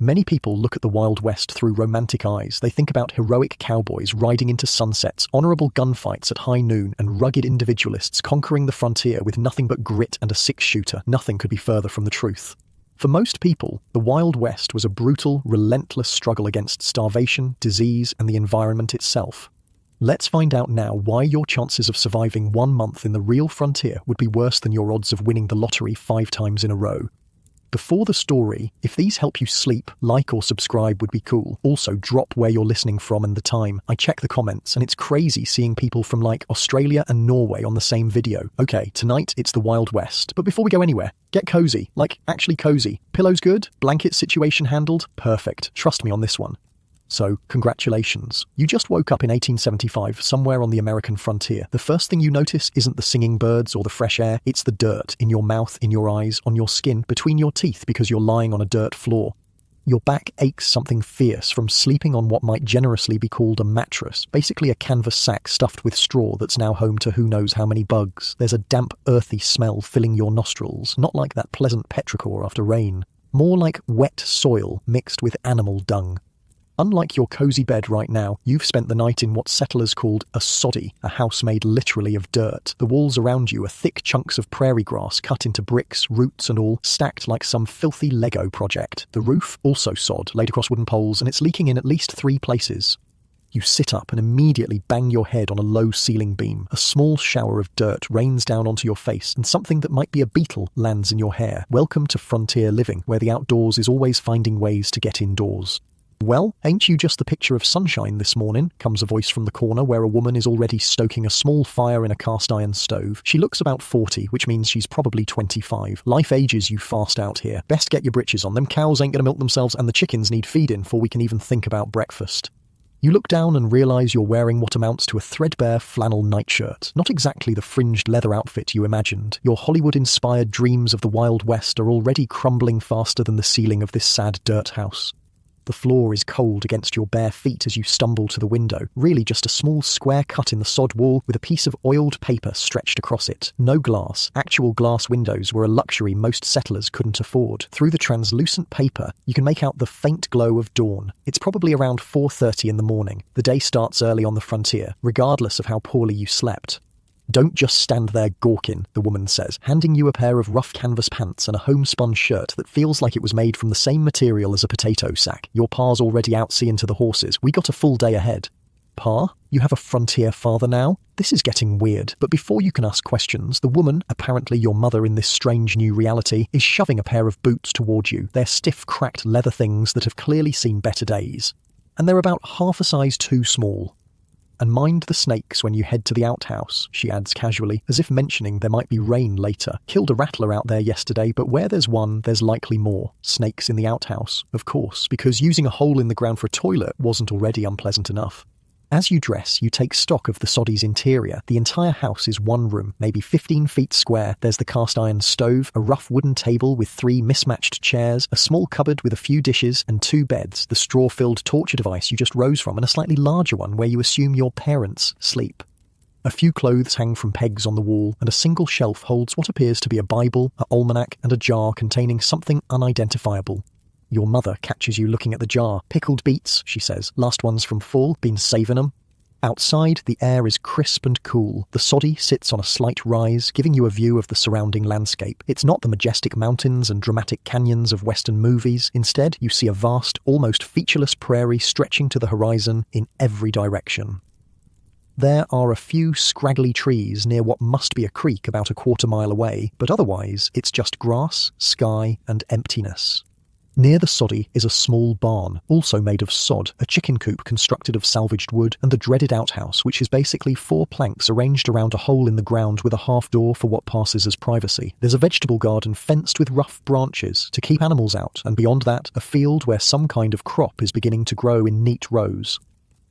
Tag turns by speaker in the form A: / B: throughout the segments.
A: Many people look at the Wild West through romantic eyes. They think about heroic cowboys riding into sunsets, honorable gunfights at high noon, and rugged individualists conquering the frontier with nothing but grit and a six-shooter. Nothing could be further from the truth. For most people, the Wild West was a brutal, relentless struggle against starvation, disease, and the environment itself. Let's find out now why your chances of surviving 1 month in the real frontier would be worse than your odds of winning the lottery 5 times in a row. Before the story, if these help you sleep, like or subscribe would be cool. Also, drop where you're listening from and the time. I check the comments, and it's crazy seeing people from like Australia and Norway on the same video. Okay, tonight it's the Wild West. But before we go anywhere, get cozy. Like, actually cozy. Pillows good? Blanket situation handled? Perfect. Trust me on this one. So, congratulations. You just woke up in 1875 somewhere on the American frontier. The first thing you notice isn't the singing birds or the fresh air, it's the dirt in your mouth, in your eyes, on your skin, between your teeth because you're lying on a dirt floor. Your back aches something fierce from sleeping on what might generously be called a mattress, basically a canvas sack stuffed with straw that's now home to who knows how many bugs. There's a damp, earthy smell filling your nostrils, not like that pleasant petrichor after rain. More like wet soil mixed with animal dung. Unlike your cozy bed right now, you've spent the night in what settlers called a soddy, a house made literally of dirt. The walls around you are thick chunks of prairie grass cut into bricks, roots and all, stacked like some filthy Lego project. The roof, also sod, laid across wooden poles, and it's leaking in at least 3 places. You sit up and immediately bang your head on a low ceiling beam. A small shower of dirt rains down onto your face, and something that might be a beetle lands in your hair. Welcome to frontier living, where the outdoors is always finding ways to get indoors. Well, ain't you just the picture of sunshine this morning? Comes a voice from the corner where a woman is already stoking a small fire in a cast-iron stove. She looks about 40, which means she's probably 25. Life ages you fast out here. Best get your britches on. Them cows ain't gonna milk themselves and the chickens need feeding before we can even think about breakfast. You look down and realise you're wearing what amounts to a threadbare flannel nightshirt. Not exactly the fringed leather outfit you imagined. Your Hollywood-inspired dreams of the Wild West are already crumbling faster than the ceiling of this sad dirt house. The floor is cold against your bare feet as you stumble to the window, really just a small square cut in the sod wall with a piece of oiled paper stretched across it. No glass. Actual glass windows were a luxury most settlers couldn't afford. Through the translucent paper, you can make out the faint glow of dawn. It's probably around 4:30 in the morning. The day starts early on the frontier, regardless of how poorly you slept. Don't just stand there gawking, the woman says, handing you a pair of rough canvas pants and a homespun shirt that feels like it was made from the same material as a potato sack. Your pa's already out seeing to the horses. We got a full day ahead. Pa? You have a frontier father now? This is getting weird. But before you can ask questions, the woman, apparently your mother in this strange new reality, is shoving a pair of boots toward you. They're stiff, cracked leather things that have clearly seen better days. And they're about half a size too small. And mind the snakes when you head to the outhouse, she adds casually, as if mentioning there might be rain later. Killed a rattler out there yesterday, but where there's one, there's likely more. Snakes in the outhouse, of course, because using a hole in the ground for a toilet wasn't already unpleasant enough. As you dress, you take stock of the soddy's interior. The entire house is one room, maybe 15 feet square. There's the cast-iron stove, a rough wooden table with 3 mismatched chairs, a small cupboard with a few dishes, and 2 beds, the straw-filled torture device you just rose from, and a slightly larger one where you assume your parents sleep. A few clothes hang from pegs on the wall, and a single shelf holds what appears to be a Bible, an almanac, and a jar containing something unidentifiable. Your mother catches you looking at the jar. Pickled beets, she says. Last ones from fall, been saving 'em. Outside, the air is crisp and cool. The soddy sits on a slight rise, giving you a view of the surrounding landscape. It's not the majestic mountains and dramatic canyons of Western movies. Instead, you see a vast, almost featureless prairie stretching to the horizon in every direction. There are a few scraggly trees near what must be a creek about a quarter-mile away, but otherwise, it's just grass, sky, and emptiness. Near the soddy is a small barn, also made of sod, a chicken coop constructed of salvaged wood, and the dreaded outhouse, which is basically 4 planks arranged around a hole in the ground with a half door for what passes as privacy. There's a vegetable garden fenced with rough branches to keep animals out, and beyond that, a field where some kind of crop is beginning to grow in neat rows.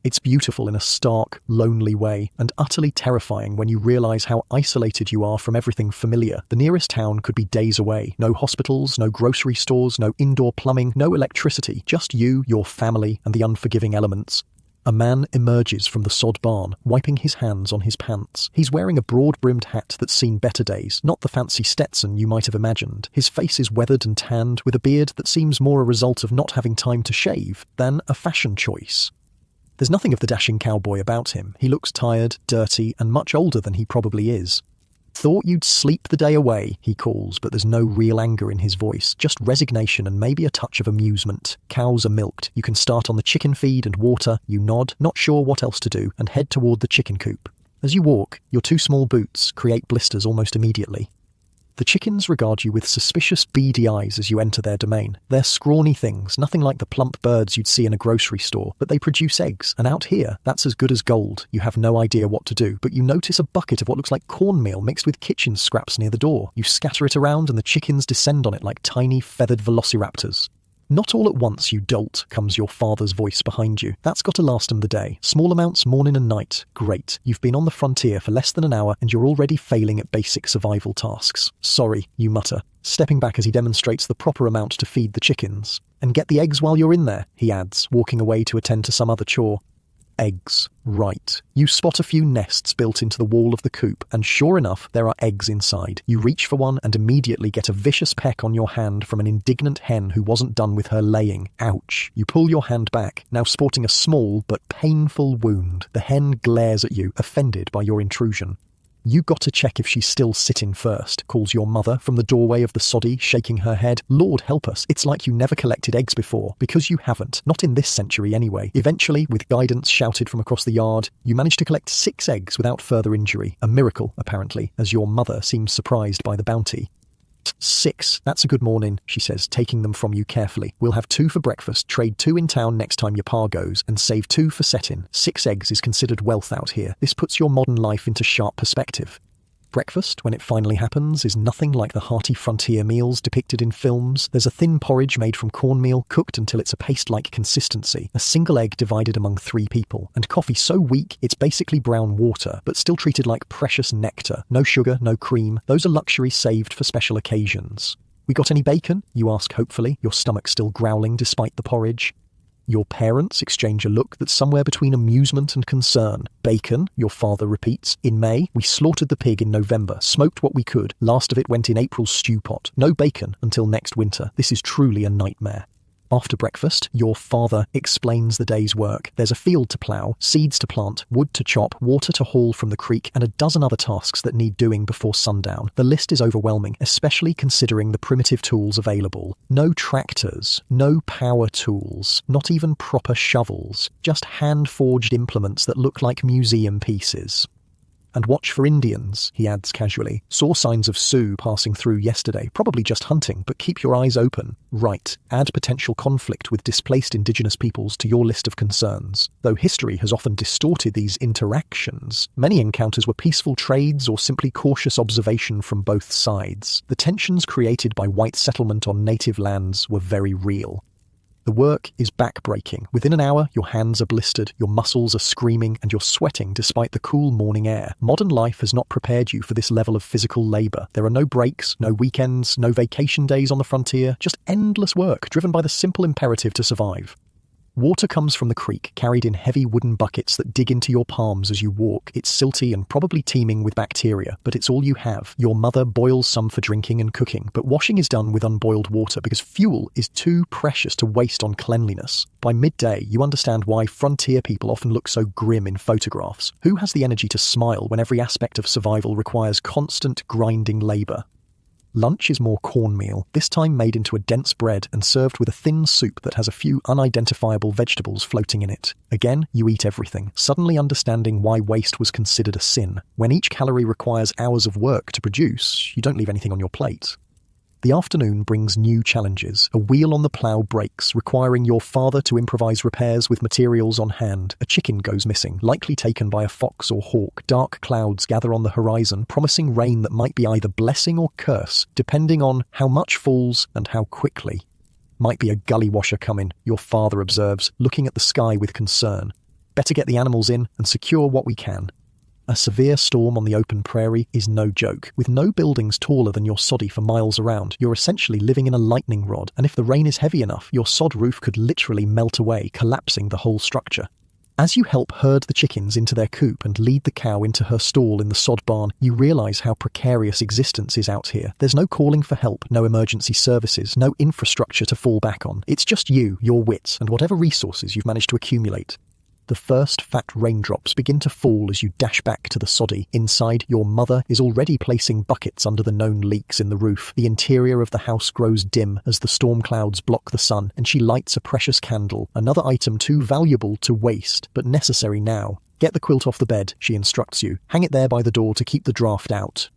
A: It's beautiful in a stark, lonely way, and utterly terrifying when you realise how isolated you are from everything familiar. The nearest town could be days away. No hospitals, no grocery stores, no indoor plumbing, no electricity. Just you, your family, and the unforgiving elements. A man emerges from the sod barn, wiping his hands on his pants. He's wearing a broad-brimmed hat that's seen better days, not the fancy Stetson you might have imagined. His face is weathered and tanned, with a beard that seems more a result of not having time to shave than a fashion choice. There's nothing of the dashing cowboy about him. He looks tired, dirty, and much older than he probably is. "Thought you'd sleep the day away," he calls, but there's no real anger in his voice, just resignation and maybe a touch of amusement. Cows are milked. You can start on the chicken feed and water. You nod, not sure what else to do, and head toward the chicken coop. As you walk, your 2 small boots create blisters almost immediately. The chickens regard you with suspicious, beady eyes as you enter their domain. They're scrawny things, nothing like the plump birds you'd see in a grocery store, but they produce eggs, and out here, that's as good as gold. You have no idea what to do, but you notice a bucket of what looks like cornmeal mixed with kitchen scraps near the door. You scatter it around, and the chickens descend on it like tiny, feathered velociraptors. "Not all at once, you dolt," comes your father's voice behind you. "That's got to last 'em the day. Small amounts morning and night. Great. You've been on the frontier for less than an hour and you're already failing at basic survival tasks. Sorry," you mutter, stepping back as he demonstrates the proper amount to feed the chickens. "And get the eggs while you're in there," he adds, walking away to attend to some other chore. Eggs. Right. You spot a few nests built into the wall of the coop, and sure enough, there are eggs inside. You reach for one and immediately get a vicious peck on your hand from an indignant hen who wasn't done with her laying. Ouch. You pull your hand back, now sporting a small but painful wound. The hen glares at you, offended by your intrusion. "You got to check if she's still sitting first," calls your mother from the doorway of the soddy, shaking her head. "Lord help us, it's like you never collected eggs before, because you haven't, not in this century anyway." Eventually, with guidance shouted from across the yard, you manage to collect 6 eggs without further injury. A miracle, apparently, as your mother seems surprised by the bounty. "6, that's a good morning," she says, taking them from you carefully. "We'll have 2 for breakfast, trade 2 in town next time your pa goes, and save 2 for setting. 6 eggs is considered wealth out here. This puts your modern life into sharp perspective." Breakfast, when it finally happens, is nothing like the hearty frontier meals depicted in films. There's a thin porridge made from cornmeal, cooked until it's a paste-like consistency, a single egg divided among 3 people, and coffee so weak it's basically brown water, but still treated like precious nectar. No sugar, no cream. Those are luxuries saved for special occasions. "We got any bacon?" you ask hopefully, your stomach still growling despite the porridge. Your parents exchange a look that's somewhere between amusement and concern. "Bacon," your father repeats. "In May, we slaughtered the pig in November, smoked what we could. Last of it went in April's stew pot. No bacon until next winter. This is truly a nightmare." After breakfast, your father explains the day's work. There's a field to plough, seeds to plant, wood to chop, water to haul from the creek, and a dozen other tasks that need doing before sundown. The list is overwhelming, especially considering the primitive tools available. No tractors, no power tools, not even proper shovels, just hand-forged implements that look like museum pieces. "And watch for Indians," he adds casually. "Saw signs of Sioux passing through yesterday, probably just hunting, but keep your eyes open." Right, add potential conflict with displaced indigenous peoples to your list of concerns. Though history has often distorted these interactions, many encounters were peaceful trades or simply cautious observation from both sides. The tensions created by white settlement on native lands were very real. The work is back-breaking. Within an hour, your hands are blistered, your muscles are screaming, and you're sweating despite the cool morning air. Modern life has not prepared you for this level of physical labor. There are no breaks, no weekends, no vacation days on the frontier, just endless work driven by the simple imperative to survive. Water comes from the creek, carried in heavy wooden buckets that dig into your palms as you walk. It's silty and probably teeming with bacteria, but it's all you have. Your mother boils some for drinking and cooking, but washing is done with unboiled water because fuel is too precious to waste on cleanliness. By midday, you understand why frontier people often look so grim in photographs. Who has the energy to smile when every aspect of survival requires constant grinding labor? Lunch is more cornmeal, this time made into a dense bread and served with a thin soup that has a few unidentifiable vegetables floating in it. Again, you eat everything, suddenly understanding why waste was considered a sin. When each calorie requires hours of work to produce, you don't leave anything on your plate. The afternoon brings new challenges. A wheel on the plough breaks, requiring your father to improvise repairs with materials on hand. A chicken goes missing, likely taken by a fox or hawk. Dark clouds gather on the horizon, promising rain that might be either blessing or curse, depending on how much falls and how quickly. "Might be a gully washer coming," your father observes, looking at the sky with concern. "Better get the animals in and secure what we can." A severe storm on the open prairie is no joke. With no buildings taller than your soddy for miles around, you're essentially living in a lightning rod, and if the rain is heavy enough, your sod roof could literally melt away, collapsing the whole structure. As you help herd the chickens into their coop and lead the cow into her stall in the sod barn, you realise how precarious existence is out here. There's no calling for help, no emergency services, no infrastructure to fall back on. It's just you, your wits, and whatever resources you've managed to accumulate. The first fat raindrops begin to fall as you dash back to the soddy. Inside, your mother is already placing buckets under the known leaks in the roof. The interior of the house grows dim as the storm clouds block the sun, and she lights a precious candle, another item too valuable to waste, but necessary now. Get the quilt off the bed, she instructs you. Hang it there by the door to keep the draft out.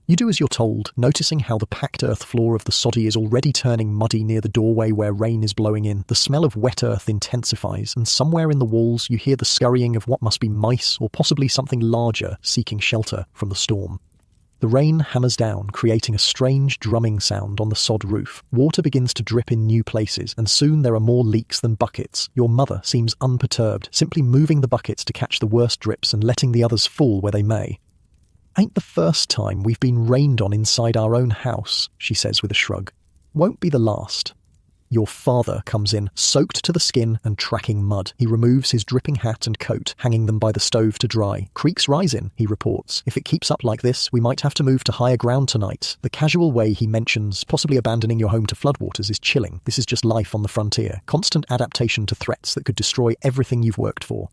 A: You do as you're told, noticing how the packed earth floor of the soddy is already turning muddy near the doorway where rain is blowing in. The smell of wet earth intensifies, and somewhere in the walls you hear the scurrying of what must be mice or possibly something larger seeking shelter from the storm. The rain hammers down, creating a strange drumming sound on the sod roof. Water begins to drip in new places, and soon there are more leaks than buckets. Your mother seems unperturbed, simply moving the buckets to catch the worst drips and letting the others fall where they may. "Ain't the first time we've been rained on inside our own house," she says with a shrug. "Won't be the last." Your father comes in, soaked to the skin and tracking mud. He removes his dripping hat and coat, hanging them by the stove to dry. "Creek's rising," he reports. "If it keeps up like this, we might have to move to higher ground tonight." The casual way he mentions possibly abandoning your home to floodwaters is chilling. This is just life on the frontier. Constant adaptation to threats that could destroy everything you've worked for.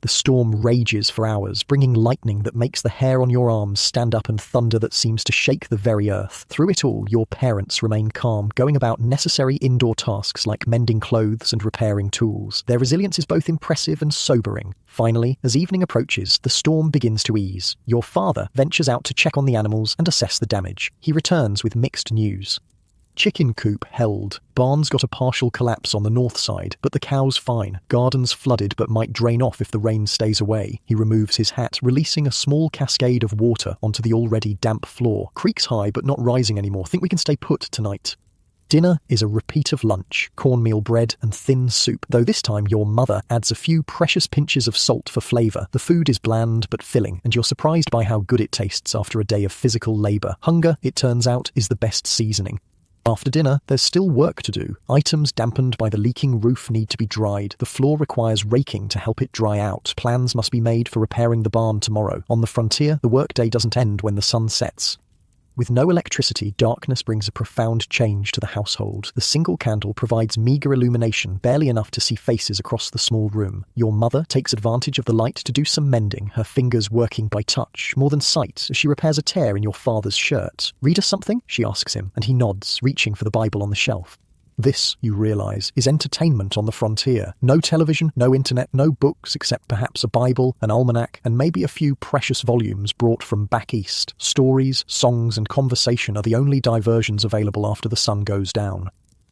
A: The storm rages for hours, bringing lightning that makes the hair on your arms stand up and thunder that seems to shake the very earth. Through it all, your parents remain calm, going about necessary indoor tasks like mending clothes and repairing tools. Their resilience is both impressive and sobering. Finally, as evening approaches, the storm begins to ease. Your father ventures out to check on the animals and assess the damage. He returns with mixed news. Chicken coop held. Barn's got a partial collapse on the north side, but the cow's fine. Garden's flooded but might drain off if the rain stays away. He removes his hat, releasing a small cascade of water onto the already damp floor. Creek's high but not rising anymore. Think we can stay put tonight. Dinner is a repeat of lunch, cornmeal bread and thin soup, though this time your mother adds a few precious pinches of salt for flavour. The food is bland but filling, and you're surprised by how good it tastes after a day of physical labour. Hunger, it turns out, is the best seasoning. After dinner, there's still work to do. Items dampened by the leaking roof need to be dried. The floor requires raking to help it dry out. Plans must be made for repairing the barn tomorrow. On the frontier, the workday doesn't end when the sun sets. With no electricity, darkness brings a profound change to the household. The single candle provides meagre illumination, barely enough to see faces across the small room. Your mother takes advantage of the light to do some mending, her fingers working by touch, more than sight, as she repairs a tear in your father's shirt. "Read us something?" she asks him, and he nods, reaching for the Bible on the shelf. This, you realise, is entertainment on the frontier. No television, no internet, no books except perhaps a Bible, an almanac, and maybe a few precious volumes brought from back east. Stories, songs, and conversation are the only diversions available after the sun goes down.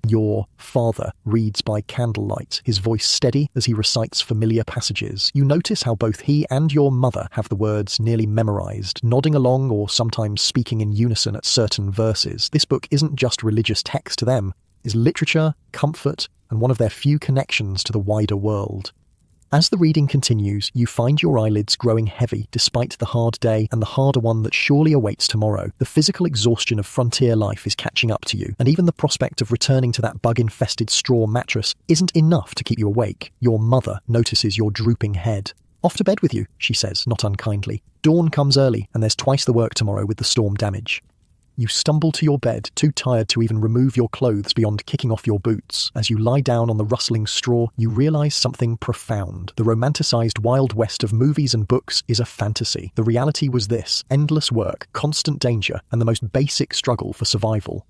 A: Your father reads by candlelight, his voice steady as he recites familiar passages. You notice how both he and your mother have the words nearly memorised, nodding along or sometimes speaking in unison at certain verses. This book isn't just religious text to them, is literature, comfort, and one of their few connections to the wider world. As the reading continues, you find your eyelids growing heavy despite the hard day and the harder one that surely awaits tomorrow. The physical exhaustion of frontier life is catching up to you, and even the prospect of returning to that bug-infested straw mattress isn't enough to keep you awake. Your mother notices your drooping head. "Off to bed with you," she says, not unkindly. "Dawn comes early, and there's twice the work tomorrow with the storm damage." You stumble to your bed, too tired to even remove your clothes beyond kicking off your boots. As you lie down on the rustling straw, you realise something profound. The romanticised Wild West of movies and books is a fantasy. The reality was this: endless work, constant danger, and the most basic struggle for survival.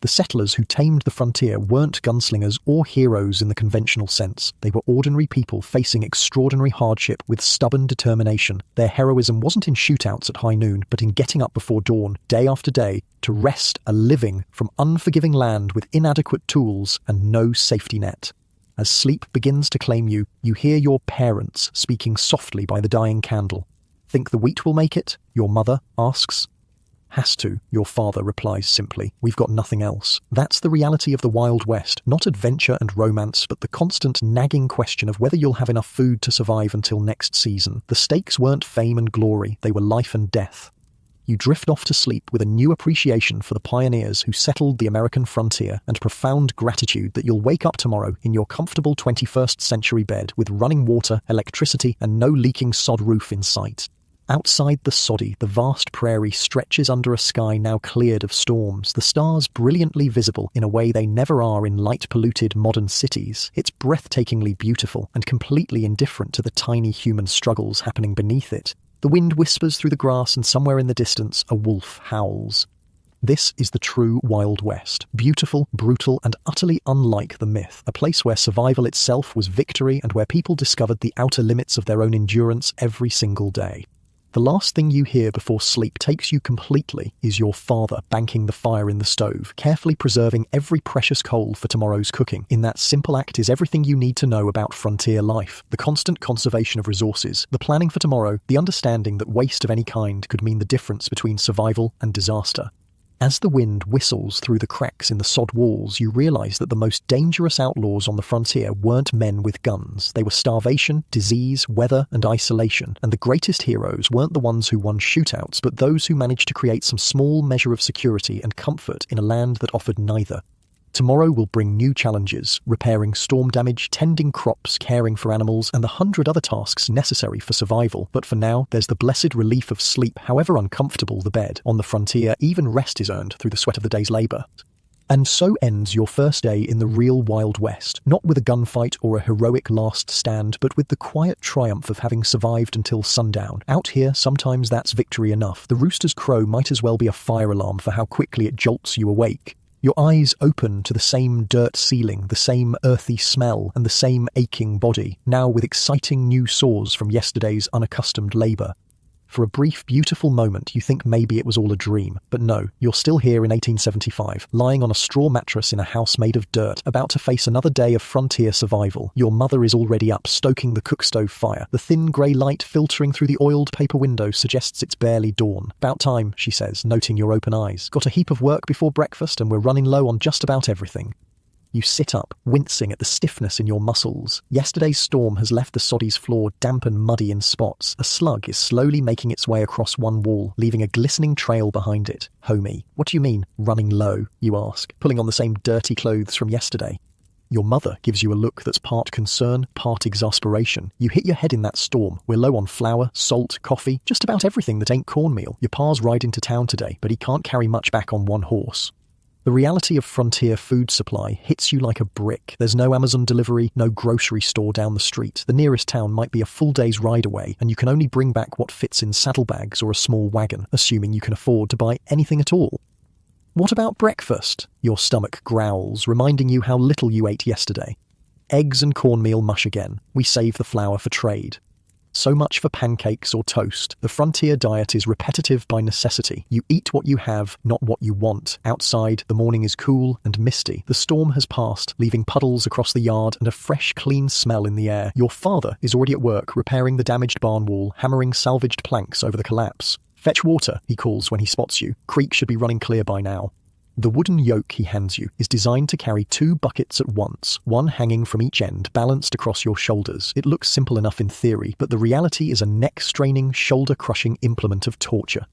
A: The settlers who tamed the frontier weren't gunslingers or heroes in the conventional sense. They were ordinary people facing extraordinary hardship with stubborn determination. Their heroism wasn't in shootouts at high noon, but in getting up before dawn, day after day, to wrest a living from unforgiving land with inadequate tools and no safety net. As sleep begins to claim you, you hear your parents speaking softly by the dying candle. "Think the wheat will make it?" your mother asks. "Has to," your father replies simply. "We've got nothing else." That's the reality of the Wild West, not adventure and romance, but the constant nagging question of whether you'll have enough food to survive until next season. The stakes weren't fame and glory, they were life and death. You drift off to sleep with a new appreciation for the pioneers who settled the American frontier and profound gratitude that you'll wake up tomorrow in your comfortable 21st century bed with running water, electricity, and no leaking sod roof in sight. Outside the soddy, the vast prairie stretches under a sky now cleared of storms, the stars brilliantly visible in a way they never are in light-polluted modern cities. It's breathtakingly beautiful and completely indifferent to the tiny human struggles happening beneath it. The wind whispers through the grass, and somewhere in the distance a wolf howls. This is the true Wild West, beautiful, brutal, and utterly unlike the myth, a place where survival itself was victory and where people discovered the outer limits of their own endurance every single day. The last thing you hear before sleep takes you completely is your father banking the fire in the stove, carefully preserving every precious coal for tomorrow's cooking. In that simple act is everything you need to know about frontier life, the constant conservation of resources, the planning for tomorrow, the understanding that waste of any kind could mean the difference between survival and disaster. As the wind whistles through the cracks in the sod walls, you realize that the most dangerous outlaws on the frontier weren't men with guns. They were starvation, disease, weather, and isolation. And the greatest heroes weren't the ones who won shootouts, but those who managed to create some small measure of security and comfort in a land that offered neither. Tomorrow will bring new challenges, repairing storm damage, tending crops, caring for animals, and the 100 other tasks necessary for survival. But for now, there's the blessed relief of sleep, however uncomfortable the bed. On the frontier, even rest is earned through the sweat of the day's labour. And so ends your first day in the real Wild West, not with a gunfight or a heroic last stand, but with the quiet triumph of having survived until sundown. Out here, sometimes that's victory enough. The rooster's crow might as well be a fire alarm for how quickly it jolts you awake. Your eyes open to the same dirt ceiling, the same earthy smell, and the same aching body, now with exciting new sores from yesterday's unaccustomed labour. For a brief, beautiful moment, you think maybe it was all a dream. But no, you're still here in 1875, lying on a straw mattress in a house made of dirt, about to face another day of frontier survival. Your mother is already up, stoking the cookstove fire. The thin grey light filtering through the oiled paper window suggests it's barely dawn. About time, she says, noting your open eyes. Got a heap of work before breakfast, and we're running low on just about everything. You sit up, wincing at the stiffness in your muscles. Yesterday's storm has left the soddy's floor damp and muddy in spots. A slug is slowly making its way across one wall, leaving a glistening trail behind it. Homie, what do you mean, running low, you ask, pulling on the same dirty clothes from yesterday. Your mother gives you a look that's part concern, part exasperation. You hit your head in that storm. We're low on flour, salt, coffee, just about everything that ain't cornmeal. Your pa's riding to town today, but he can't carry much back on one horse. The reality of frontier food supply hits you like a brick. There's no Amazon delivery, no grocery store down the street. The nearest town might be a full day's ride away, and you can only bring back what fits in saddlebags or a small wagon, assuming you can afford to buy anything at all. What about breakfast? Your stomach growls, reminding you how little you ate yesterday. Eggs and cornmeal mush again. We save the flour for trade. So much for pancakes or toast. The frontier diet is repetitive by necessity. You eat what you have, not what you want. Outside, the morning is cool and misty. The storm has passed, leaving puddles across the yard and a fresh, clean smell in the air. Your father is already at work, repairing the damaged barn wall, hammering salvaged planks over the collapse. Fetch water, he calls when he spots you. Creek should be running clear by now. The wooden yoke he hands you is designed to carry 2 buckets at once, one hanging from each end, balanced across your shoulders. It looks simple enough in theory, but the reality is a neck-straining, shoulder-crushing implement of torture.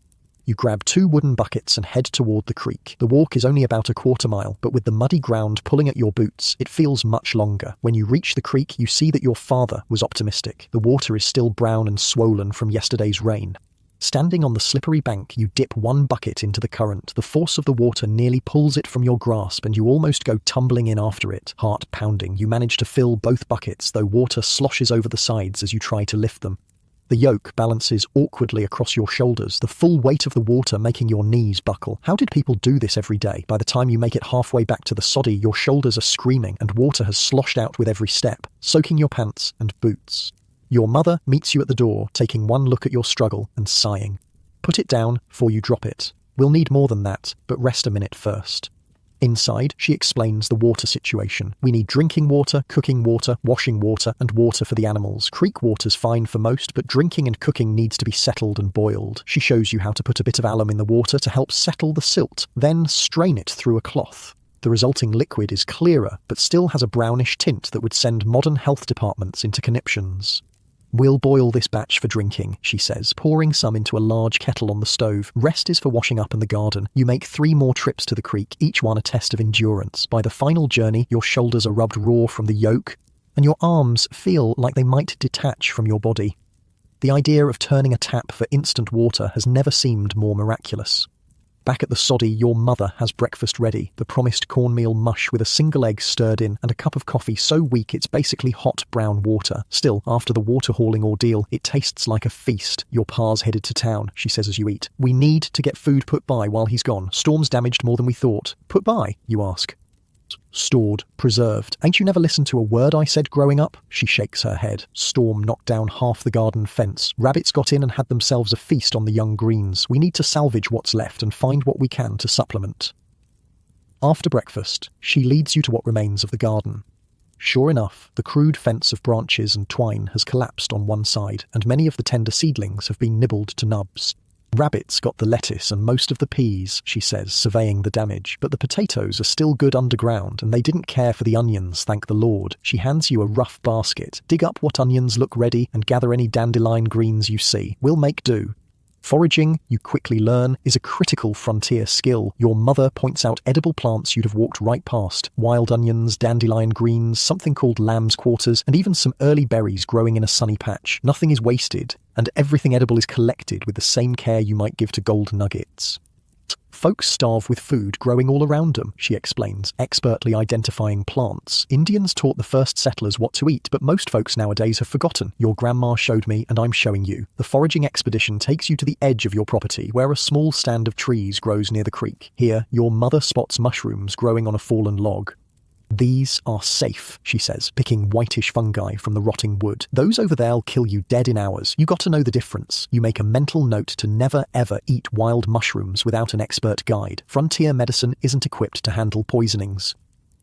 A: You grab 2 wooden buckets and head toward the creek. The walk is only about a quarter mile, but with the muddy ground pulling at your boots, it feels much longer. When you reach the creek, you see that your father was optimistic. The water is still brown and swollen from yesterday's rain. Standing on the slippery bank, you dip 1 bucket into the current. The force of the water nearly pulls it from your grasp, and you almost go tumbling in after it. Heart pounding, you manage to fill both buckets, though water sloshes over the sides as you try to lift them. The yoke balances awkwardly across your shoulders, the full weight of the water making your knees buckle. How did people do this every day? By the time you make it halfway back to the soddy, your shoulders are screaming, and water has sloshed out with every step, soaking your pants and boots. Your mother meets you at the door, taking one look at your struggle and sighing. Put it down before you drop it. We'll need more than that, but rest a minute first. Inside, she explains the water situation. We need drinking water, cooking water, washing water, and water for the animals. Creek water's fine for most, but drinking and cooking needs to be settled and boiled. She shows you how to put a bit of alum in the water to help settle the silt, then strain it through a cloth. The resulting liquid is clearer, but still has a brownish tint that would send modern health departments into conniptions. We'll boil this batch for drinking, she says, pouring some into a large kettle on the stove. Rest is for washing up in the garden. You make 3 more trips to the creek, each one a test of endurance. By the final journey, your shoulders are rubbed raw from the yoke, and your arms feel like they might detach from your body. The idea of turning a tap for instant water has never seemed more miraculous. Back at the soddy, your mother has breakfast ready, the promised cornmeal mush with a single egg stirred in and a cup of coffee so weak it's basically hot brown water. Still, after the water hauling ordeal, it tastes like a feast. Your pa's headed to town, she says as you eat. We need to get food put by while he's gone. Storm's damaged more than we thought. Put by, you ask. Stored, preserved. Ain't you never listened to a word I said growing up? She shakes her head. Storm knocked down half the garden fence. Rabbits got in and had themselves a feast on the young greens. We need to salvage what's left and find what we can to supplement. After breakfast, she leads you to what remains of the garden. Sure enough, the crude fence of branches and twine has collapsed on one side, and many of the tender seedlings have been nibbled to nubs. Rabbits got the lettuce and most of the peas, she says, surveying the damage, but the potatoes are still good underground and they didn't care for the onions, thank the Lord. She hands you a rough basket. Dig up what onions look ready and gather any dandelion greens you see. We'll make do. Foraging, you quickly learn, is a critical frontier skill. Your mother points out edible plants you'd have walked right past. Wild onions, dandelion greens, something called lamb's quarters, and even some early berries growing in a sunny patch. Nothing is wasted, and everything edible is collected with the same care you might give to gold nuggets. Folks starve with food growing all around them, she explains, expertly identifying plants. Indians taught the first settlers what to eat, but most folks nowadays have forgotten. Your grandma showed me, and I'm showing you. The foraging expedition takes you to the edge of your property, where a small stand of trees grows near the creek. Here, your mother spots mushrooms growing on a fallen log. These are safe, she says, picking whitish fungi from the rotting wood. Those over there'll kill you dead in hours. You got to know the difference. You make a mental note to never ever eat wild mushrooms without an expert guide. Frontier medicine isn't equipped to handle poisonings.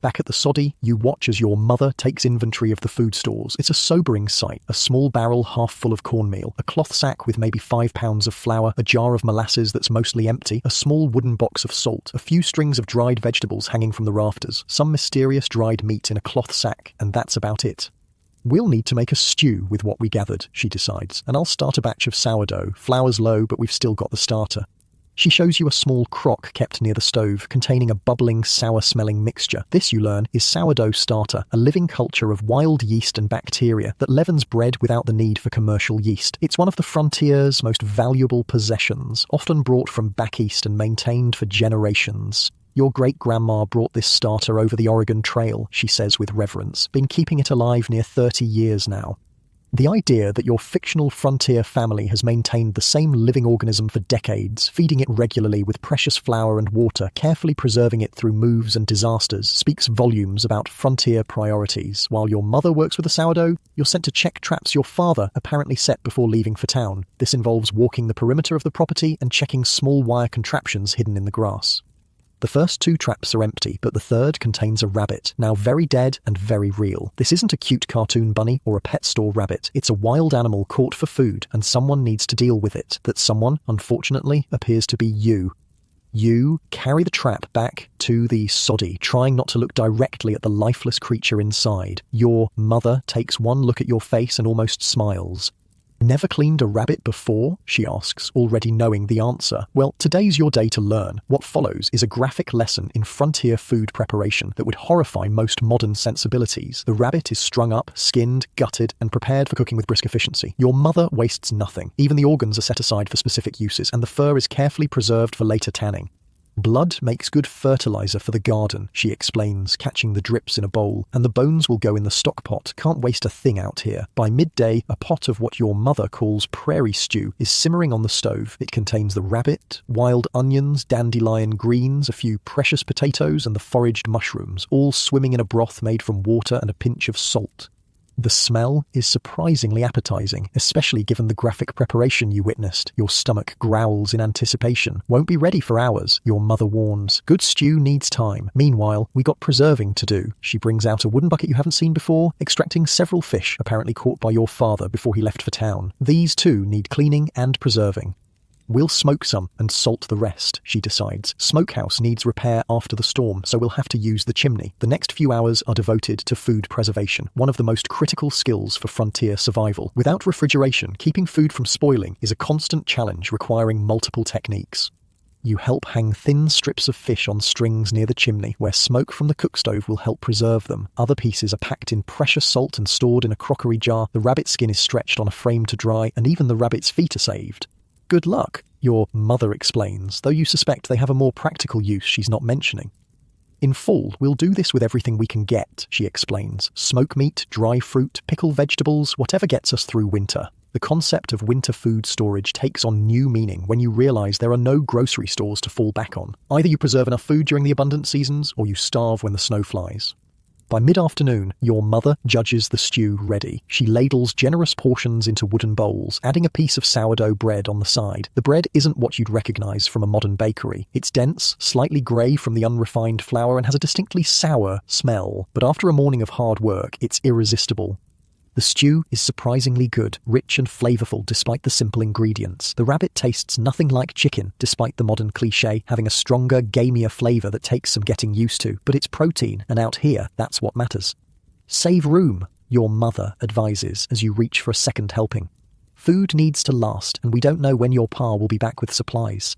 A: Back at the soddy, you watch as your mother takes inventory of the food stores. It's a sobering sight. A small barrel half full of cornmeal, a cloth sack with maybe 5 pounds of flour, a jar of molasses that's mostly empty, a small wooden box of salt, a few strings of dried vegetables hanging from the rafters, some mysterious dried meat in a cloth sack, and that's about it. We'll need to make a stew with what we gathered, she decides, and I'll start a batch of sourdough. Flour's low, but we've still got the starter. She shows you a small crock kept near the stove, containing a bubbling, sour-smelling mixture. This, you learn, is sourdough starter, a living culture of wild yeast and bacteria that leavens bread without the need for commercial yeast. It's one of the frontier's most valuable possessions, often brought from back east and maintained for generations. Your great-grandma brought this starter over the Oregon Trail, she says with reverence. Been keeping it alive near 30 years now. The idea that your fictional frontier family has maintained the same living organism for decades, feeding it regularly with precious flour and water, carefully preserving it through moves and disasters, speaks volumes about frontier priorities. While your mother works with the sourdough, you're sent to check traps your father apparently set before leaving for town. This involves walking the perimeter of the property and checking small wire contraptions hidden in the grass. The first 2 traps are empty, but the third contains a rabbit, now very dead and very real. This isn't a cute cartoon bunny or a pet store rabbit. It's a wild animal caught for food, and someone needs to deal with it. That someone, unfortunately, appears to be you. You carry the trap back to the soddy, trying not to look directly at the lifeless creature inside. Your mother takes one look at your face and almost smiles. Never cleaned a rabbit before? She asks, already knowing the answer. Well, today's your day to learn. What follows is a graphic lesson in frontier food preparation that would horrify most modern sensibilities. The rabbit is strung up, skinned, gutted, and prepared for cooking with brisk efficiency. Your mother wastes nothing. Even the organs are set aside for specific uses, and the fur is carefully preserved for later tanning. Blood makes good fertilizer for the garden, she explains, catching the drips in a bowl, and the bones will go in the stock pot. Can't waste a thing out here. By midday, a pot of what your mother calls prairie stew is simmering on the stove. It contains the rabbit, wild onions, dandelion greens, a few precious potatoes, and the foraged mushrooms, all swimming in a broth made from water and a pinch of salt. The smell is surprisingly appetizing, especially given the graphic preparation you witnessed. Your stomach growls in anticipation. Won't be ready for hours, your mother warns. Good stew needs time. Meanwhile, we got preserving to do. She brings out a wooden bucket you haven't seen before, extracting several fish apparently caught by your father before he left for town. These too need cleaning and preserving. We'll smoke some and salt the rest, she decides. Smokehouse needs repair after the storm, so we'll have to use the chimney. The next few hours are devoted to food preservation, one of the most critical skills for frontier survival. Without refrigeration, keeping food from spoiling is a constant challenge requiring multiple techniques. You help hang thin strips of fish on strings near the chimney, where smoke from the cook stove will help preserve them. Other pieces are packed in precious salt and stored in a crockery jar. The rabbit skin is stretched on a frame to dry, and even the rabbit's feet are saved. Good luck, your mother explains, though you suspect they have a more practical use she's not mentioning. In fall, we'll do this with everything we can get, she explains. Smoke meat, dry fruit, pickled vegetables, whatever gets us through winter. The concept of winter food storage takes on new meaning when you realise there are no grocery stores to fall back on. Either you preserve enough food during the abundant seasons, or you starve when the snow flies. By mid-afternoon, your mother judges the stew ready. She ladles generous portions into wooden bowls, adding a piece of sourdough bread on the side. The bread isn't what you'd recognise from a modern bakery. It's dense, slightly grey from the unrefined flour, and has a distinctly sour smell. But after a morning of hard work, it's irresistible. The stew is surprisingly good, rich and flavourful despite the simple ingredients. The rabbit tastes nothing like chicken, despite the modern cliché, having a stronger, gamier flavour that takes some getting used to. But it's protein, and out here, that's what matters. Save room, your mother advises as you reach for a second helping. Food needs to last, and we don't know when your pa will be back with supplies.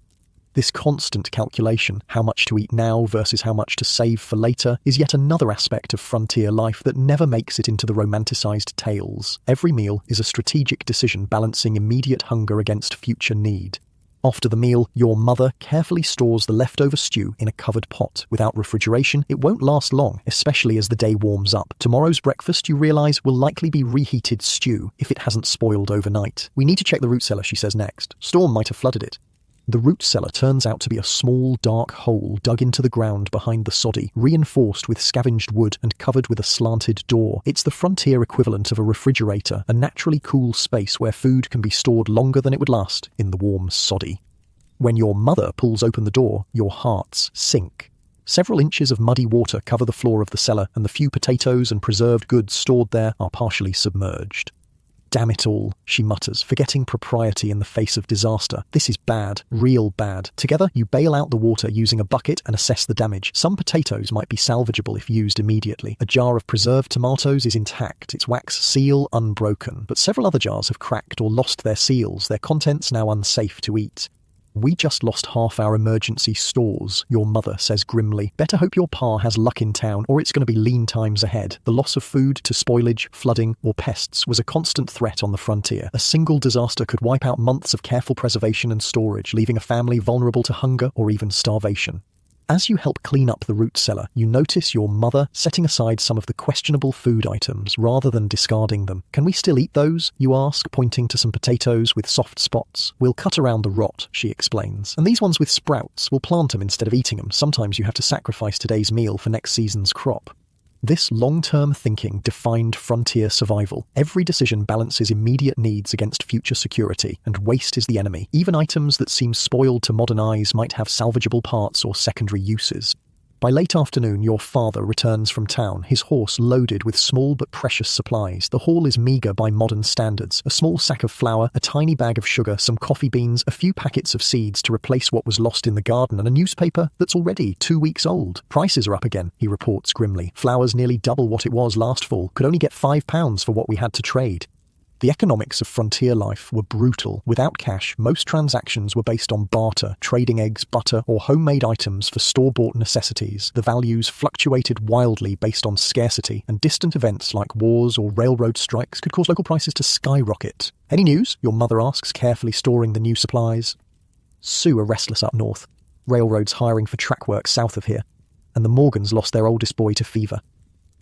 A: This constant calculation, how much to eat now versus how much to save for later, is yet another aspect of frontier life that never makes it into the romanticised tales. Every meal is a strategic decision balancing immediate hunger against future need. After the meal, your mother carefully stores the leftover stew in a covered pot. Without refrigeration, it won't last long, especially as the day warms up. Tomorrow's breakfast, you realise, will likely be reheated stew if it hasn't spoiled overnight. We need to check the root cellar, she says next. Storm might have flooded it. The root cellar turns out to be a small, dark hole dug into the ground behind the soddy, reinforced with scavenged wood and covered with a slanted door. It's the frontier equivalent of a refrigerator, a naturally cool space where food can be stored longer than it would last in the warm soddy. When your mother pulls open the door, your hearts sink. Several inches of muddy water cover the floor of the cellar, and the few potatoes and preserved goods stored there are partially submerged. Damn it all, she mutters, forgetting propriety in the face of disaster. This is bad, real bad. Together, you bail out the water using a bucket and assess the damage. Some potatoes might be salvageable if used immediately. A jar of preserved tomatoes is intact, its wax seal unbroken, but several other jars have cracked or lost their seals, their contents now unsafe to eat. We just lost half our emergency stores, your mother says grimly. Better hope your pa has luck in town, or it's going to be lean times ahead. The loss of food to spoilage, flooding, or pests was a constant threat on the frontier. A single disaster could wipe out months of careful preservation and storage, leaving a family vulnerable to hunger or even starvation. As you help clean up the root cellar, you notice your mother setting aside some of the questionable food items rather than discarding them. Can we still eat those? You ask, pointing to some potatoes with soft spots. We'll cut around the rot, she explains. And these ones with sprouts, we'll plant them instead of eating them. Sometimes you have to sacrifice today's meal for next season's crop. This long-term thinking defined frontier survival. Every decision balances immediate needs against future security, and waste is the enemy. Even items that seem spoiled to modern eyes might have salvageable parts or secondary uses. By late afternoon, your father returns from town, his horse loaded with small but precious supplies. The haul is meagre by modern standards. A small sack of flour, a tiny bag of sugar, some coffee beans, a few packets of seeds to replace what was lost in the garden, and a newspaper that's already 2 weeks old. Prices are up again, he reports grimly. Flour's nearly double what it was last fall. Could only get £5 for what we had to trade. The economics of frontier life were brutal. Without cash, most transactions were based on barter, trading eggs, butter, or homemade items for store-bought necessities. The values fluctuated wildly based on scarcity, and distant events like wars or railroad strikes could cause local prices to skyrocket. Any news? Your mother asks, carefully storing the new supplies. Sioux are restless up north. Railroads hiring for track work south of here, and the Morgans lost their oldest boy to fever.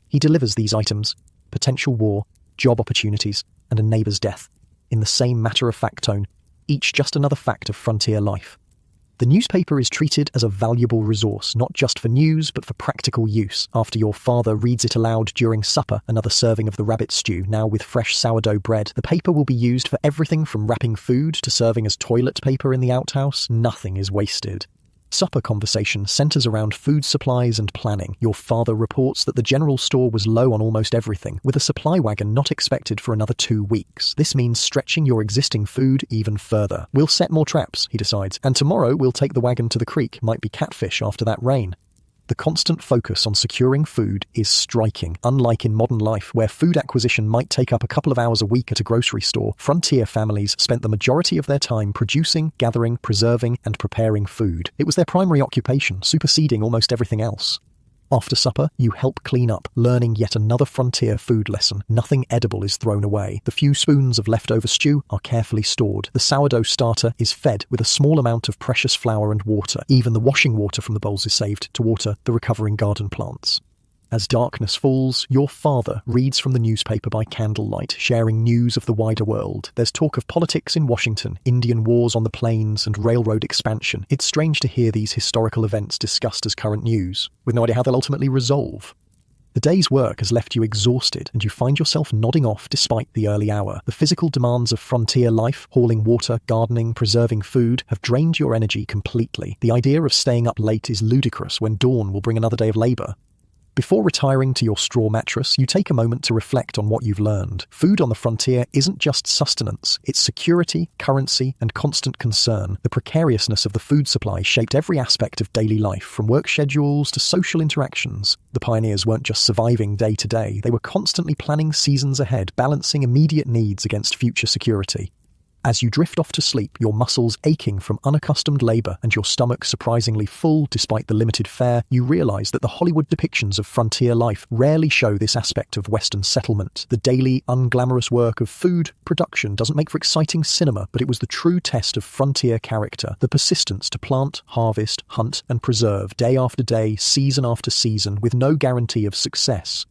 A: He delivers these items, potential war, job opportunities, and a neighbour's death, in the same matter-of-fact tone, each just another fact of frontier life. The newspaper is treated as a valuable resource, not just for news, but for practical use. After your father reads it aloud during supper, another serving of the rabbit stew, now with fresh sourdough bread, the paper will be used for everything from wrapping food to serving as toilet paper in the outhouse. Nothing is wasted. Supper conversation centers around food supplies and planning. Your father reports that the general store was low on almost everything, with a supply wagon not expected for another 2 weeks. This means stretching your existing food even further. We'll set more traps, he decides, and tomorrow we'll take the wagon to the creek. Might be catfish after that rain. The constant focus on securing food is striking. Unlike in modern life, where food acquisition might take up a couple of hours a week at a grocery store, frontier families spent the majority of their time producing, gathering, preserving, and preparing food. It was their primary occupation, superseding almost everything else. After supper, you help clean up, learning yet another frontier food lesson. Nothing edible is thrown away. The few spoons of leftover stew are carefully stored. The sourdough starter is fed with a small amount of precious flour and water. Even the washing water from the bowls is saved to water the recovering garden plants. As darkness falls, your father reads from the newspaper by candlelight, sharing news of the wider world. There's talk of politics in Washington, Indian wars on the plains, and railroad expansion. It's strange to hear these historical events discussed as current news, with no idea how they'll ultimately resolve. The day's work has left you exhausted, and you find yourself nodding off despite the early hour. The physical demands of frontier life, hauling water, gardening, preserving food, have drained your energy completely. The idea of staying up late is ludicrous when dawn will bring another day of labor. Before retiring to your straw mattress, you take a moment to reflect on what you've learned. Food on the frontier isn't just sustenance, it's security, currency, and constant concern. The precariousness of the food supply shaped every aspect of daily life, from work schedules to social interactions. The pioneers weren't just surviving day to day, they were constantly planning seasons ahead, balancing immediate needs against future security. As you drift off to sleep, your muscles aching from unaccustomed labor and your stomach surprisingly full despite the limited fare, you realize that the Hollywood depictions of frontier life rarely show this aspect of Western settlement. The daily, unglamorous work of food production doesn't make for exciting cinema, but it was the true test of frontier character, the persistence to plant, harvest, hunt, and preserve day after day, season after season, with no guarantee of success.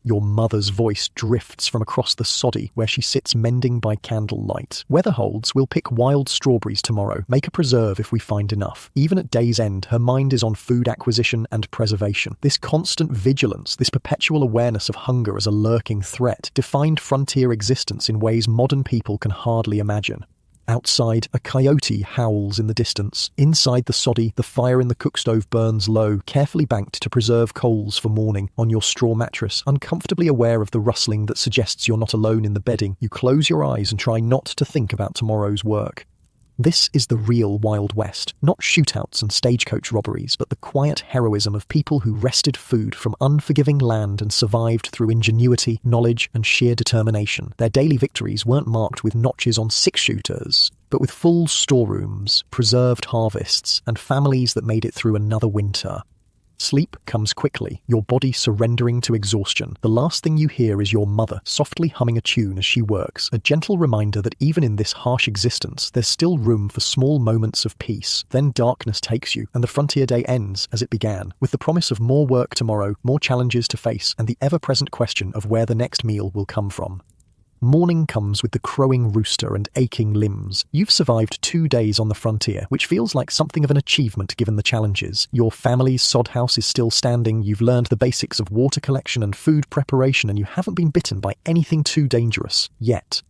A: Your mother's voice drifts from across the soddy where she sits mending by candlelight. Weather holds, we'll pick wild strawberries tomorrow, make a preserve if we find enough. Even at day's end, her mind is on food acquisition and preservation. This constant vigilance, this perpetual awareness of hunger as a lurking threat, defined frontier existence in ways modern people can hardly imagine. Outside, a coyote howls in the distance. Inside the soddy, the fire in the cookstove burns low, carefully banked to preserve coals for morning. On your straw mattress, uncomfortably aware of the rustling that suggests you're not alone in the bedding, you close your eyes and try not to think about tomorrow's work. This is the real Wild West, not shootouts and stagecoach robberies, but the quiet heroism of people who wrested food from unforgiving land and survived through ingenuity, knowledge, and sheer determination. Their daily victories weren't marked with notches on six-shooters, but with full storerooms, preserved harvests, and families that made it through another winter. Sleep comes quickly, your body surrendering to exhaustion. The last thing you hear is your mother softly humming a tune as she works, a gentle reminder that even in this harsh existence, there's still room for small moments of peace. Then darkness takes you, and the frontier day ends as it began, with the promise of more work tomorrow, more challenges to face, and the ever-present question of where the next meal will come from. Morning comes with the crowing rooster and aching limbs. You've survived 2 days on the frontier, which feels like something of an achievement given the challenges. Your family's sod house is still standing, you've learned the basics of water collection and food preparation, and you haven't been bitten by anything too dangerous, yet.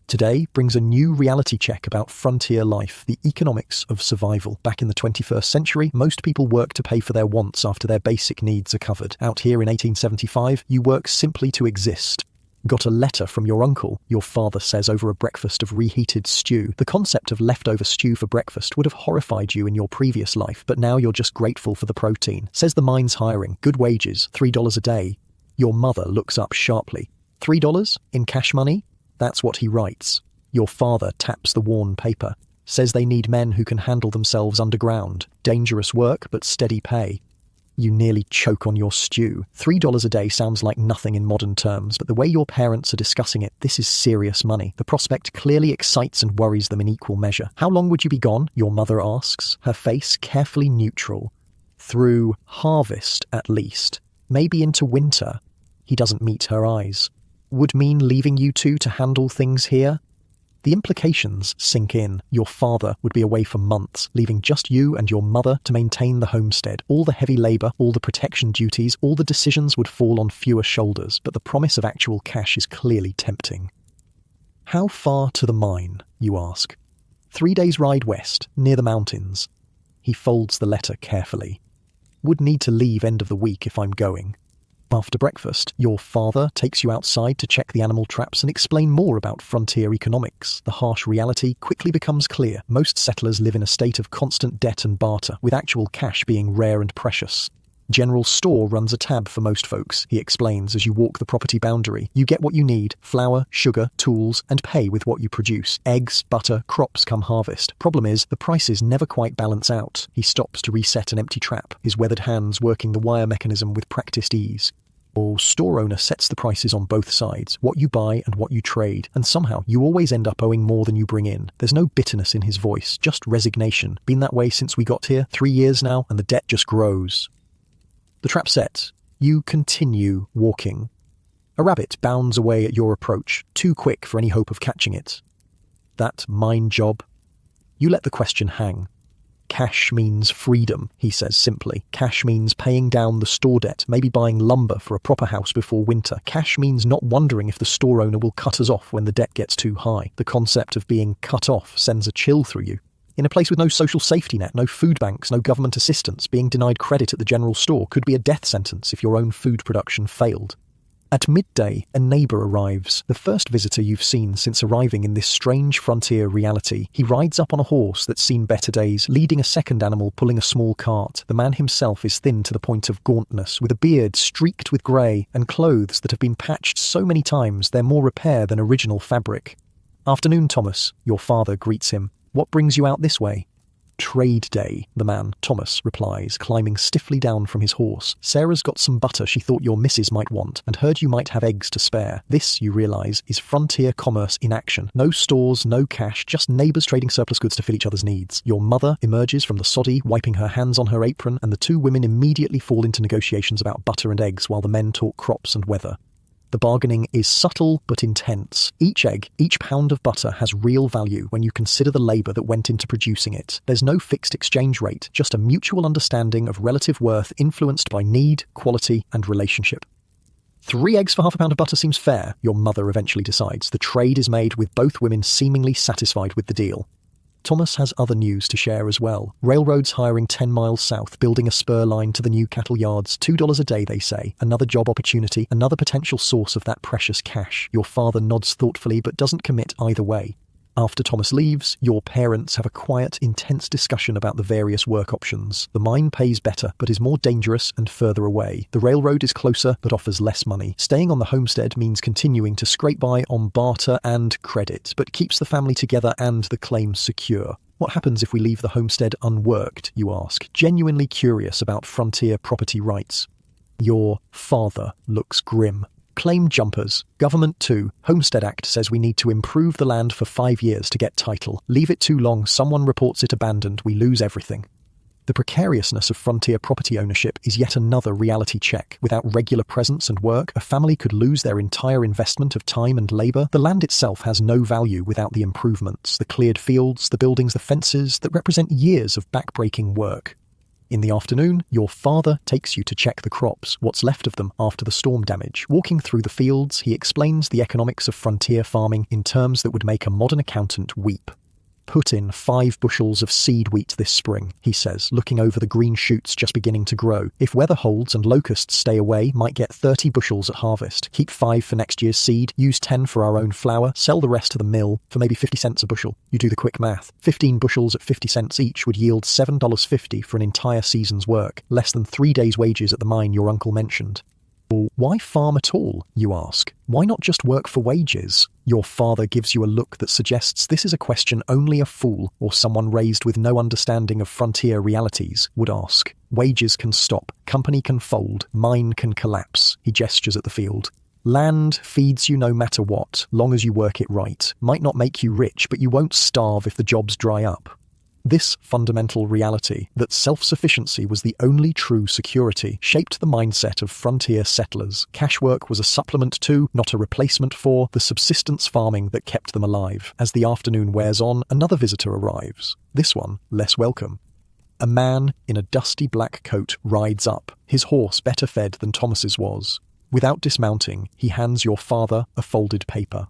A: Today brings a new reality check about frontier life, the economics of survival. Back in the 21st century, most people work to pay for their wants after their basic needs are covered. Out here in 1875, you work simply to exist. Got a letter from your uncle, your father says over a breakfast of reheated stew. The concept of leftover stew for breakfast would have horrified you in your previous life, but now you're just grateful for the protein. Says the mine's hiring, good wages, $3 a day. Your mother looks up sharply. $3? In cash money? That's what he writes. Your father taps the worn paper. Says they need men who can handle themselves underground. Dangerous work, but steady pay. You nearly choke on your stew. $3 a day sounds like nothing in modern terms, but the way your parents are discussing it, this is serious money. The prospect clearly excites and worries them in equal measure. How long would you be gone? Your mother asks, her face carefully neutral. Through harvest, at least. Maybe into winter. He doesn't meet her eyes. Would mean leaving you two to handle things here? The implications sink in. Your father would be away for months, leaving just you and your mother to maintain the homestead. All the heavy labour, all the protection duties, all the decisions would fall on fewer shoulders, but the promise of actual cash is clearly tempting. How far to the mine, you ask? 3 days' ride west, near the mountains. He folds the letter carefully. Would need to leave end of the week if I'm going. After breakfast, your father takes you outside to check the animal traps and explain more about frontier economics. The harsh reality quickly becomes clear. Most settlers live in a state of constant debt and barter, with actual cash being rare and precious. General Store runs a tab for most folks, he explains as you walk the property boundary. You get what you need: flour, sugar, tools, and pay with what you produce. Eggs, butter, crops come harvest. Problem is, the prices never quite balance out. He stops to reset an empty trap, his weathered hands working the wire mechanism with practiced ease. Your store owner sets the prices on both sides, what you buy and what you trade, and somehow you always end up owing more than you bring in. There's no bitterness in his voice, just resignation. Been that way since we got here, 3 years now, and the debt just grows. The trap sets. You continue walking. A rabbit bounds away at your approach, too quick for any hope of catching it. That mine job? You let the question hang. Cash means freedom, he says simply. Cash means paying down the store debt, maybe buying lumber for a proper house before winter. Cash means not wondering if the store owner will cut us off when the debt gets too high. The concept of being cut off sends a chill through you. In a place with no social safety net, no food banks, no government assistance, being denied credit at the general store could be a death sentence if your own food production failed. At midday, a neighbour arrives, the first visitor you've seen since arriving in this strange frontier reality. He rides up on a horse that's seen better days, leading a second animal pulling a small cart. The man himself is thin to the point of gauntness, with a beard streaked with grey and clothes that have been patched so many times they're more repair than original fabric. "Afternoon, Thomas," your father greets him. "What brings you out this way?" "Trade day," the man, Thomas, replies, climbing stiffly down from his horse. "Sarah's got some butter she thought your missus might want, and heard you might have eggs to spare." This, you realise, is frontier commerce in action. No stores, no cash, just neighbours trading surplus goods to fill each other's needs. Your mother emerges from the soddy, wiping her hands on her apron, and the two women immediately fall into negotiations about butter and eggs while the men talk crops and weather. The bargaining is subtle but intense. Each egg, each pound of butter has real value when you consider the labour that went into producing it. There's no fixed exchange rate, just a mutual understanding of relative worth influenced by need, quality, and relationship. 3 eggs for half a pound of butter seems fair, your mother eventually decides. The trade is made with both women seemingly satisfied with the deal. Thomas has other news to share as well. Railroads hiring 10 miles south, building a spur line to the new cattle yards. $2 a day, they say. Another job opportunity, another potential source of that precious cash. Your father nods thoughtfully but doesn't commit either way. After Thomas leaves, your parents have a quiet, intense discussion about the various work options. The mine pays better, but is more dangerous and further away. The railroad is closer, but offers less money. Staying on the homestead means continuing to scrape by on barter and credit, but keeps the family together and the claims secure. What happens if we leave the homestead unworked, you ask, genuinely curious about frontier property rights. Your father looks grim. Claim jumpers. Government too. Homestead Act says we need to improve the land for 5 years to get title. Leave it too long, someone reports it abandoned, we lose everything. The precariousness of frontier property ownership is yet another reality check. Without regular presence and work, a family could lose their entire investment of time and labour. The land itself has no value without the improvements, the cleared fields, the buildings, the fences that represent years of back-breaking work. In the afternoon, your father takes you to check the crops, what's left of them after the storm damage. Walking through the fields, he explains the economics of frontier farming in terms that would make a modern accountant weep. "Put in 5 bushels of seed wheat this spring," he says, looking over the green shoots just beginning to grow. "If weather holds and locusts stay away, might get 30 bushels at harvest. Keep 5 for next year's seed, use 10 for our own flour, sell the rest to the mill for maybe 50 cents a bushel. You do the quick math. 15 bushels at 50 cents each would yield $7.50 for an entire season's work, less than 3 days' wages at the mine your uncle mentioned." Well, why farm at all, you ask? Why not just work for wages? Your father gives you a look that suggests this is a question only a fool or someone raised with no understanding of frontier realities would ask. Wages can stop, company can fold, mine can collapse. He gestures at the field. Land feeds you no matter what, long as you work it right. Might not make you rich, but you won't starve if the jobs dry up. This fundamental reality, that self-sufficiency was the only true security, shaped the mindset of frontier settlers. Cash work was a supplement to, not a replacement for, the subsistence farming that kept them alive. As the afternoon wears on, another visitor arrives. This one, less welcome. A man in a dusty black coat rides up, his horse better fed than Thomas's was. Without dismounting, he hands your father a folded paper.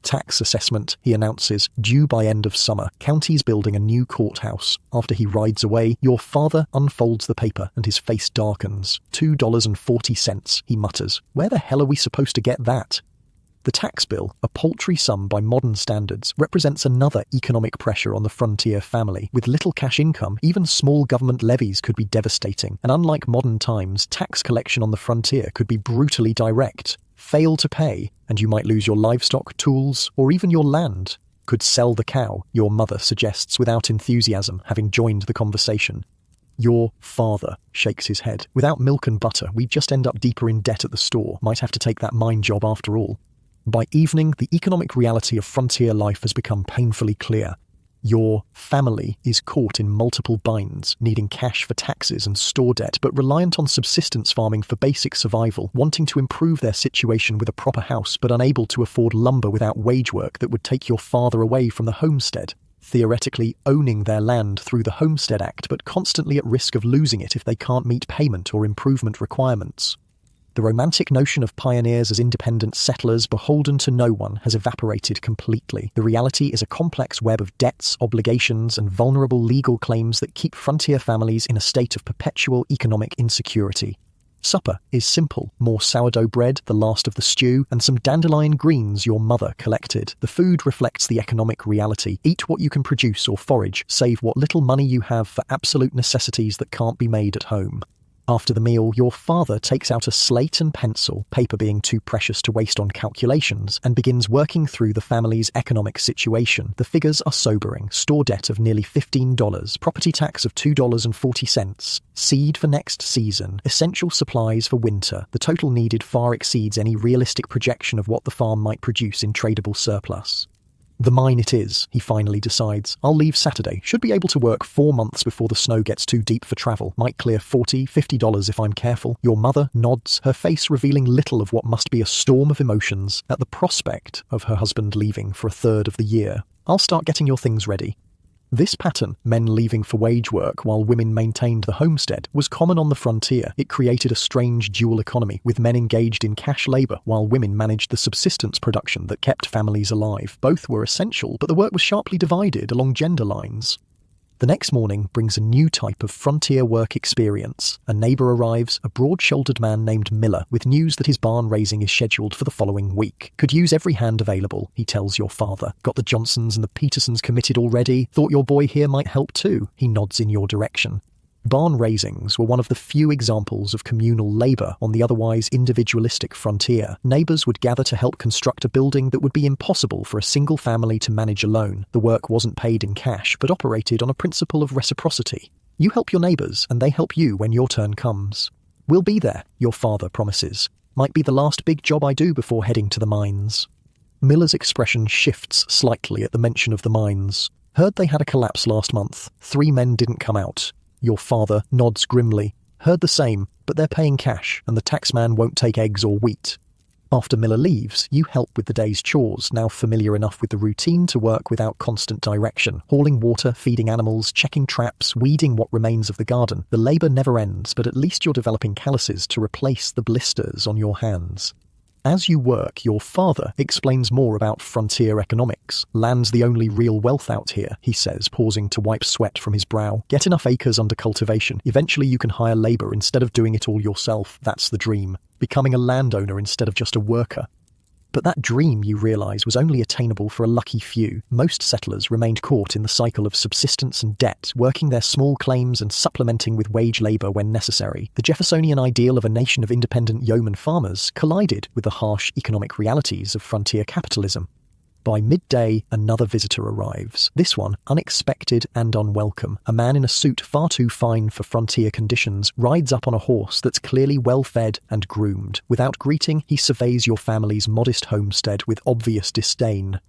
A: Tax assessment, he announces, due by end of summer. County's building a new courthouse. After he rides away, your father unfolds the paper and his face darkens. $2.40, he mutters. Where the hell are we supposed to get that? The tax bill, a paltry sum by modern standards, represents another economic pressure on the frontier family. With little cash income, even small government levies could be devastating, and unlike modern times, tax collection on the frontier could be brutally direct. Fail to pay, and you might lose your livestock, tools, or even your land. Could sell the cow, your mother suggests without enthusiasm, having joined the conversation. Your father shakes his head. Without milk and butter, we'd just end up deeper in debt at the store. Might have to take that mine job after all. By evening, the economic reality of frontier life has become painfully clear. Your family is caught in multiple binds, needing cash for taxes and store debt, but reliant on subsistence farming for basic survival, wanting to improve their situation with a proper house, but unable to afford lumber without wage work that would take your father away from the homestead. Theoretically owning their land through the Homestead Act, but constantly at risk of losing it if they can't meet payment or improvement requirements. The romantic notion of pioneers as independent settlers beholden to no one has evaporated completely. The reality is a complex web of debts, obligations, and vulnerable legal claims that keep frontier families in a state of perpetual economic insecurity. Supper is simple. More sourdough bread, the last of the stew, and some dandelion greens your mother collected. The food reflects the economic reality. Eat what you can produce or forage, save what little money you have for absolute necessities that can't be made at home. After the meal, your father takes out a slate and pencil, paper being too precious to waste on calculations, and begins working through the family's economic situation. The figures are sobering. Store debt of nearly $15, property tax of $2.40, seed for next season, essential supplies for winter. The total needed far exceeds any realistic projection of what the farm might produce in tradable surplus. The mine it is, he finally decides. I'll leave Saturday. Should be able to work 4 months before the snow gets too deep for travel. Might clear $40, $50 if I'm careful. Your mother nods, her face revealing little of what must be a storm of emotions at the prospect of her husband leaving for a third of the year. I'll start getting your things ready. This pattern, men leaving for wage work while women maintained the homestead, was common on the frontier. It created a strange dual economy, with men engaged in cash labour while women managed the subsistence production that kept families alive. Both were essential, but the work was sharply divided along gender lines. The next morning brings a new type of frontier work experience. A neighbour arrives, a broad-shouldered man named Miller, with news that his barn raising is scheduled for the following week. Could use every hand available, he tells your father. Got the Johnsons and the Petersons committed already? Thought your boy here might help too, he nods in your direction. Barn raisings were one of the few examples of communal labour on the otherwise individualistic frontier. Neighbours would gather to help construct a building that would be impossible for a single family to manage alone. The work wasn't paid in cash, but operated on a principle of reciprocity. You help your neighbours, and they help you when your turn comes. We'll be there, your father promises. Might be the last big job I do before heading to the mines. Miller's expression shifts slightly at the mention of the mines. Heard they had a collapse last month. 3 men didn't come out. Your father nods grimly. Heard the same, but they're paying cash, and the taxman won't take eggs or wheat. After Miller leaves, you help with the day's chores, now familiar enough with the routine to work without constant direction. Hauling water, feeding animals, checking traps, weeding what remains of the garden. The labour never ends, but at least you're developing calluses to replace the blisters on your hands. As you work, your father explains more about frontier economics. Land's the only real wealth out here, he says, pausing to wipe sweat from his brow. Get enough acres under cultivation. Eventually you can hire labour instead of doing it all yourself. That's the dream. Becoming a landowner instead of just a worker. But that dream, you realise, was only attainable for a lucky few. Most settlers remained caught in the cycle of subsistence and debt, working their small claims and supplementing with wage labour when necessary. The Jeffersonian ideal of a nation of independent yeoman farmers collided with the harsh economic realities of frontier capitalism. By midday, another visitor arrives. This one, unexpected and unwelcome. A man in a suit far too fine for frontier conditions rides up on a horse that's clearly well-fed and groomed. Without greeting, he surveys your family's modest homestead with obvious disdain.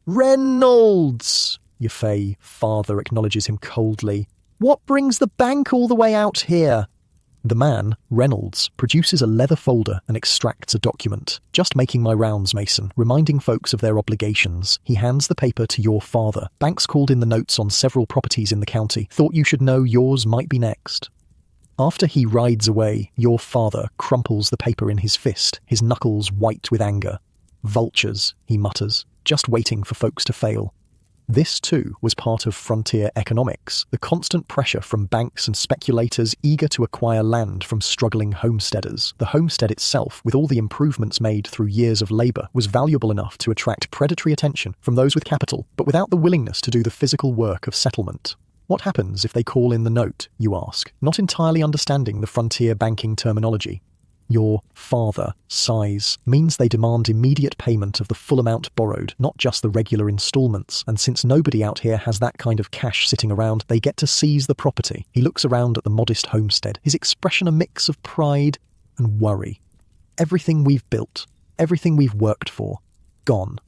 A: "Reynolds!" Your fey father acknowledges him coldly. "What brings the bank all the way out here?" The man, Reynolds, produces a leather folder and extracts a document. "Just making my rounds, Mason, reminding folks of their obligations." He hands the paper to your father. "Bank's called in the notes on several properties in the county. Thought you should know yours might be next." After he rides away, your father crumples the paper in his fist, his knuckles white with anger. "Vultures," he mutters. just waiting for folks to fail. This, too, was part of frontier economics, the constant pressure from banks and speculators eager to acquire land from struggling homesteaders. The homestead itself, with all the improvements made through years of labour, was valuable enough to attract predatory attention from those with capital, but without the willingness to do the physical work of settlement. What happens if they call in the note, you ask, not entirely understanding the frontier banking terminology? Your father sighs means they demand immediate payment of the full amount borrowed, not just the regular instalments, and since nobody out here has that kind of cash sitting around, they get to seize the property. He looks around at the modest homestead, his expression a mix of pride and worry. Everything we've built, everything we've worked for, gone.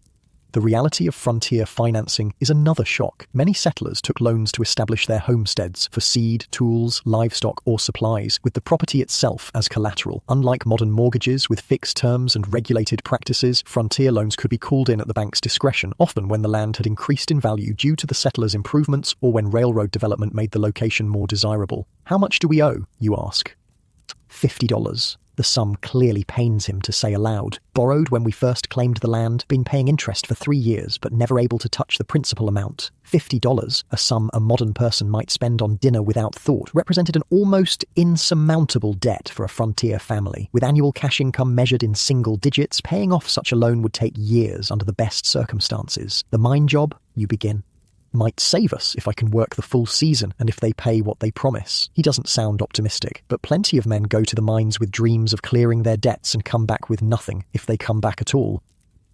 A: The reality of frontier financing is another shock. Many settlers took loans to establish their homesteads for seed, tools, livestock, or supplies, with the property itself as collateral. Unlike modern mortgages with fixed terms and regulated practices, frontier loans could be called in at the bank's discretion, often when the land had increased in value due to the settlers' improvements or when railroad development made the location more desirable. How much do we owe, you ask? $50. The sum clearly pains him to say aloud. Borrowed when we first claimed the land, been paying interest for 3 years, but never able to touch the principal amount. $50, a sum a modern person might spend on dinner without thought, represented an almost insurmountable debt for a frontier family. With annual cash income measured in single digits, paying off such a loan would take years under the best circumstances. The mine job, you begin, might save us if I can work the full season and if they pay what they promise. He doesn't sound optimistic, but plenty of men go to the mines with dreams of clearing their debts and come back with nothing, if they come back at all.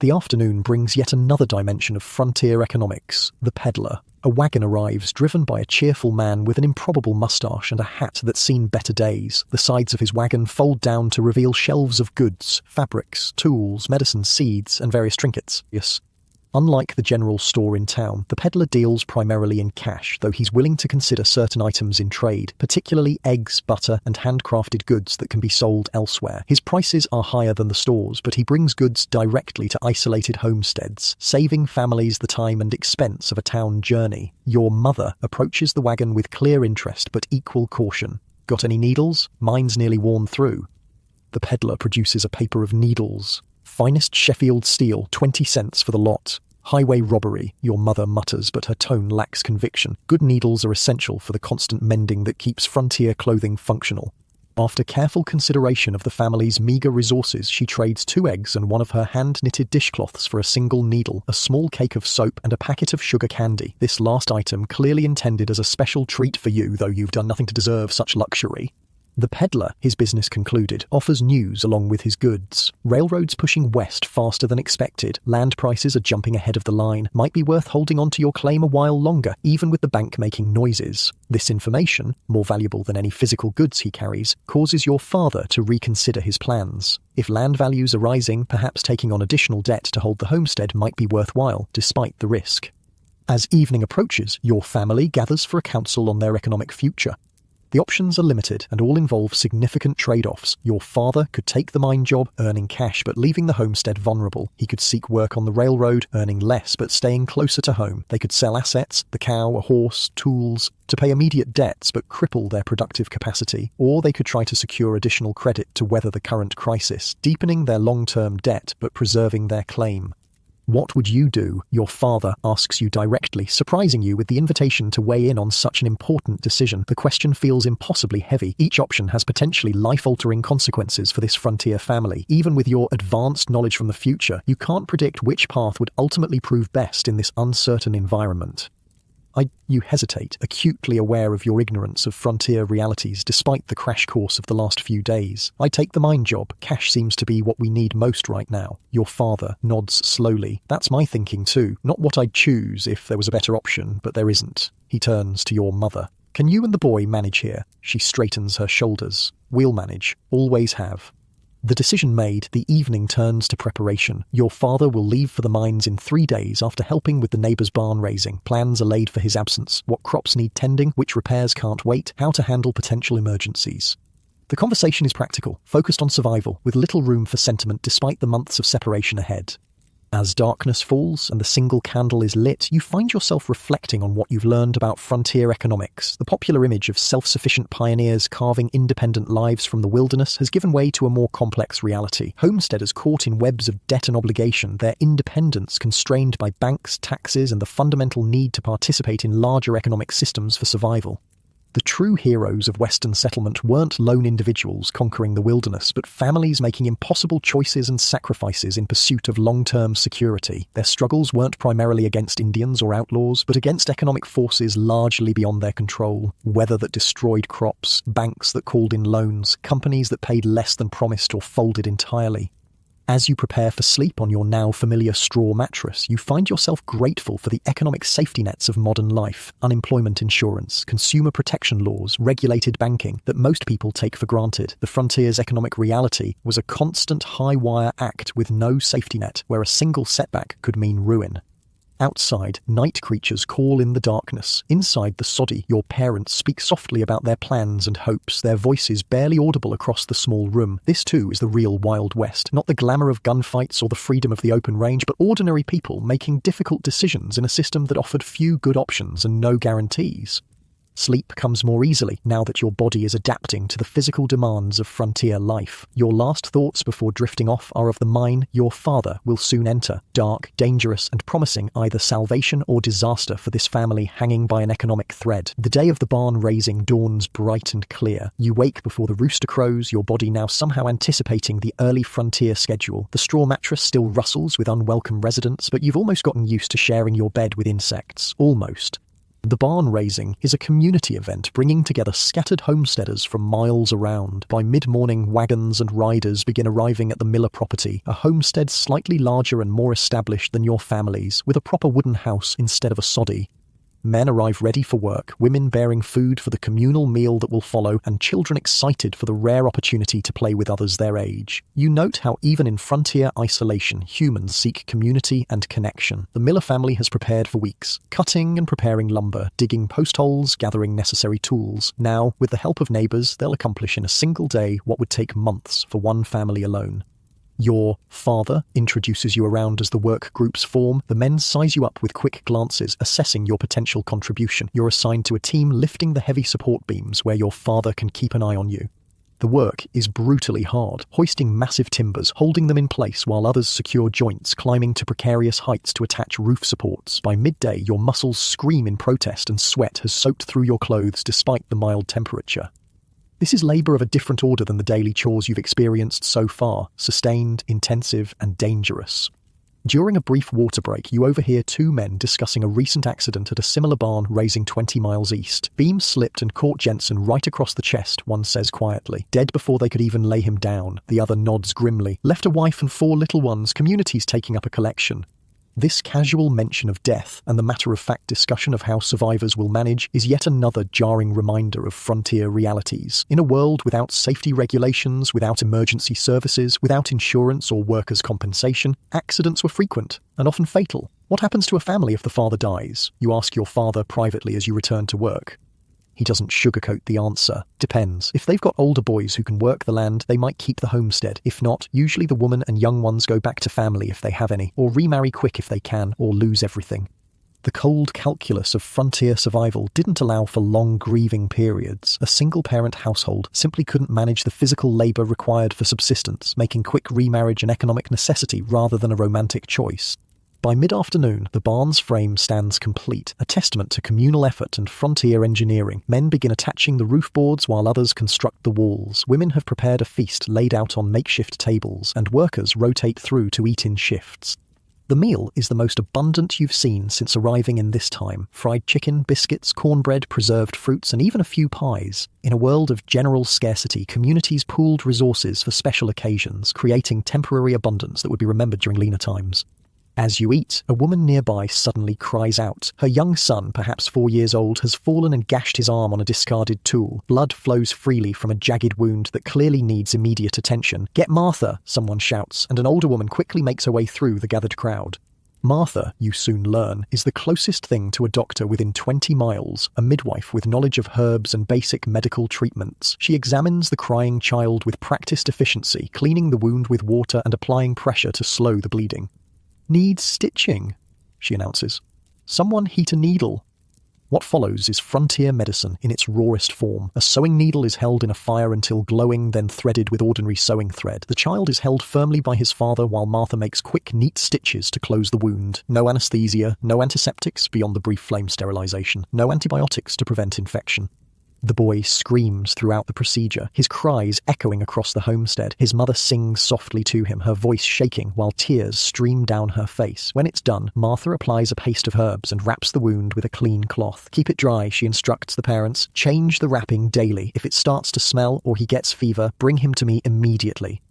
A: The afternoon brings yet another dimension of frontier economics, the peddler. A wagon arrives, driven by a cheerful man with an improbable moustache and a hat that's seen better days. The sides of his wagon fold down to reveal shelves of goods, fabrics, tools, medicine, seeds, and various trinkets. Yes. Unlike the general store in town, the peddler deals primarily in cash, though he's willing to consider certain items in trade, particularly eggs, butter, and handcrafted goods that can be sold elsewhere. His prices are higher than the stores, but he brings goods directly to isolated homesteads, saving families the time and expense of a town journey. Your mother approaches the wagon with clear interest but equal caution. Got any needles? Mine's nearly worn through. The peddler produces a paper of needles. Finest Sheffield steel, 20 cents for the lot. Highway robbery, your mother mutters, but her tone lacks conviction. Good needles are essential for the constant mending that keeps frontier clothing functional. After careful consideration of the family's meagre resources, she trades 2 eggs and one of her hand-knitted dishcloths for a single needle, a small cake of soap, and a packet of sugar candy. This last item clearly intended as a special treat for you, though you've done nothing to deserve such luxury. The peddler, his business concluded, offers news along with his goods. Railroads pushing west faster than expected. Land prices are jumping ahead of the line. Might be worth holding on to your claim a while longer, even with the bank making noises. This information, more valuable than any physical goods he carries, causes your father to reconsider his plans. If land values are rising, perhaps taking on additional debt to hold the homestead might be worthwhile, despite the risk. As evening approaches, your family gathers for a council on their economic future. The options are limited and all involve significant trade-offs. Your father could take the mine job, earning cash but leaving the homestead vulnerable. He could seek work on the railroad, earning less but staying closer to home. They could sell assets, the cow, a horse, tools, to pay immediate debts but cripple their productive capacity. Or they could try to secure additional credit to weather the current crisis, deepening their long-term debt but preserving their claim. What would you do? Your father asks you directly, surprising you with the invitation to weigh in on such an important decision. The question feels impossibly heavy. Each option has potentially life-altering consequences for this frontier family. Even with your advanced knowledge from the future, you can't predict which path would ultimately prove best in this uncertain environment. You hesitate, acutely aware of your ignorance of frontier realities despite the crash course of the last few days. I take the mine job. Cash seems to be what we need most right now. Your father nods slowly. That's my thinking too. Not what I'd choose if there was a better option, but there isn't. He turns to your mother. Can you and the boy manage here? She straightens her shoulders. We'll manage. Always have. The decision made, the evening turns to preparation. Your father will leave for the mines in 3 days after helping with the neighbour's barn raising. Plans are laid for his absence. What crops need tending, which repairs can't wait, how to handle potential emergencies. The conversation is practical, focused on survival, with little room for sentiment despite the months of separation ahead. As darkness falls and the single candle is lit, you find yourself reflecting on what you've learned about frontier economics. The popular image of self-sufficient pioneers carving independent lives from the wilderness has given way to a more complex reality. Homesteaders caught in webs of debt and obligation, their independence constrained by banks, taxes, and the fundamental need to participate in larger economic systems for survival. The true heroes of Western settlement weren't lone individuals conquering the wilderness, but families making impossible choices and sacrifices in pursuit of long-term security. Their struggles weren't primarily against Indians or outlaws, but against economic forces largely beyond their control. Weather that destroyed crops, banks that called in loans, companies that paid less than promised or folded entirely. As you prepare for sleep on your now familiar straw mattress, you find yourself grateful for the economic safety nets of modern life, unemployment insurance, consumer protection laws, regulated banking that most people take for granted. The frontier's economic reality was a constant high-wire act with no safety net, where a single setback could mean ruin. Outside, night creatures call in the darkness. Inside the soddy, your parents speak softly about their plans and hopes, their voices barely audible across the small room. This too is the real Wild West. Not the glamour of gunfights or the freedom of the open range, but ordinary people making difficult decisions in a system that offered few good options and no guarantees. Sleep comes more easily now that your body is adapting to the physical demands of frontier life. Your last thoughts before drifting off are of the mine your father will soon enter, dark, dangerous, and promising either salvation or disaster for this family hanging by an economic thread. The day of the barn raising dawns bright and clear. You wake before the rooster crows, your body now somehow anticipating the early frontier schedule. The straw mattress still rustles with unwelcome residents, but you've almost gotten used to sharing your bed with insects. Almost. The barn raising is a community event bringing together scattered homesteaders from miles around. By mid-morning, wagons and riders begin arriving at the Miller property, a homestead slightly larger and more established than your family's, with a proper wooden house instead of a soddy. Men arrive ready for work, women bearing food for the communal meal that will follow, and children excited for the rare opportunity to play with others their age. You note how even in frontier isolation, humans seek community and connection. The Miller family has prepared for weeks, cutting and preparing lumber, digging post holes, gathering necessary tools. Now, with the help of neighbors, they'll accomplish in a single day what would take months for one family alone. Your father introduces you around as the work groups form. The men size you up with quick glances, assessing your potential contribution. You're assigned to a team lifting the heavy support beams where your father can keep an eye on you. The work is brutally hard, hoisting massive timbers, holding them in place while others secure joints, climbing to precarious heights to attach roof supports. By midday, your muscles scream in protest and sweat has soaked through your clothes despite the mild temperature. This is labour of a different order than the daily chores you've experienced so far, sustained, intensive, and dangerous. During a brief water break, you overhear two men discussing a recent accident at a similar barn raising 20 miles east. Beams slipped and caught Jensen right across the chest, one says quietly. Dead before they could even lay him down. The other nods grimly. Left a wife and 4 little ones, communities taking up a collection. This casual mention of death and the matter-of-fact discussion of how survivors will manage is yet another jarring reminder of frontier realities. In a world without safety regulations, without emergency services, without insurance or workers' compensation, accidents were frequent and often fatal. What happens to a family if the father dies? You ask your father privately as you return to work. He doesn't sugarcoat the answer. Depends. If they've got older boys who can work the land, they might keep the homestead. If not, usually the woman and young ones go back to family if they have any, or remarry quick if they can, or lose everything. The cold calculus of frontier survival didn't allow for long grieving periods. A single-parent household simply couldn't manage the physical labour required for subsistence, making quick remarriage an economic necessity rather than a romantic choice. By mid-afternoon, the barn's frame stands complete, a testament to communal effort and frontier engineering. Men begin attaching the roof boards while others construct the walls. Women have prepared a feast laid out on makeshift tables, and workers rotate through to eat in shifts. The meal is the most abundant you've seen since arriving in this time. Fried chicken, biscuits, cornbread, preserved fruits, and even a few pies. In a world of general scarcity, communities pooled resources for special occasions, creating temporary abundance that would be remembered during leaner times. As you eat, a woman nearby suddenly cries out. Her young son, perhaps 4 years old, has fallen and gashed his arm on a discarded tool. Blood flows freely from a jagged wound that clearly needs immediate attention. "Get Martha," someone shouts, and an older woman quickly makes her way through the gathered crowd. Martha, you soon learn, is the closest thing to a doctor within 20 miles, a midwife with knowledge of herbs and basic medical treatments. She examines the crying child with practiced efficiency, cleaning the wound with water and applying pressure to slow the bleeding. Needs stitching, she announces. Someone heat a needle. What follows is frontier medicine in its rawest form. A sewing needle is held in a fire until glowing, then threaded with ordinary sewing thread. The child is held firmly by his father while Martha makes quick, neat stitches to close the wound. No anesthesia, no antiseptics beyond the brief flame sterilization, no antibiotics to prevent infection. The boy screams throughout the procedure, his cries echoing across the homestead. His mother sings softly to him, her voice shaking while tears stream down her face. When it's done, Martha applies a paste of herbs and wraps the wound with a clean cloth. Keep it dry, she instructs the parents. Change the wrapping daily. If it starts to smell or he gets fever, bring him to me immediately.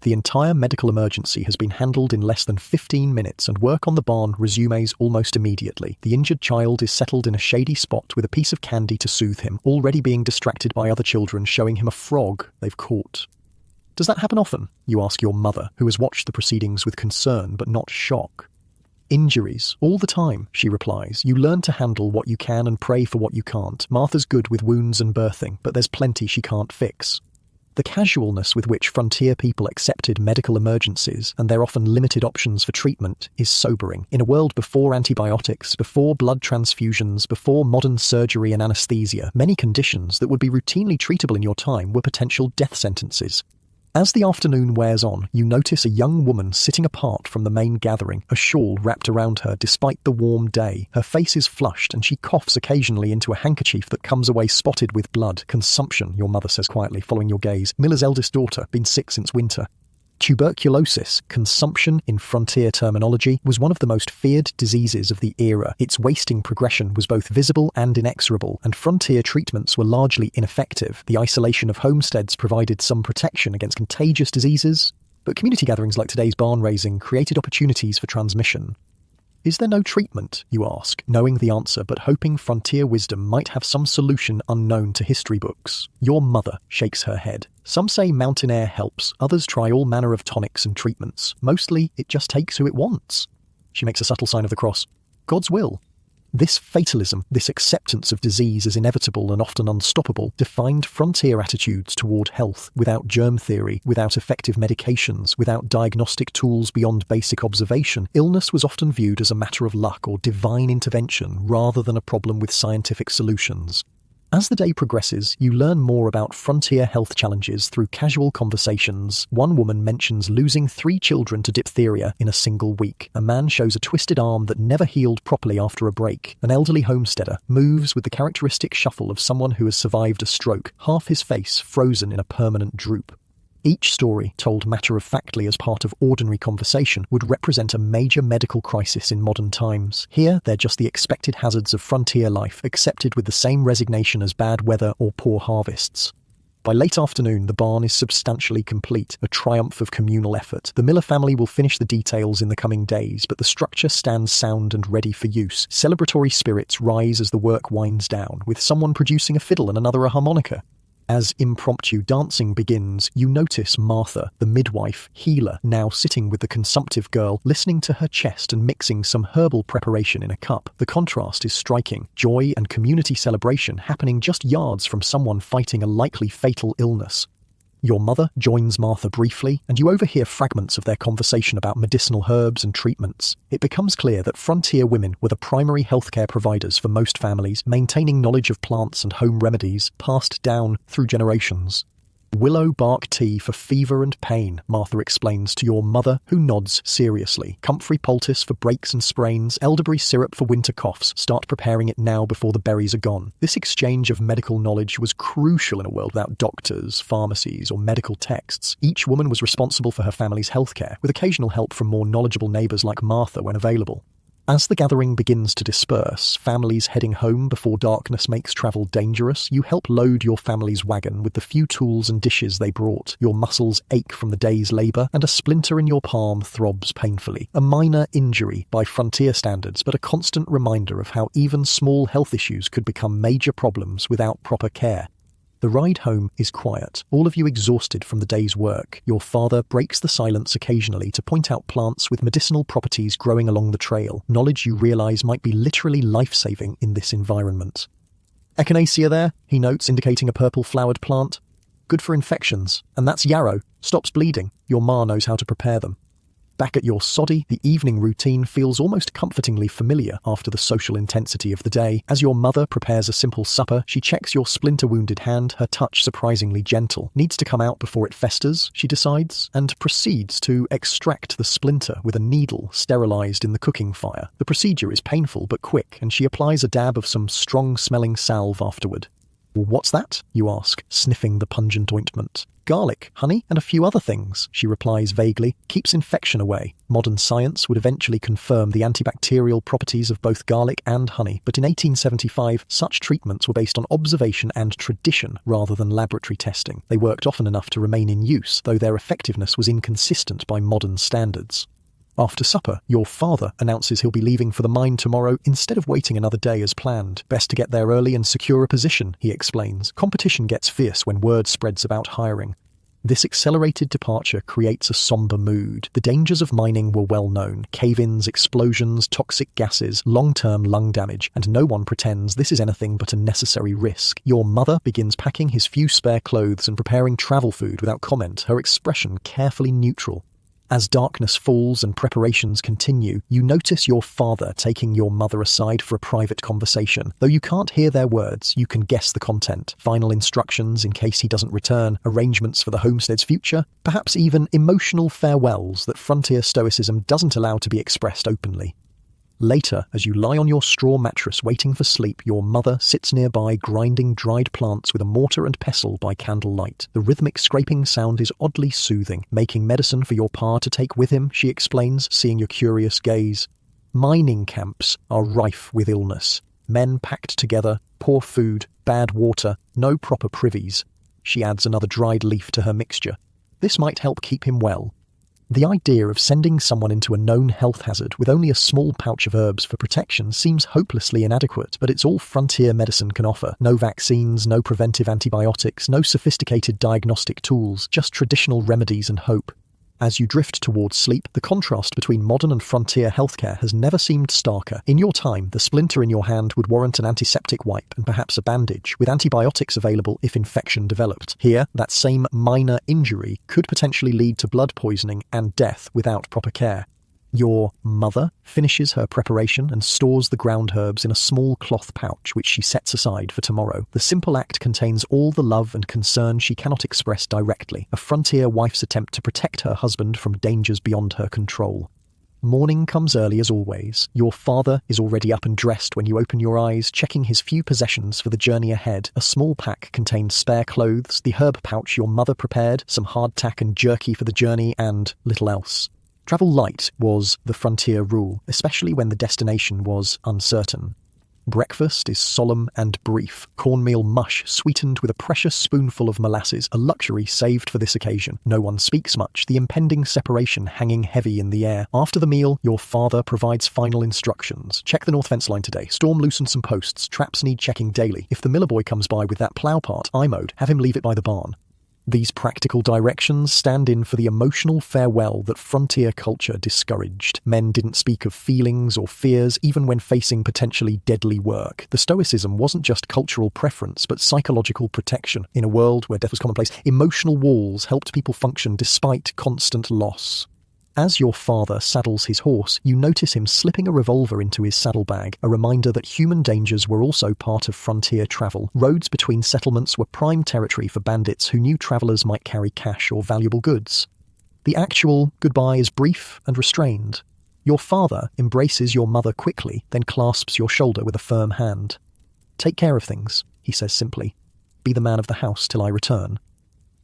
A: The entire medical emergency has been handled in less than 15 minutes and work on the barn resumes almost immediately. The injured child is settled in a shady spot with a piece of candy to soothe him, already being distracted by other children showing him a frog they've caught. Does that happen often? You ask your mother, who has watched the proceedings with concern but not shock. Injuries, all the time, she replies. You learn to handle what you can and pray for what you can't. Martha's good with wounds and birthing, but there's plenty she can't fix. The casualness with which frontier people accepted medical emergencies and their often limited options for treatment is sobering. In a world before antibiotics, before blood transfusions, before modern surgery and anesthesia, many conditions that would be routinely treatable in your time were potential death sentences. As the afternoon wears on, you notice a young woman sitting apart from the main gathering, a shawl wrapped around her despite the warm day. Her face is flushed and she coughs occasionally into a handkerchief that comes away spotted with blood. Consumption, your mother says quietly, following your gaze. Miller's eldest daughter, been sick since winter. Tuberculosis, consumption in frontier terminology, was one of the most feared diseases of the era. Its wasting progression was both visible and inexorable, and frontier treatments were largely ineffective. The isolation of homesteads provided some protection against contagious diseases, but community gatherings like today's barn raising created opportunities for transmission. Is there no treatment, you ask, knowing the answer but hoping frontier wisdom might have some solution unknown to history books? Your mother shakes her head. Some say mountain air helps, others try all manner of tonics and treatments. Mostly, it just takes who it wants. She makes a subtle sign of the cross. God's will. This fatalism, this acceptance of disease as inevitable and often unstoppable, defined frontier attitudes toward health. Without germ theory, without effective medications, without diagnostic tools beyond basic observation, illness was often viewed as a matter of luck or divine intervention rather than a problem with scientific solutions. As the day progresses, you learn more about frontier health challenges through casual conversations. One woman mentions losing 3 children to diphtheria in a single week. A man shows a twisted arm that never healed properly after a break. An elderly homesteader moves with the characteristic shuffle of someone who has survived a stroke, half his face frozen in a permanent droop. Each story, told matter-of-factly as part of ordinary conversation, would represent a major medical crisis in modern times. Here, they're just the expected hazards of frontier life, accepted with the same resignation as bad weather or poor harvests. By late afternoon, the barn is substantially complete, a triumph of communal effort. The Miller family will finish the details in the coming days, but the structure stands sound and ready for use. Celebratory spirits rise as the work winds down, with someone producing a fiddle and another a harmonica. As impromptu dancing begins, you notice Martha, the midwife, healer, now sitting with the consumptive girl, listening to her chest and mixing some herbal preparation in a cup. The contrast is striking. Joy and community celebration happening just yards from someone fighting a likely fatal illness. Your mother joins Martha briefly, and you overhear fragments of their conversation about medicinal herbs and treatments. It becomes clear that frontier women were the primary healthcare providers for most families, maintaining knowledge of plants and home remedies passed down through generations. Willow bark tea for fever and pain, Martha explains to your mother, who nods seriously. Comfrey poultice for breaks and sprains, elderberry syrup for winter coughs. Start preparing it now before the berries are gone. This exchange of medical knowledge was crucial in a world without doctors, pharmacies, or medical texts. Each woman was responsible for her family's healthcare, with occasional help from more knowledgeable neighbours like Martha when available. As the gathering begins to disperse, families heading home before darkness makes travel dangerous, you help load your family's wagon with the few tools and dishes they brought. Your muscles ache from the day's labour, and a splinter in your palm throbs painfully. A minor injury by frontier standards, but a constant reminder of how even small health issues could become major problems without proper care. The ride home is quiet, all of you exhausted from the day's work. Your father breaks the silence occasionally to point out plants with medicinal properties growing along the trail, knowledge you realise might be literally life-saving in this environment. Echinacea there, he notes, indicating a purple-flowered plant. Good for infections. And that's yarrow. Stops bleeding. Your ma knows how to prepare them. Back at your soddy, the evening routine feels almost comfortingly familiar after the social intensity of the day. As your mother prepares a simple supper, she checks your splinter-wounded hand, her touch surprisingly gentle. Needs to come out before it festers, she decides, and proceeds to extract the splinter with a needle sterilized in the cooking fire. The procedure is painful but quick, and she applies a dab of some strong-smelling salve afterward. "What's that?" you ask, sniffing the pungent ointment. "Garlic, honey, and a few other things," she replies vaguely. "Keeps infection away." Modern science would eventually confirm the antibacterial properties of both garlic and honey, but in 1875, such treatments were based on observation and tradition rather than laboratory testing. They worked often enough to remain in use, though their effectiveness was inconsistent by modern standards. After supper, your father announces he'll be leaving for the mine tomorrow instead of waiting another day as planned. "Best to get there early and secure a position," he explains. "Competition gets fierce when word spreads about hiring." This accelerated departure creates a somber mood. The dangers of mining were well known: cave-ins, explosions, toxic gases, long-term lung damage, and no one pretends this is anything but a necessary risk. Your mother begins packing his few spare clothes and preparing travel food without comment, her expression carefully neutral. As darkness falls and preparations continue, you notice your father taking your mother aside for a private conversation. Though you can't hear their words, you can guess the content. Final instructions in case he doesn't return, arrangements for the homestead's future, perhaps even emotional farewells that frontier stoicism doesn't allow to be expressed openly. Later, as you lie on your straw mattress waiting for sleep, your mother sits nearby grinding dried plants with a mortar and pestle by candlelight. The rhythmic scraping sound is oddly soothing, making medicine for your pa to take with him, she explains, seeing your curious gaze. Mining camps are rife with illness. Men packed together, poor food, bad water, no proper privies. She adds another dried leaf to her mixture. This might help keep him well. The idea of sending someone into a known health hazard with only a small pouch of herbs for protection seems hopelessly inadequate, but it's all frontier medicine can offer. No vaccines, no preventive antibiotics, no sophisticated diagnostic tools, just traditional remedies and hope. As you drift towards sleep, the contrast between modern and frontier healthcare has never seemed starker. In your time, the splinter in your hand would warrant an antiseptic wipe and perhaps a bandage, with antibiotics available if infection developed. Here, that same minor injury could potentially lead to blood poisoning and death without proper care. Your mother finishes her preparation and stores the ground herbs in a small cloth pouch which she sets aside for tomorrow. The simple act contains all the love and concern she cannot express directly, a frontier wife's attempt to protect her husband from dangers beyond her control. Morning comes early as always. Your father is already up and dressed when you open your eyes, checking his few possessions for the journey ahead. A small pack contains spare clothes, the herb pouch your mother prepared, some hardtack and jerky for the journey, and little else. Travel light was the frontier rule, especially when the destination was uncertain. Breakfast is solemn and brief, cornmeal mush sweetened with a precious spoonful of molasses, a luxury saved for this occasion. No one speaks much, the impending separation hanging heavy in the air. After the meal, your father provides final instructions. Check the north fence line today. Storm loosen some posts. Traps need checking daily. If the miller boy comes by with that plough part, I-mode, have him leave it by the barn. These practical directions stand in for the emotional farewell that frontier culture discouraged. Men didn't speak of feelings or fears, even when facing potentially deadly work. The stoicism wasn't just cultural preference, but psychological protection. In a world where death was commonplace, emotional walls helped people function despite constant loss. As your father saddles his horse, you notice him slipping a revolver into his saddlebag, a reminder that human dangers were also part of frontier travel. Roads between settlements were prime territory for bandits who knew travelers might carry cash or valuable goods. The actual goodbye is brief and restrained. Your father embraces your mother quickly, then clasps your shoulder with a firm hand. "Take care of things," he says simply. "Be the man of the house till I return."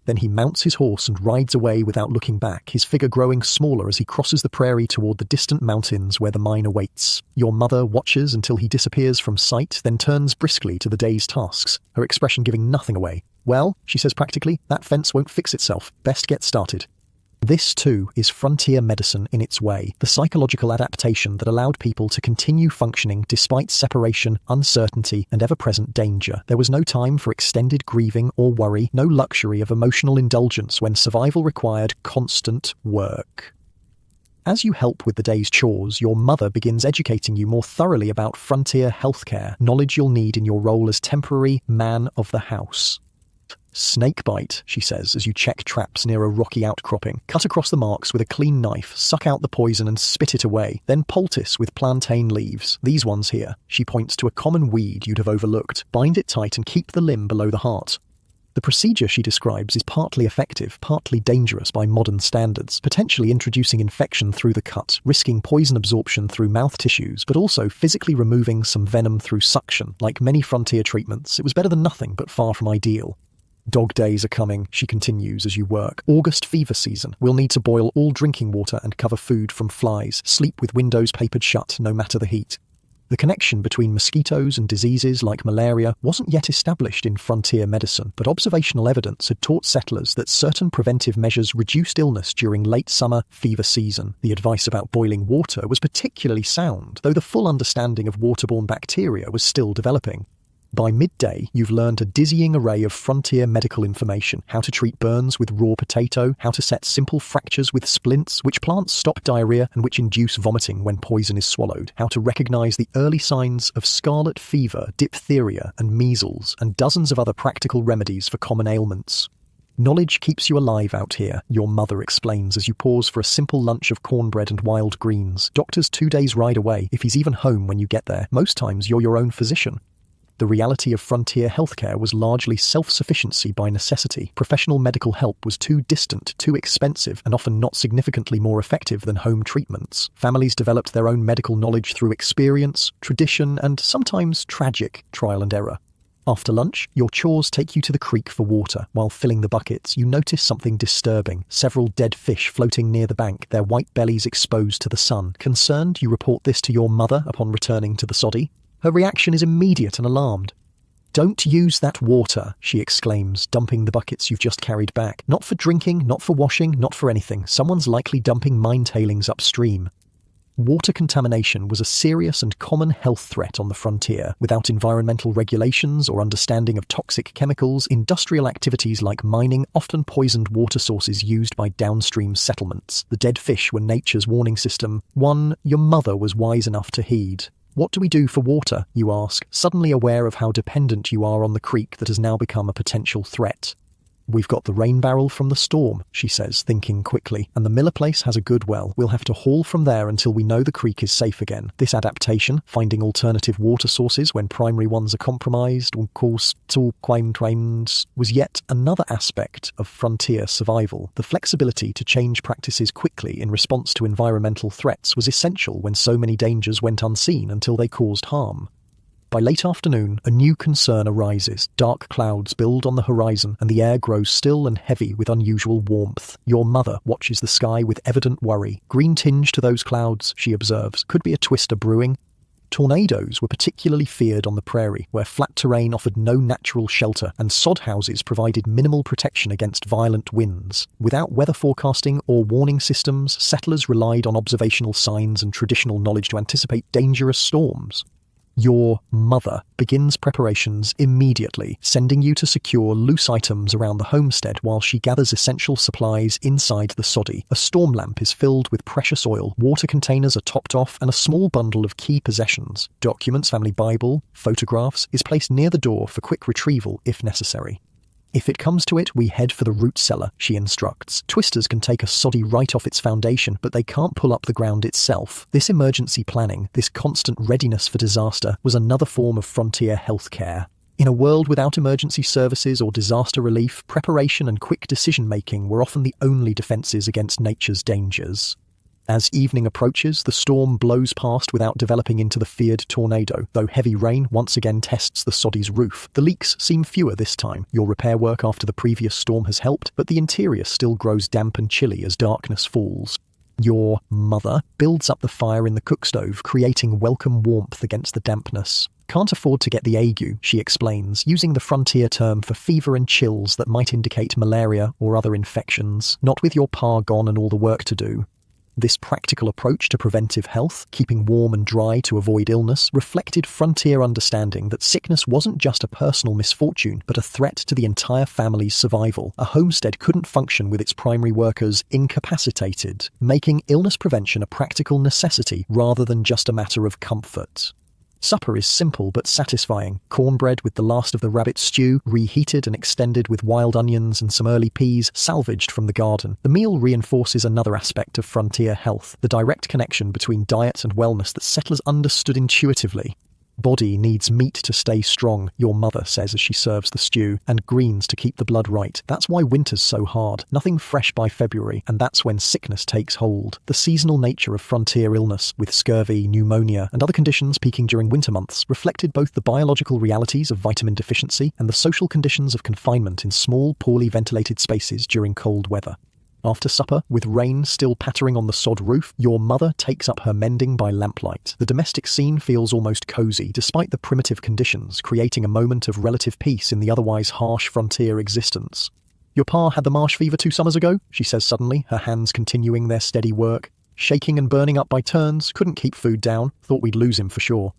A: Then he mounts his horse and rides away without looking back, his figure growing smaller as he crosses the prairie toward the distant mountains where the mine awaits. Your mother watches until he disappears from sight, then turns briskly to the day's tasks, her expression giving nothing away. "Well," she says practically, "that fence won't fix itself. Best get started." This, too, is frontier medicine in its way, the psychological adaptation that allowed people to continue functioning despite separation, uncertainty, and ever-present danger. There was no time for extended grieving or worry, no luxury of emotional indulgence when survival required constant work. As you help with the day's chores, your mother begins educating you more thoroughly about frontier healthcare, knowledge you'll need in your role as temporary man of the house. Snakebite, she says as you check traps near a rocky outcropping. Cut across the marks with a clean knife, suck out the poison and spit it away. Then poultice with plantain leaves. These ones here. She points to a common weed you'd have overlooked. Bind it tight and keep the limb below the heart. The procedure she describes is partly effective, partly dangerous by modern standards, potentially introducing infection through the cut, risking poison absorption through mouth tissues, but also physically removing some venom through suction. Like many frontier treatments, it was better than nothing, but far from ideal. Dog days are coming, she continues as you work. August fever season. We'll need to boil all drinking water and cover food from flies. Sleep with windows papered shut, no matter the heat. The connection between mosquitoes and diseases like malaria wasn't yet established in frontier medicine, but observational evidence had taught settlers that certain preventive measures reduced illness during late summer fever season. The advice about boiling water was particularly sound, though the full understanding of waterborne bacteria was still developing. By midday, you've learned a dizzying array of frontier medical information: how to treat burns with raw potato, how to set simple fractures with splints, which plants stop diarrhea and which induce vomiting when poison is swallowed, how to recognize the early signs of scarlet fever, diphtheria, and measles, and dozens of other practical remedies for common ailments. Knowledge keeps you alive out here, your mother explains as you pause for a simple lunch of cornbread and wild greens. Doctor's 2 days' ride away, if he's even home when you get there. Most times you're your own physician. The reality of frontier healthcare was largely self-sufficiency by necessity. Professional medical help was too distant, too expensive, and often not significantly more effective than home treatments. Families developed their own medical knowledge through experience, tradition, and sometimes tragic trial and error. After lunch, your chores take you to the creek for water. While filling the buckets, you notice something disturbing. Several dead fish floating near the bank, their white bellies exposed to the sun. Concerned, you report this to your mother upon returning to the soddy. Her reaction is immediate and alarmed. "Don't use that water," she exclaims, dumping the buckets you've just carried back. "Not for drinking, not for washing, not for anything. Someone's likely dumping mine tailings upstream." Water contamination was a serious and common health threat on the frontier. Without environmental regulations or understanding of toxic chemicals, industrial activities like mining often poisoned water sources used by downstream settlements. The dead fish were nature's warning system, one your mother was wise enough to heed. "What do we do for water?" you ask, suddenly aware of how dependent you are on the creek that has now become a potential threat. "We've got the rain barrel from the storm," she says, thinking quickly, "and the Miller place has a good well. We'll have to haul from there until we know the creek is safe again." This adaptation, finding alternative water sources when primary ones are compromised, was yet another aspect of frontier survival. The flexibility to change practices quickly in response to environmental threats was essential when so many dangers went unseen until they caused harm. By late afternoon, a new concern arises. Dark clouds build on the horizon, and the air grows still and heavy with unusual warmth. Your mother watches the sky with evident worry. "Green tinge to those clouds," she observes. "Could be a twister brewing." Tornadoes were particularly feared on the prairie, where flat terrain offered no natural shelter, and sod houses provided minimal protection against violent winds. Without weather forecasting or warning systems, settlers relied on observational signs and traditional knowledge to anticipate dangerous storms. Your mother begins preparations immediately, sending you to secure loose items around the homestead while she gathers essential supplies inside the soddy. A storm lamp is filled with precious oil, water containers are topped off, and a small bundle of key possessions, documents, family Bible, photographs, is placed near the door for quick retrieval if necessary. "If it comes to it, we head for the root cellar," she instructs. "Twisters can take a soddy right off its foundation, but they can't pull up the ground itself." This emergency planning, this constant readiness for disaster, was another form of frontier healthcare. In a world without emergency services or disaster relief, preparation and quick decision-making were often the only defenses against nature's dangers. As evening approaches, the storm blows past without developing into the feared tornado, though heavy rain once again tests the soddy's roof. The leaks seem fewer this time. Your repair work after the previous storm has helped, but the interior still grows damp and chilly as darkness falls. Your mother builds up the fire in the cookstove, creating welcome warmth against the dampness. "Can't afford to get the ague," she explains, using the frontier term for fever and chills that might indicate malaria or other infections. "Not with your pa gone and all the work to do." This practical approach to preventive health, keeping warm and dry to avoid illness, reflected frontier understanding that sickness wasn't just a personal misfortune, but a threat to the entire family's survival. A homestead couldn't function with its primary workers incapacitated, making illness prevention a practical necessity rather than just a matter of comfort. Supper is simple but satisfying. Cornbread with the last of the rabbit stew, reheated and extended with wild onions and some early peas salvaged from the garden. The meal reinforces another aspect of frontier health, the direct connection between diet and wellness that settlers understood intuitively. Body needs meat to stay strong, your mother says as she serves the stew, and greens to keep the blood right. That's why winter's so hard. Nothing fresh by February, and that's when sickness takes hold. The seasonal nature of frontier illness, with scurvy, pneumonia, and other conditions peaking during winter months, reflected both the biological realities of vitamin deficiency and the social conditions of confinement in small, poorly ventilated spaces during cold weather. After supper, with rain still pattering on the sod roof, your mother takes up her mending by lamplight. The domestic scene feels almost cozy, despite the primitive conditions, creating a moment of relative peace in the otherwise harsh frontier existence. "Your pa had the marsh fever 2 summers ago," she says suddenly, her hands continuing their steady work. "Shaking and burning up by turns, couldn't keep food down, thought we'd lose him for sure."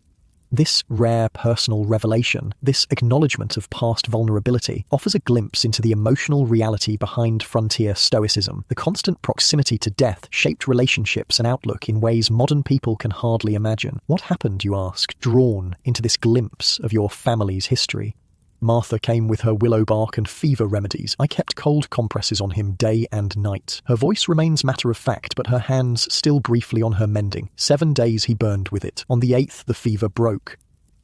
A: This rare personal revelation, this acknowledgement of past vulnerability, offers a glimpse into the emotional reality behind frontier stoicism. The constant proximity to death shaped relationships and outlook in ways modern people can hardly imagine. What happened, you ask, drawn into this glimpse of your family's history? Martha came with her willow bark and fever remedies. I kept cold compresses on him day and night. Her voice remains matter of fact, but her hands still briefly on her mending. 7 days he burned with it. On the 8th, the fever broke.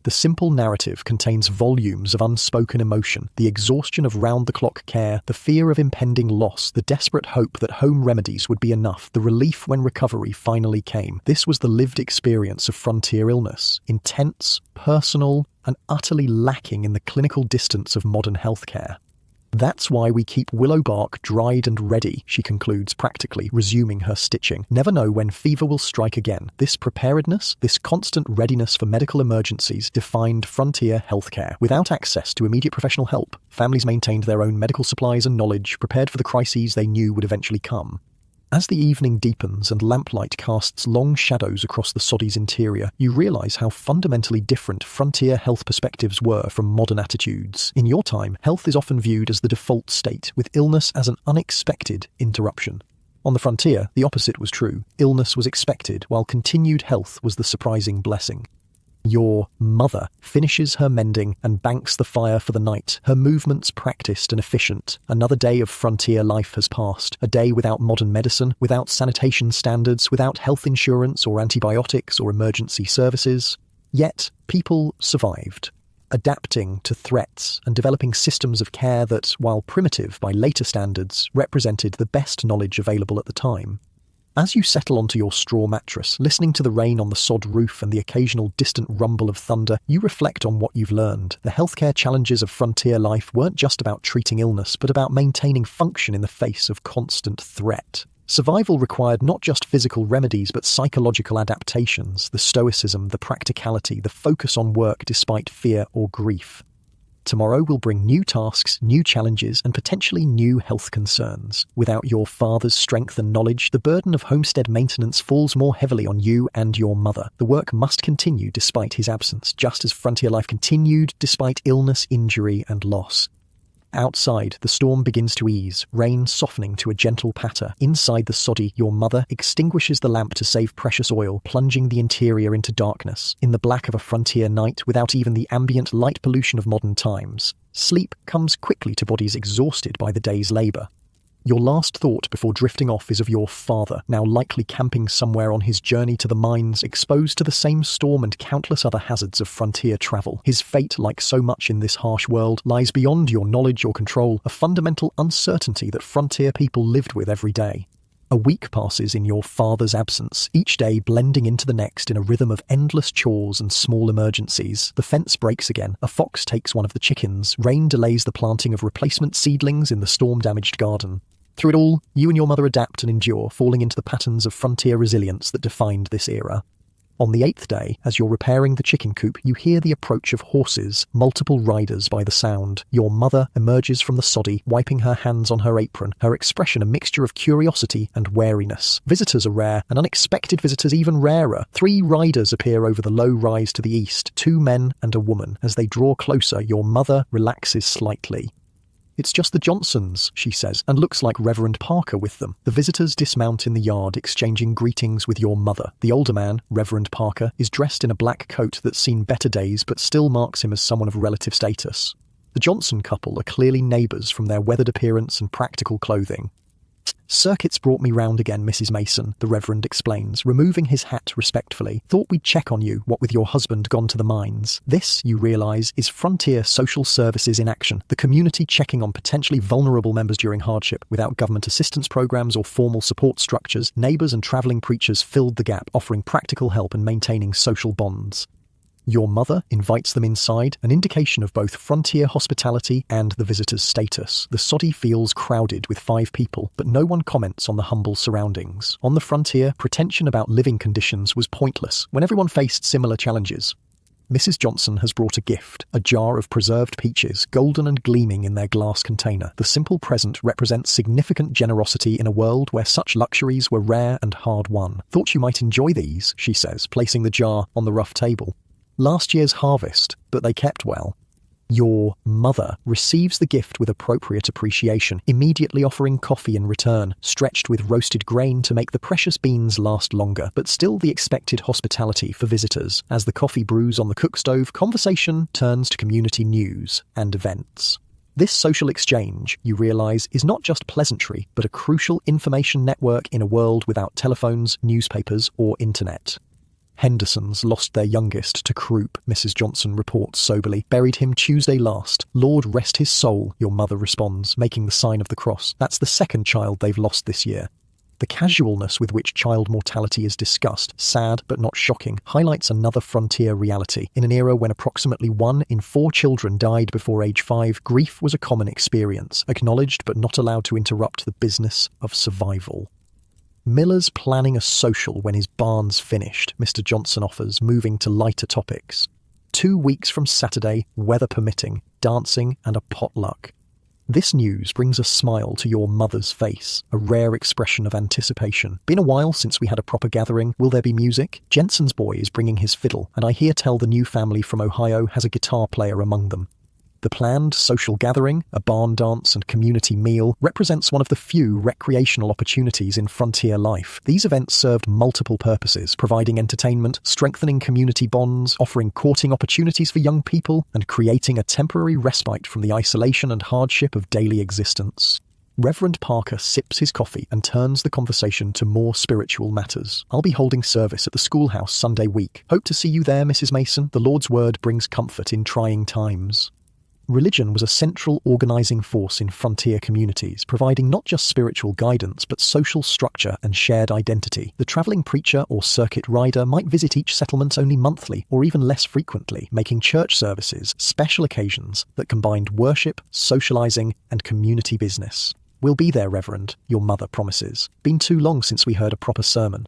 A: The simple narrative contains volumes of unspoken emotion, the exhaustion of round-the-clock care, the fear of impending loss, the desperate hope that home remedies would be enough, the relief when recovery finally came. This was the lived experience of frontier illness. Intense, personal, and utterly lacking in the clinical distance of modern healthcare. "That's why we keep willow bark dried and ready," she concludes practically, resuming her stitching. "Never know when fever will strike again." This preparedness, this constant readiness for medical emergencies defined frontier healthcare. Without access to immediate professional help, families maintained their own medical supplies and knowledge, prepared for the crises they knew would eventually come. As the evening deepens and lamplight casts long shadows across the soddy's interior, you realise how fundamentally different frontier health perspectives were from modern attitudes. In your time, health is often viewed as the default state, with illness as an unexpected interruption. On the frontier, the opposite was true. Illness was expected, while continued health was the surprising blessing. Your mother finishes her mending and banks the fire for the night, her movements practiced and efficient. Another day of frontier life has passed, a day without modern medicine, without sanitation standards, without health insurance or antibiotics or emergency services. Yet, people survived, adapting to threats and developing systems of care that, while primitive by later standards, represented the best knowledge available at the time. As you settle onto your straw mattress, listening to the rain on the sod roof and the occasional distant rumble of thunder, you reflect on what you've learned. The healthcare challenges of frontier life weren't just about treating illness, but about maintaining function in the face of constant threat. Survival required not just physical remedies, but psychological adaptations, the stoicism, the practicality, the focus on work despite fear or grief. Tomorrow will bring new tasks, new challenges, and potentially new health concerns. Without your father's strength and knowledge, the burden of homestead maintenance falls more heavily on you and your mother. The work must continue despite his absence, just as frontier life continued despite illness, injury, and loss. Outside, the storm begins to ease, rain softening to a gentle patter. Inside the soddy, your mother extinguishes the lamp to save precious oil, plunging the interior into darkness. In the black of a frontier night, without even the ambient light pollution of modern times, sleep comes quickly to bodies exhausted by the day's labour. Your last thought before drifting off is of your father, now likely camping somewhere on his journey to the mines, exposed to the same storm and countless other hazards of frontier travel. His fate, like so much in this harsh world, lies beyond your knowledge or control, a fundamental uncertainty that frontier people lived with every day. A week passes in your father's absence, each day blending into the next in a rhythm of endless chores and small emergencies. The fence breaks again, a fox takes one of the chickens, rain delays the planting of replacement seedlings in the storm-damaged garden. Through it all, you and your mother adapt and endure, falling into the patterns of frontier resilience that defined this era. On the 8th day, as you're repairing the chicken coop, you hear the approach of horses, multiple riders by the sound. Your mother emerges from the soddy, wiping her hands on her apron, her expression a mixture of curiosity and wariness. Visitors are rare, and unexpected visitors even rarer. 3 riders appear over the low rise to the east, 2 men and a woman. As they draw closer, your mother relaxes slightly. "It's just the Johnsons," she says, and looks like Reverend Parker with them. The visitors dismount in the yard, exchanging greetings with your mother. The older man, Reverend Parker, is dressed in a black coat that's seen better days but still marks him as someone of relative status. The Johnson couple are clearly neighbours from their weathered appearance and practical clothing. "Circuit's brought me round again, Mrs. Mason," the Reverend explains, removing his hat respectfully. "Thought we'd check on you, what with your husband gone to the mines. This, you realise, is Frontier Social Services in action, the community checking on potentially vulnerable members during hardship. Without government assistance programmes or formal support structures, neighbours and travelling preachers filled the gap, offering practical help and maintaining social bonds. Your mother invites them inside, an indication of both frontier hospitality and the visitor's status. The soddy feels crowded with 5 people, but no one comments on the humble surroundings. On the frontier, pretension about living conditions was pointless when everyone faced similar challenges. Mrs. Johnson has brought a gift, a jar of preserved peaches, golden and gleaming in their glass container. The simple present represents significant generosity in a world where such luxuries were rare and hard-won. "Thought you might enjoy these," she says, placing the jar on the rough table. "Last year's harvest, but they kept well." Your mother receives the gift with appropriate appreciation, immediately offering coffee in return, stretched with roasted grain to make the precious beans last longer, but still the expected hospitality for visitors. As the coffee brews on the cook stove, conversation turns to community news and events. This social exchange, you realise, is not just pleasantry, but a crucial information network in a world without telephones, newspapers, or internet. "Hendersons lost their youngest to croup," Mrs. Johnson reports soberly. "Buried him Tuesday last. Lord rest his soul," your mother responds, making the sign of the cross. That's the second child they've lost this year. The casualness with which child mortality is discussed, sad but not shocking, highlights another frontier reality. In an era when approximately 1 in 4 children died before age 5, grief was a common experience, acknowledged but not allowed to interrupt the business of survival. "Miller's planning a social when his barn's finished," Mr. Johnson offers, moving to lighter topics. 2 weeks from Saturday, weather permitting, dancing and a potluck. This news brings a smile to your mother's face, a rare expression of anticipation. "Been a while since we had a proper gathering. Will there be music?" Jensen's boy is bringing his fiddle, and I hear tell the new family from Ohio has a guitar player among them. The planned social gathering, a barn dance and community meal, represents one of the few recreational opportunities in frontier life. These events served multiple purposes, providing entertainment, strengthening community bonds, offering courting opportunities for young people, and creating a temporary respite from the isolation and hardship of daily existence. Reverend Parker sips his coffee and turns the conversation to more spiritual matters. "I'll be holding service at the schoolhouse Sunday week. Hope to see you there, Mrs. Mason. The Lord's word brings comfort in trying times." Religion was a central organising force in frontier communities, providing not just spiritual guidance but social structure and shared identity. The travelling preacher or circuit rider might visit each settlement only monthly or even less frequently, making church services special occasions that combined worship, socialising and community business. "We'll be there, Reverend," your mother promises. "Been too long since we heard a proper sermon."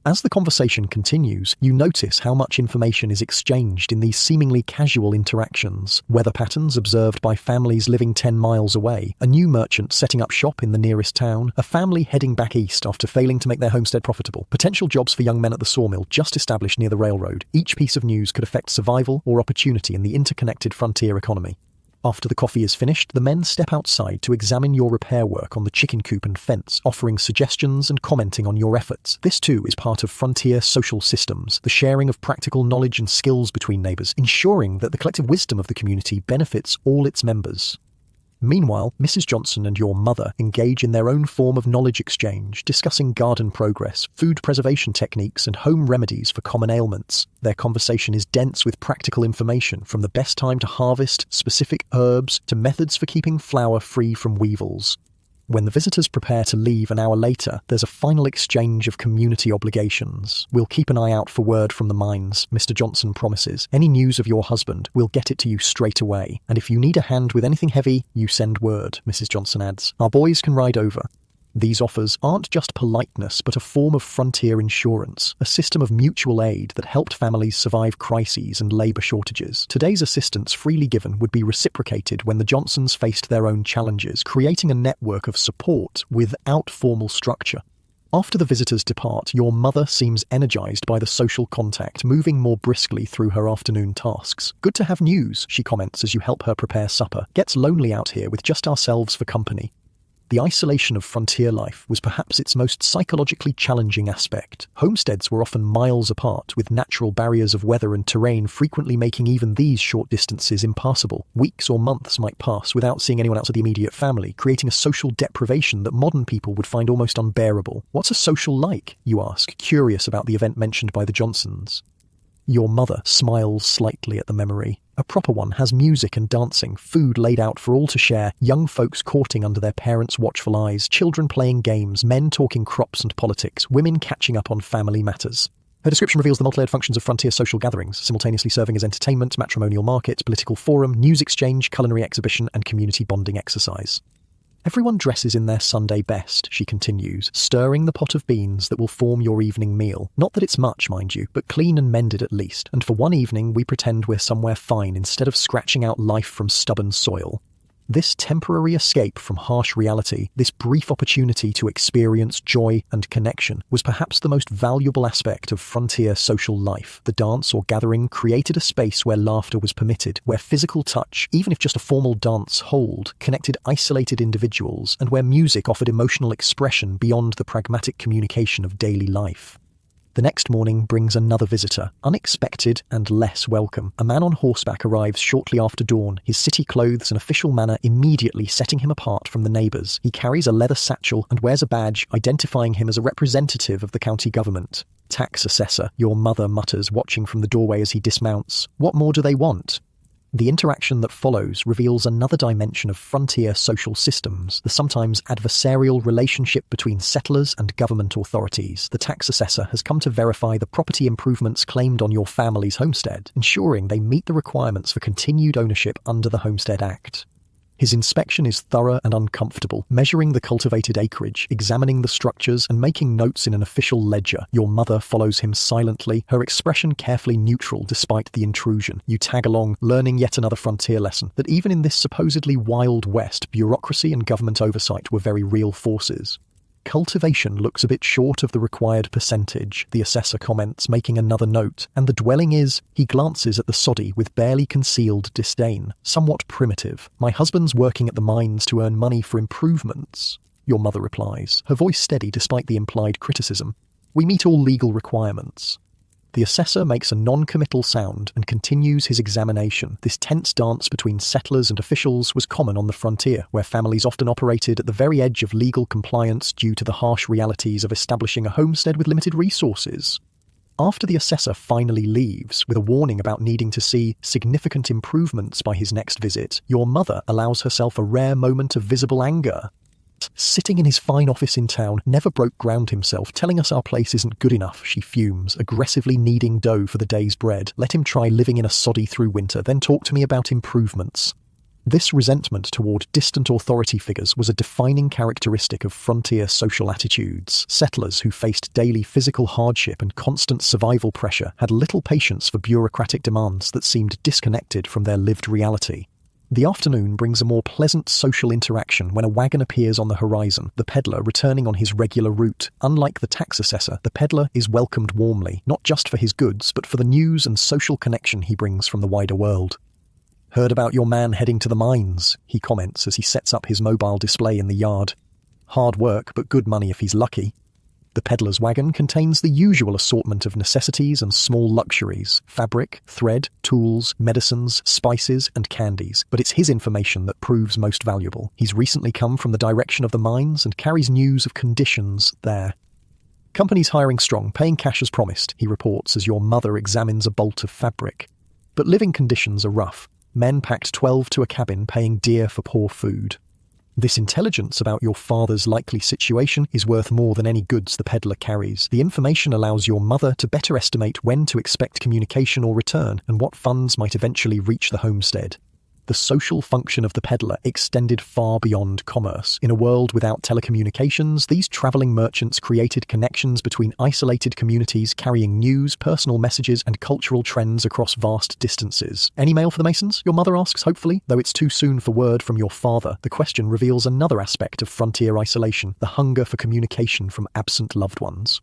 A: As the conversation continues, you notice how much information is exchanged in these seemingly casual interactions. Weather patterns observed by families living 10 miles away, a new merchant setting up shop in the nearest town, a family heading back east after failing to make their homestead profitable, potential jobs for young men at the sawmill just established near the railroad. Each piece of news could affect survival or opportunity in the interconnected frontier economy. After the coffee is finished, the men step outside to examine your repair work on the chicken coop and fence, offering suggestions and commenting on your efforts. This too is part of frontier social systems, the sharing of practical knowledge and skills between neighbours, ensuring that the collective wisdom of the community benefits all its members. Meanwhile, Mrs. Johnson and your mother engage in their own form of knowledge exchange, discussing garden progress, food preservation techniques, and home remedies for common ailments. Their conversation is dense with practical information, from the best time to harvest specific herbs to methods for keeping flour free from weevils. When the visitors prepare to leave an hour later, there's a final exchange of community obligations. "We'll keep an eye out for word from the mines," Mr. Johnson promises. "Any news of your husband, we'll get it to you straight away. And if you need a hand with anything heavy, you send word," Mrs. Johnson adds. "Our boys can ride over." These offers aren't just politeness, but a form of frontier insurance, a system of mutual aid that helped families survive crises and labour shortages. Today's assistance freely given would be reciprocated when the Johnsons faced their own challenges, creating a network of support without formal structure. After the visitors depart, your mother seems energized by the social contact, moving more briskly through her afternoon tasks. Good to have news, she comments as you help her prepare supper. Gets lonely out here with just ourselves for company. The isolation of frontier life was perhaps its most psychologically challenging aspect. Homesteads were often miles apart, with natural barriers of weather and terrain frequently making even these short distances impassable. Weeks or months might pass without seeing anyone outside the immediate family, creating a social deprivation that modern people would find almost unbearable. What's a social like, you ask, curious about the event mentioned by the Johnsons. Your mother smiles slightly at the memory. A proper one has music and dancing, food laid out for all to share, young folks courting under their parents' watchful eyes, children playing games, men talking crops and politics, women catching up on family matters. Her description reveals the multi-layered functions of frontier social gatherings, simultaneously serving as entertainment, matrimonial market, political forum, news exchange, culinary exhibition, and community bonding exercise. Everyone dresses in their Sunday best, she continues, stirring the pot of beans that will form your evening meal. Not that it's much, mind you, but clean and mended at least. And for one evening, we pretend we're somewhere fine instead of scratching out life from stubborn soil. This temporary escape from harsh reality, this brief opportunity to experience joy and connection, was perhaps the most valuable aspect of frontier social life. The dance or gathering created a space where laughter was permitted, where physical touch, even if just a formal dance hold, connected isolated individuals, and where music offered emotional expression beyond the pragmatic communication of daily life. The next morning brings another visitor, unexpected and less welcome. A man on horseback arrives shortly after dawn, his city clothes and official manner immediately setting him apart from the neighbours. He carries a leather satchel and wears a badge identifying him as a representative of the county government. Tax assessor, your mother mutters, watching from the doorway as he dismounts. What more do they want? The interaction that follows reveals another dimension of frontier social systems, the sometimes adversarial relationship between settlers and government authorities. The tax assessor has come to verify the property improvements claimed on your family's homestead, ensuring they meet the requirements for continued ownership under the Homestead Act. His inspection is thorough and uncomfortable, measuring the cultivated acreage, examining the structures, and making notes in an official ledger. Your mother follows him silently, her expression carefully neutral despite the intrusion. You tag along, learning yet another frontier lesson, that even in this supposedly Wild West, bureaucracy and government oversight were very real forces. Cultivation looks a bit short of the required percentage, the assessor comments, making another note, and the dwelling is, he glances at the soddy with barely concealed disdain, somewhat primitive. My husband's working at the mines to earn money for improvements, your mother replies, her voice steady despite the implied criticism. We meet all legal requirements. The assessor makes a non-committal sound and continues his examination. This tense dance between settlers and officials was common on the frontier, where families often operated at the very edge of legal compliance due to the harsh realities of establishing a homestead with limited resources. After the assessor finally leaves, with a warning about needing to see significant improvements by his next visit, your mother allows herself a rare moment of visible anger. Sitting in his fine office in town, never broke ground himself, telling us our place isn't good enough, she fumes, aggressively kneading dough for the day's bread. Let him try living in a soddy through winter, then talk to me about improvements. This resentment toward distant authority figures was a defining characteristic of frontier social attitudes. Settlers who faced daily physical hardship and constant survival pressure had little patience for bureaucratic demands that seemed disconnected from their lived reality. The afternoon brings a more pleasant social interaction when a wagon appears on the horizon, the peddler returning on his regular route. Unlike the tax assessor, the peddler is welcomed warmly, not just for his goods, but for the news and social connection he brings from the wider world. Heard about your man heading to the mines, he comments as he sets up his mobile display in the yard. Hard work, but good money if he's lucky. The peddler's wagon contains the usual assortment of necessities and small luxuries, fabric, thread, tools, medicines, spices, and candies, but it's his information that proves most valuable. He's recently come from the direction of the mines and carries news of conditions there. Company's hiring strong, paying cash as promised, he reports as your mother examines a bolt of fabric. But living conditions are rough. Men packed 12 to a cabin, paying dear for poor food. This intelligence about your father's likely situation is worth more than any goods the peddler carries. The information allows your mother to better estimate when to expect communication or return and what funds might eventually reach the homestead. The social function of the peddler extended far beyond commerce. In a world without telecommunications, these traveling merchants created connections between isolated communities, carrying news, personal messages, and cultural trends across vast distances. Any mail for the Masons? Your mother asks, hopefully. Though it's too soon for word from your father, the question reveals another aspect of frontier isolation, the hunger for communication from absent loved ones.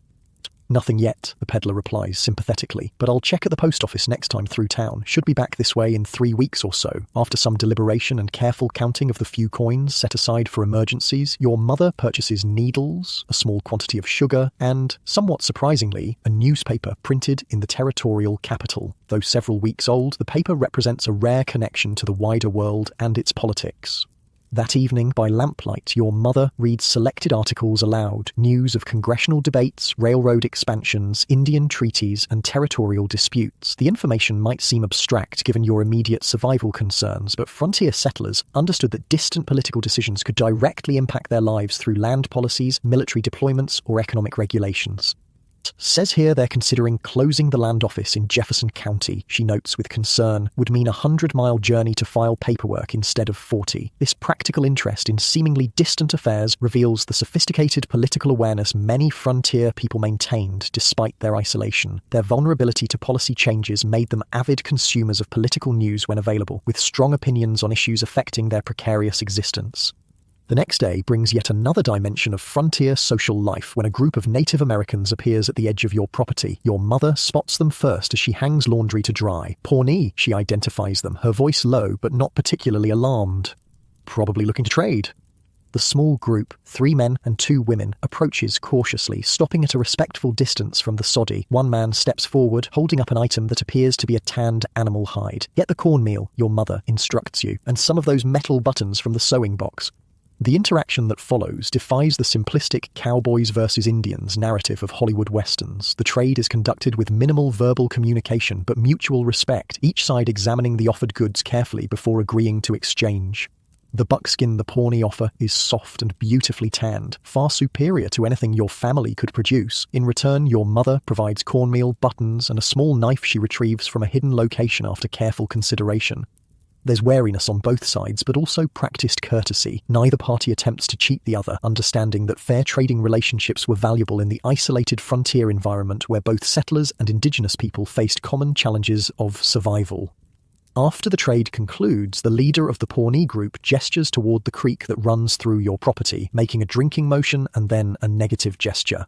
A: Nothing yet, the peddler replies sympathetically, but I'll check at the post office next time through town. Should be back this way in 3 weeks or so. After some deliberation and careful counting of the few coins set aside for emergencies, your mother purchases needles, a small quantity of sugar, and, somewhat surprisingly, a newspaper printed in the territorial capital. Though several weeks old, the paper represents a rare connection to the wider world and its politics. That evening, by lamplight, your mother reads selected articles aloud, news of congressional debates, railroad expansions, Indian treaties, and territorial disputes. The information might seem abstract given your immediate survival concerns, but frontier settlers understood that distant political decisions could directly impact their lives through land policies, military deployments, or economic regulations. Says here they're considering closing the land office in Jefferson County, she notes with concern, would mean a 100-mile journey to file paperwork instead of 40. This practical interest in seemingly distant affairs reveals the sophisticated political awareness many frontier people maintained despite their isolation. Their vulnerability to policy changes made them avid consumers of political news when available, with strong opinions on issues affecting their precarious existence. The next day brings yet another dimension of frontier social life when a group of Native Americans appears at the edge of your property. Your mother spots them first as she hangs laundry to dry. Pawnee, she identifies them, her voice low but not particularly alarmed. Probably looking to trade. The small group, 3 men and 2 women, approaches cautiously, stopping at a respectful distance from the soddy. One man steps forward, holding up an item that appears to be a tanned animal hide. Get the cornmeal, your mother instructs you, and some of those metal buttons from the sewing box. The interaction that follows defies the simplistic cowboys versus Indians narrative of Hollywood westerns. The trade is conducted with minimal verbal communication but mutual respect, each side examining the offered goods carefully before agreeing to exchange. The buckskin the Pawnee offer is soft and beautifully tanned, far superior to anything your family could produce. In return, your mother provides cornmeal, buttons, and a small knife she retrieves from a hidden location after careful consideration. There's wariness on both sides, but also practiced courtesy. Neither party attempts to cheat the other, understanding that fair trading relationships were valuable in the isolated frontier environment where both settlers and indigenous people faced common challenges of survival. After the trade concludes, the leader of the Pawnee group gestures toward the creek that runs through your property, making a drinking motion and then a negative gesture.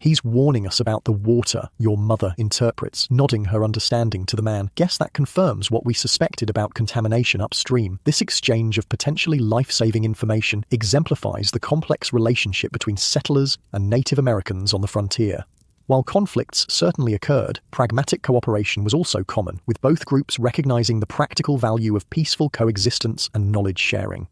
A: He's warning us about the water, your mother interprets, nodding her understanding to the man. Guess that confirms what we suspected about contamination upstream. This exchange of potentially life-saving information exemplifies the complex relationship between settlers and Native Americans on the frontier. While conflicts certainly occurred, pragmatic cooperation was also common, with both groups recognizing the practical value of peaceful coexistence and knowledge sharing.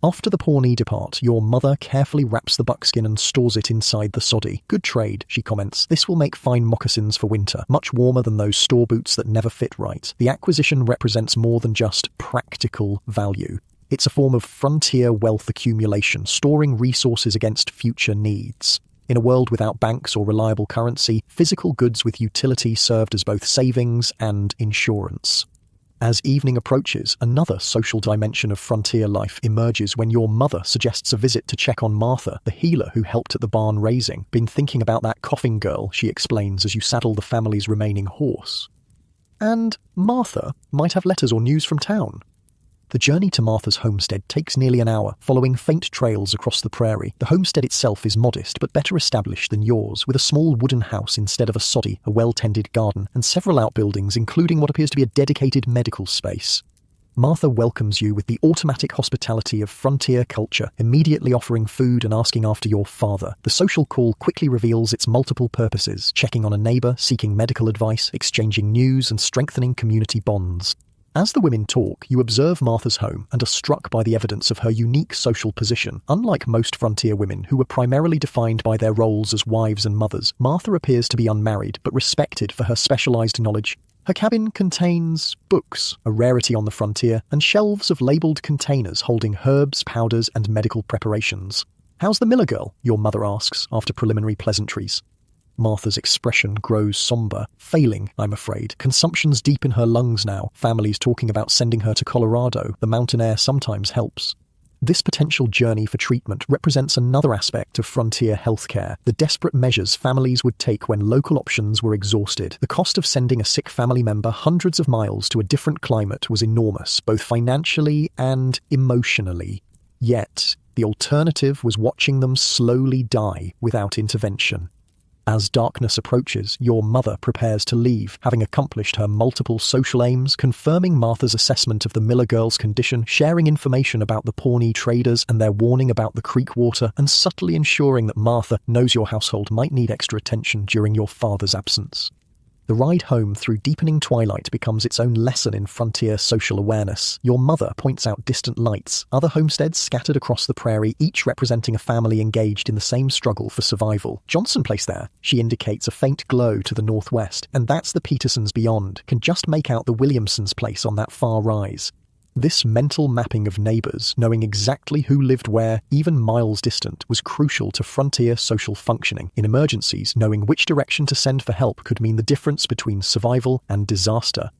A: After the Pawnee depart, your mother carefully wraps the buckskin and stores it inside the soddy. Good trade, she comments. This will make fine moccasins for winter, much warmer than those store boots that never fit right. The acquisition represents more than just practical value. It's a form of frontier wealth accumulation, storing resources against future needs. In a world without banks or reliable currency, physical goods with utility served as both savings and insurance. As evening approaches, another social dimension of frontier life emerges when your mother suggests a visit to check on Martha, the healer who helped at the barn raising. Been thinking about that coughing girl, she explains as you saddle the family's remaining horse. And Martha might have letters or news from town. The journey to Martha's homestead takes nearly an hour, following faint trails across the prairie. The homestead itself is modest, but better established than yours, with a small wooden house instead of a soddy, a well-tended garden, and several outbuildings, including what appears to be a dedicated medical space. Martha welcomes you with the automatic hospitality of frontier culture, immediately offering food and asking after your father. The social call quickly reveals its multiple purposes, checking on a neighbor, seeking medical advice, exchanging news, and strengthening community bonds. As the women talk, you observe Martha's home and are struck by the evidence of her unique social position. Unlike most frontier women, who were primarily defined by their roles as wives and mothers, Martha appears to be unmarried, but respected for her specialized knowledge. Her cabin contains books, a rarity on the frontier, and shelves of labeled containers holding herbs, powders, and medical preparations. "How's the Miller girl?" your mother asks, after preliminary pleasantries. Martha's expression grows somber. Failing, I'm afraid. Consumption's deep in her lungs now. Families talking about sending her to Colorado. The mountain air sometimes helps. This potential journey for treatment represents another aspect of frontier healthcare, the desperate measures families would take when local options were exhausted. The cost of sending a sick family member hundreds of miles to a different climate was enormous, both financially and emotionally. Yet, the alternative was watching them slowly die without intervention. As darkness approaches, your mother prepares to leave, having accomplished her multiple social aims, confirming Martha's assessment of the Miller girl's condition, sharing information about the Pawnee traders and their warning about the creek water, and subtly ensuring that Martha knows your household might need extra attention during your father's absence. The ride home through deepening twilight becomes its own lesson in frontier social awareness. Your mother points out distant lights, other homesteads scattered across the prairie, each representing a family engaged in the same struggle for survival. Johnson Place there, she indicates a faint glow to the northwest, and that's the Petersons beyond, can just make out the Williamsons' place on that far rise. This mental mapping of neighbours, knowing exactly who lived where, even miles distant, was crucial to frontier social functioning. In emergencies, knowing which direction to send for help could mean the difference between survival and disaster.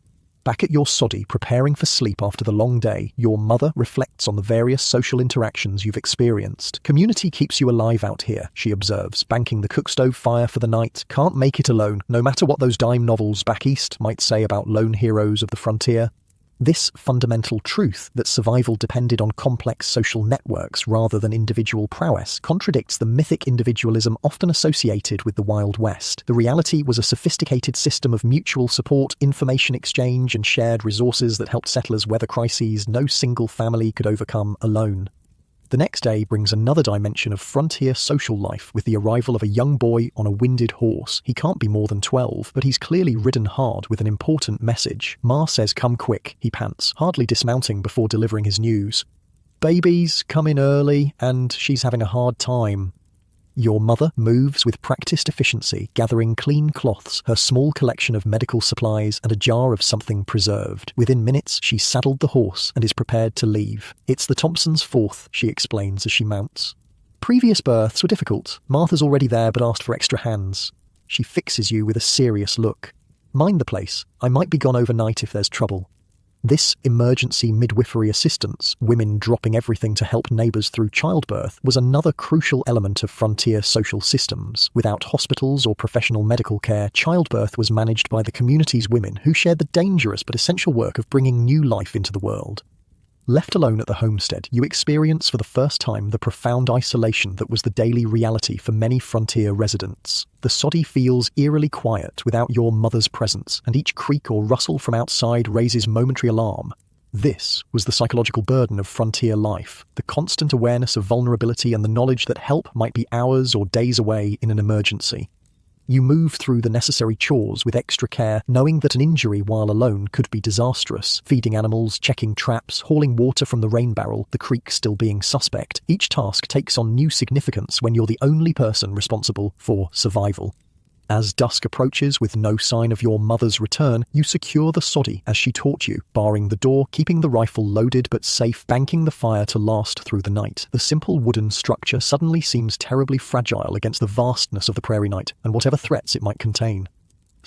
A: Back at your soddy, preparing for sleep after the long day, your mother reflects on the various social interactions you've experienced. Community keeps you alive out here, she observes, banking the cookstove fire for the night. Can't make it alone, no matter what those dime novels back east might say about lone heroes of the frontier. This fundamental truth that survival depended on complex social networks rather than individual prowess contradicts the mythic individualism often associated with the Wild West. The reality was a sophisticated system of mutual support, information exchange, and shared resources that helped settlers weather crises no single family could overcome alone. The next day brings another dimension of frontier social life with the arrival of a young boy on a winded horse. He can't be more than 12, but he's clearly ridden hard with an important message. Ma says come quick, he pants, hardly dismounting before delivering his news. Baby's come in early and she's having a hard time. Your mother moves with practiced efficiency, gathering clean cloths, her small collection of medical supplies, and a jar of something preserved. Within minutes, she's saddled the horse and is prepared to leave. It's the Thompsons' fourth, she explains as she mounts. Previous births were difficult. Martha's already there but asked for extra hands. She fixes you with a serious look. Mind the place. I might be gone overnight if there's trouble. This emergency midwifery assistance, women dropping everything to help neighbours through childbirth, was another crucial element of frontier social systems. Without hospitals or professional medical care, childbirth was managed by the community's women who shared the dangerous but essential work of bringing new life into the world. Left alone at the homestead, you experience for the first time the profound isolation that was the daily reality for many frontier residents. The soddy feels eerily quiet without your mother's presence, and each creak or rustle from outside raises momentary alarm. This was the psychological burden of frontier life, the constant awareness of vulnerability and the knowledge that help might be hours or days away in an emergency. You move through the necessary chores with extra care, knowing that an injury while alone could be disastrous. Feeding animals, checking traps, hauling water from the rain barrel, the creek still being suspect. Each task takes on new significance when you're the only person responsible for survival. As dusk approaches with no sign of your mother's return, you secure the soddy as she taught you, barring the door, keeping the rifle loaded but safe, banking the fire to last through the night. The simple wooden structure suddenly seems terribly fragile against the vastness of the prairie night and whatever threats it might contain.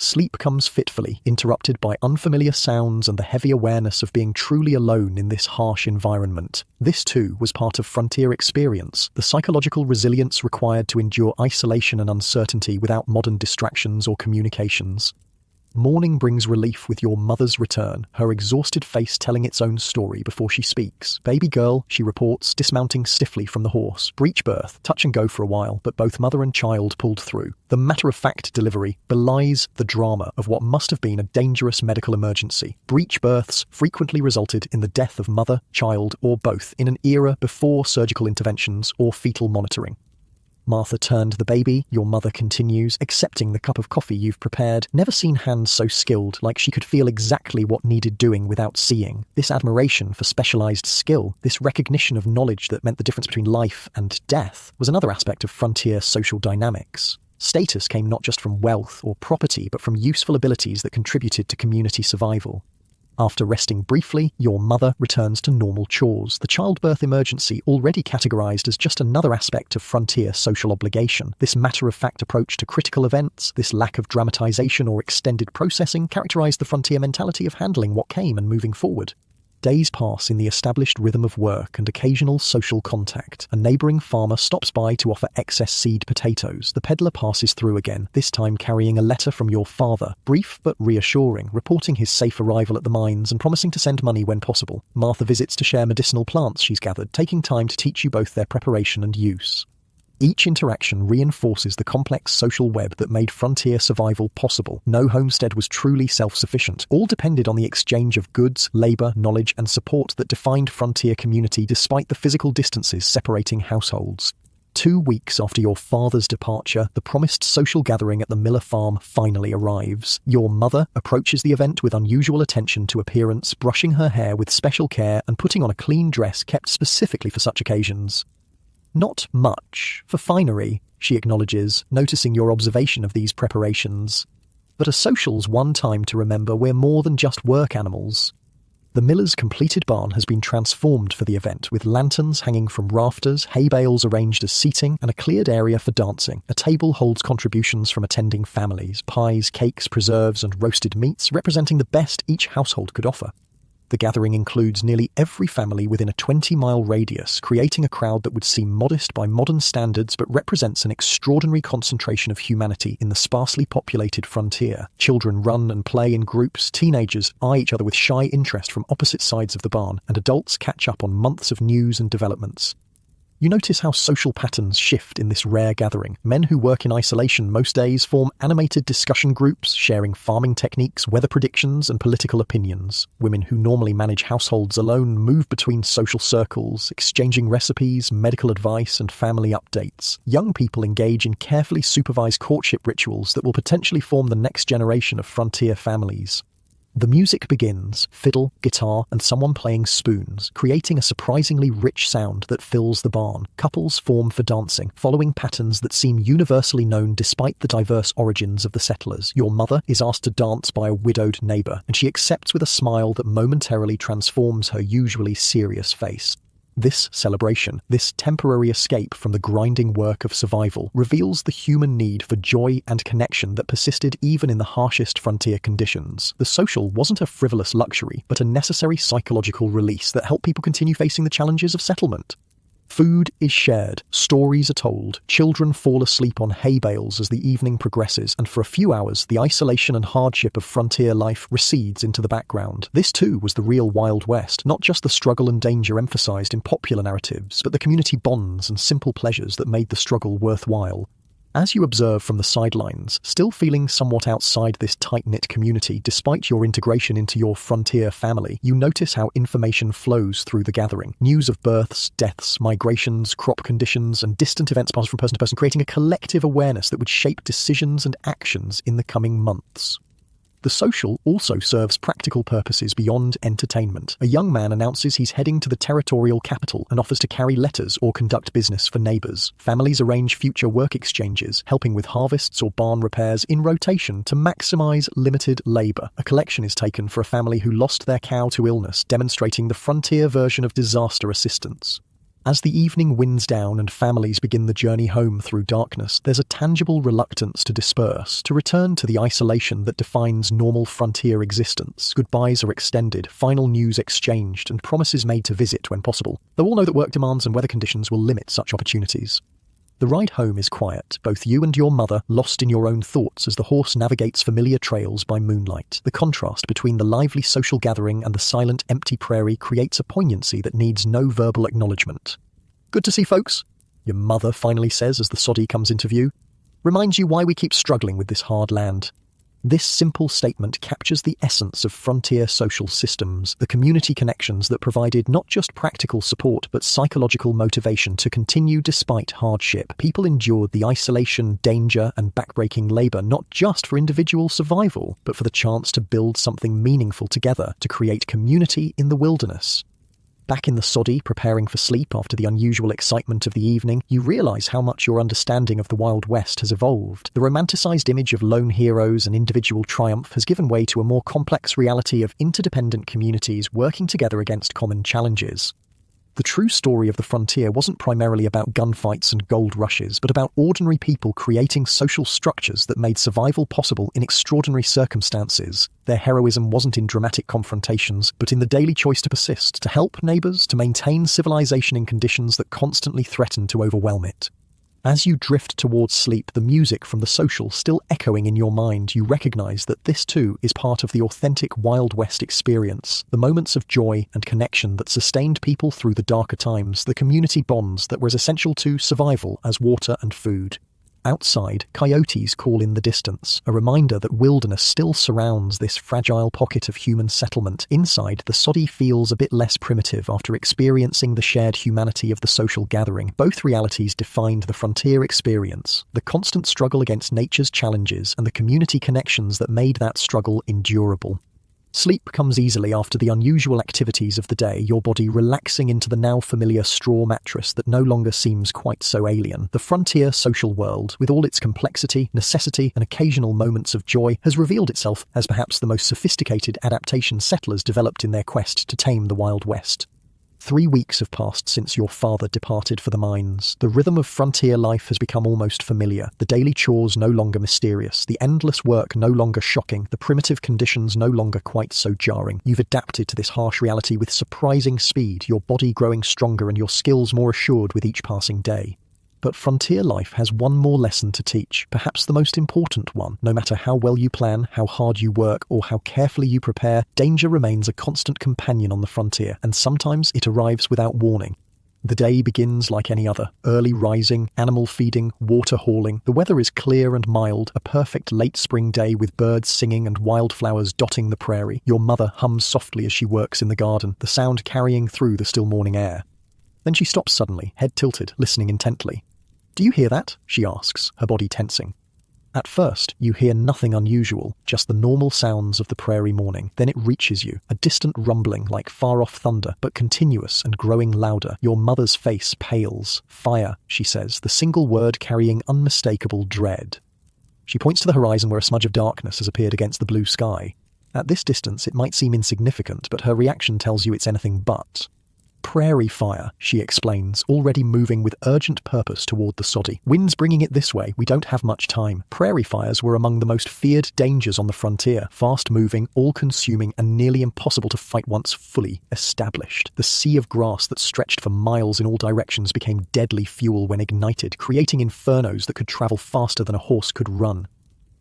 A: Sleep comes fitfully, interrupted by unfamiliar sounds and the heavy awareness of being truly alone in this harsh environment. This too was part of frontier experience, the psychological resilience required to endure isolation and uncertainty without modern distractions or communications. Morning brings relief with your mother's return, her exhausted face telling its own story before she speaks. Baby girl, she reports, dismounting stiffly from the horse. Breech birth, touch and go for a while, but both mother and child pulled through. The matter-of-fact delivery belies the drama of what must have been a dangerous medical emergency. Breech births frequently resulted in the death of mother, child, or both in an era before surgical interventions or fetal monitoring. Martha turned the baby, your mother continues, accepting the cup of coffee you've prepared. Never seen hands so skilled, like she could feel exactly what needed doing without seeing. This admiration for specialised skill, this recognition of knowledge that meant the difference between life and death, was another aspect of frontier social dynamics. Status came not just from wealth or property, but from useful abilities that contributed to community survival. After resting briefly, your mother returns to normal chores, the childbirth emergency already categorized as just another aspect of frontier social obligation. This matter-of-fact approach to critical events, this lack of dramatization or extended processing, characterized the frontier mentality of handling what came and moving forward. Days pass in the established rhythm of work and occasional social contact. A neighbouring farmer stops by to offer excess seed potatoes. The peddler passes through again, this time carrying a letter from your father, brief but reassuring, reporting his safe arrival at the mines and promising to send money when possible. Martha visits to share medicinal plants she's gathered, taking time to teach you both their preparation and use. Each interaction reinforces the complex social web that made frontier survival possible. No homestead was truly self-sufficient. All depended on the exchange of goods, labour, knowledge and support that defined frontier community despite the physical distances separating households. 2 weeks after your father's departure, the promised social gathering at the Miller farm finally arrives. Your mother approaches the event with unusual attention to appearance, brushing her hair with special care and putting on a clean dress kept specifically for such occasions. Not much for finery, she acknowledges, noticing your observation of these preparations. But a social's one time to remember we're more than just work animals. The miller's completed barn has been transformed for the event, with lanterns hanging from rafters, hay bales arranged as seating, and a cleared area for dancing. A table holds contributions from attending families, pies, cakes, preserves, and roasted meats, representing the best each household could offer. The gathering includes nearly every family within a 20-mile radius, creating a crowd that would seem modest by modern standards but represents an extraordinary concentration of humanity in the sparsely populated frontier. Children run and play in groups, teenagers eye each other with shy interest from opposite sides of the barn, and adults catch up on months of news and developments. You notice how social patterns shift in this rare gathering. Men who work in isolation most days form animated discussion groups, sharing farming techniques, weather predictions, and political opinions. Women who normally manage households alone move between social circles, exchanging recipes, medical advice, and family updates. Young people engage in carefully supervised courtship rituals that will potentially form the next generation of frontier families. The music begins, fiddle, guitar, and someone playing spoons, creating a surprisingly rich sound that fills the barn. Couples form for dancing, following patterns that seem universally known despite the diverse origins of the settlers. Your mother is asked to dance by a widowed neighbour, and she accepts with a smile that momentarily transforms her usually serious face. This celebration, this temporary escape from the grinding work of survival, reveals the human need for joy and connection that persisted even in the harshest frontier conditions. The social wasn't a frivolous luxury, but a necessary psychological release that helped people continue facing the challenges of settlement. Food is shared, stories are told, children fall asleep on hay bales as the evening progresses, and for a few hours the isolation and hardship of frontier life recedes into the background. This too was the real Wild West, not just the struggle and danger emphasized in popular narratives, but the community bonds and simple pleasures that made the struggle worthwhile. As you observe from the sidelines, still feeling somewhat outside this tight-knit community despite your integration into your frontier family, you notice how information flows through the gathering. News of births, deaths, migrations, crop conditions, and distant events pass from person to person, creating a collective awareness that would shape decisions and actions in the coming months. The social also serves practical purposes beyond entertainment. A young man announces he's heading to the territorial capital and offers to carry letters or conduct business for neighbours. Families arrange future work exchanges, helping with harvests or barn repairs in rotation to maximise limited labour. A collection is taken for a family who lost their cow to illness, demonstrating the frontier version of disaster assistance. As the evening winds down and families begin the journey home through darkness, there's a tangible reluctance to disperse, to return to the isolation that defines normal frontier existence. Goodbyes are extended, final news exchanged, and promises made to visit when possible, though all know that work demands and weather conditions will limit such opportunities. The ride home is quiet, both you and your mother lost in your own thoughts as the horse navigates familiar trails by moonlight. The contrast between the lively social gathering and the silent, empty prairie creates a poignancy that needs no verbal acknowledgement. "Good to see folks," your mother finally says as the soddy comes into view. "Reminds you why we keep struggling with this hard land." This simple statement captures the essence of frontier social systems, the community connections that provided not just practical support but psychological motivation to continue despite hardship. People endured the isolation, danger, and backbreaking labour not just for individual survival, but for the chance to build something meaningful together, to create community in the wilderness. Back in the soddy, preparing for sleep after the unusual excitement of the evening, you realise how much your understanding of the Wild West has evolved. The romanticised image of lone heroes and individual triumph has given way to a more complex reality of interdependent communities working together against common challenges. The true story of the frontier wasn't primarily about gunfights and gold rushes, but about ordinary people creating social structures that made survival possible in extraordinary circumstances. Their heroism wasn't in dramatic confrontations, but in the daily choice to persist, to help neighbours, to maintain civilization in conditions that constantly threatened to overwhelm it. As you drift towards sleep, the music from the social still echoing in your mind, you recognise that this too is part of the authentic Wild West experience. The moments of joy and connection that sustained people through the darker times, the community bonds that were as essential to survival as water and food. Outside, coyotes call in the distance, a reminder that wilderness still surrounds this fragile pocket of human settlement. Inside, the soddy feels a bit less primitive after experiencing the shared humanity of the social gathering. Both realities defined the frontier experience, the constant struggle against nature's challenges and the community connections that made that struggle endurable. Sleep comes easily after the unusual activities of the day, your body relaxing into the now familiar straw mattress that no longer seems quite so alien. The frontier social world, with all its complexity, necessity, and occasional moments of joy, has revealed itself as perhaps the most sophisticated adaptation settlers developed in their quest to tame the Wild West. 3 weeks have passed since your father departed for the mines. The rhythm of frontier life has become almost familiar. The daily chores no longer mysterious, the endless work no longer shocking, the primitive conditions no longer quite so jarring. You've adapted to this harsh reality with surprising speed, your body growing stronger and your skills more assured with each passing day. But frontier life has one more lesson to teach, perhaps the most important one. No matter how well you plan, how hard you work, or how carefully you prepare, danger remains a constant companion on the frontier, and sometimes it arrives without warning. The day begins like any other. Early rising, animal feeding, water hauling. The weather is clear and mild, a perfect late spring day with birds singing and wildflowers dotting the prairie. Your mother hums softly as she works in the garden, the sound carrying through the still morning air. Then she stops suddenly, head tilted, listening intently. "Do you hear that?" she asks, her body tensing. At first, you hear nothing unusual, just the normal sounds of the prairie morning. Then it reaches you, a distant rumbling like far-off thunder, but continuous and growing louder. Your mother's face pales. "Fire," she says, the single word carrying unmistakable dread. She points to the horizon where a smudge of darkness has appeared against the blue sky. At this distance, it might seem insignificant, but her reaction tells you it's anything but. "Prairie fire," she explains, already moving with urgent purpose toward the soddy. "Wind's bringing it this way. We don't have much time." Prairie fires were among the most feared dangers on the frontier, fast-moving, all-consuming, and nearly impossible to fight once fully established. The sea of grass that stretched for miles in all directions became deadly fuel when ignited, creating infernos that could travel faster than a horse could run.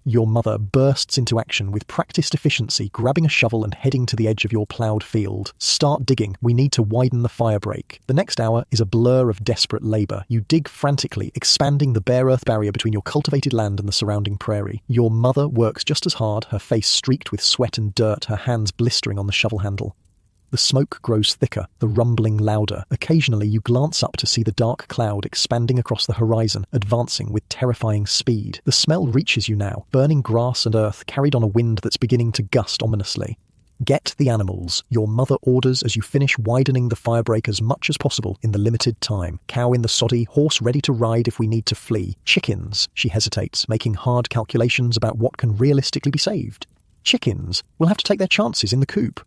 A: Your mother bursts into action with practiced efficiency, grabbing a shovel and heading to the edge of your ploughed field. "Start digging. We need to widen the fire break." The next hour is a blur of desperate labour. You dig frantically, expanding the bare earth barrier between your cultivated land and the surrounding prairie. Your mother works just as hard, her face streaked with sweat and dirt, her hands blistering on the shovel handle. The smoke grows thicker, the rumbling louder. Occasionally you glance up to see the dark cloud expanding across the horizon, advancing with terrifying speed. The smell reaches you now, burning grass and earth carried on a wind that's beginning to gust ominously. "Get the animals," your mother orders as you finish widening the firebreak as much as possible in the limited time. "Cow in the soddy, horse ready to ride if we need to flee. Chickens," she hesitates, making hard calculations about what can realistically be saved. "Chickens, we'll have to take their chances in the coop."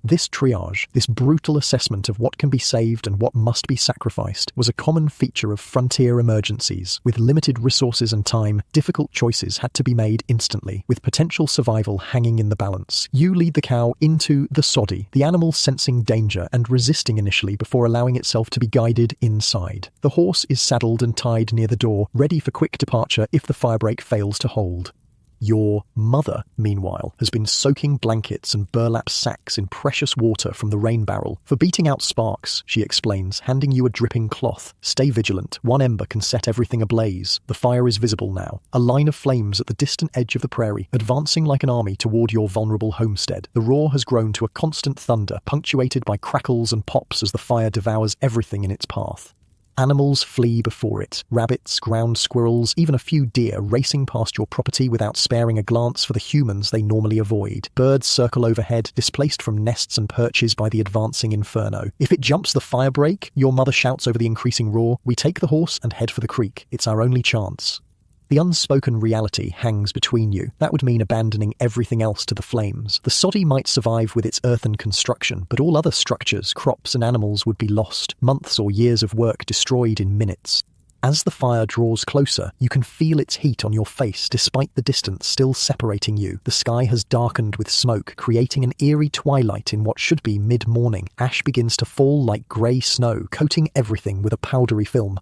A: This triage, this brutal assessment of what can be saved and what must be sacrificed, was a common feature of frontier emergencies. With limited resources and time, difficult choices had to be made instantly, with potential survival hanging in the balance. You lead the cow into the soddy, the animal sensing danger and resisting initially before allowing itself to be guided inside. The horse is saddled and tied near the door, ready for quick departure if the firebreak fails to hold. Your mother, meanwhile, has been soaking blankets and burlap sacks in precious water from the rain barrel. "For beating out sparks," she explains, handing you a dripping cloth. "Stay vigilant. One ember can set everything ablaze." The fire is visible now, a line of flames at the distant edge of the prairie, advancing like an army toward your vulnerable homestead. The roar has grown to a constant thunder, punctuated by crackles and pops as the fire devours everything in its path. Animals flee before it. Rabbits, ground squirrels, even a few deer racing past your property without sparing a glance for the humans they normally avoid. Birds circle overhead, displaced from nests and perches by the advancing inferno. If it jumps the fire break, your mother shouts over the increasing roar, we take the horse and head for the creek. It's our only chance. The unspoken reality hangs between you. That would mean abandoning everything else to the flames. The soddy might survive with its earthen construction, but all other structures, crops and animals would be lost, months or years of work destroyed in minutes. As the fire draws closer, you can feel its heat on your face despite the distance still separating you. The sky has darkened with smoke, creating an eerie twilight in what should be mid-morning. Ash begins to fall like grey snow, coating everything with a powdery film.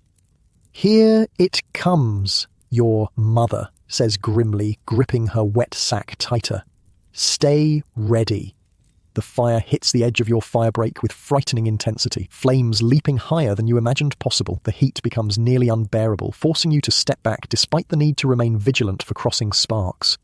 A: Here it comes. Your mother says grimly, gripping her wet sack tighter. Stay ready. The fire hits the edge of your firebreak with frightening intensity, flames leaping higher than you imagined possible. The heat becomes nearly unbearable, forcing you to step back despite the need to remain vigilant for crossing sparks.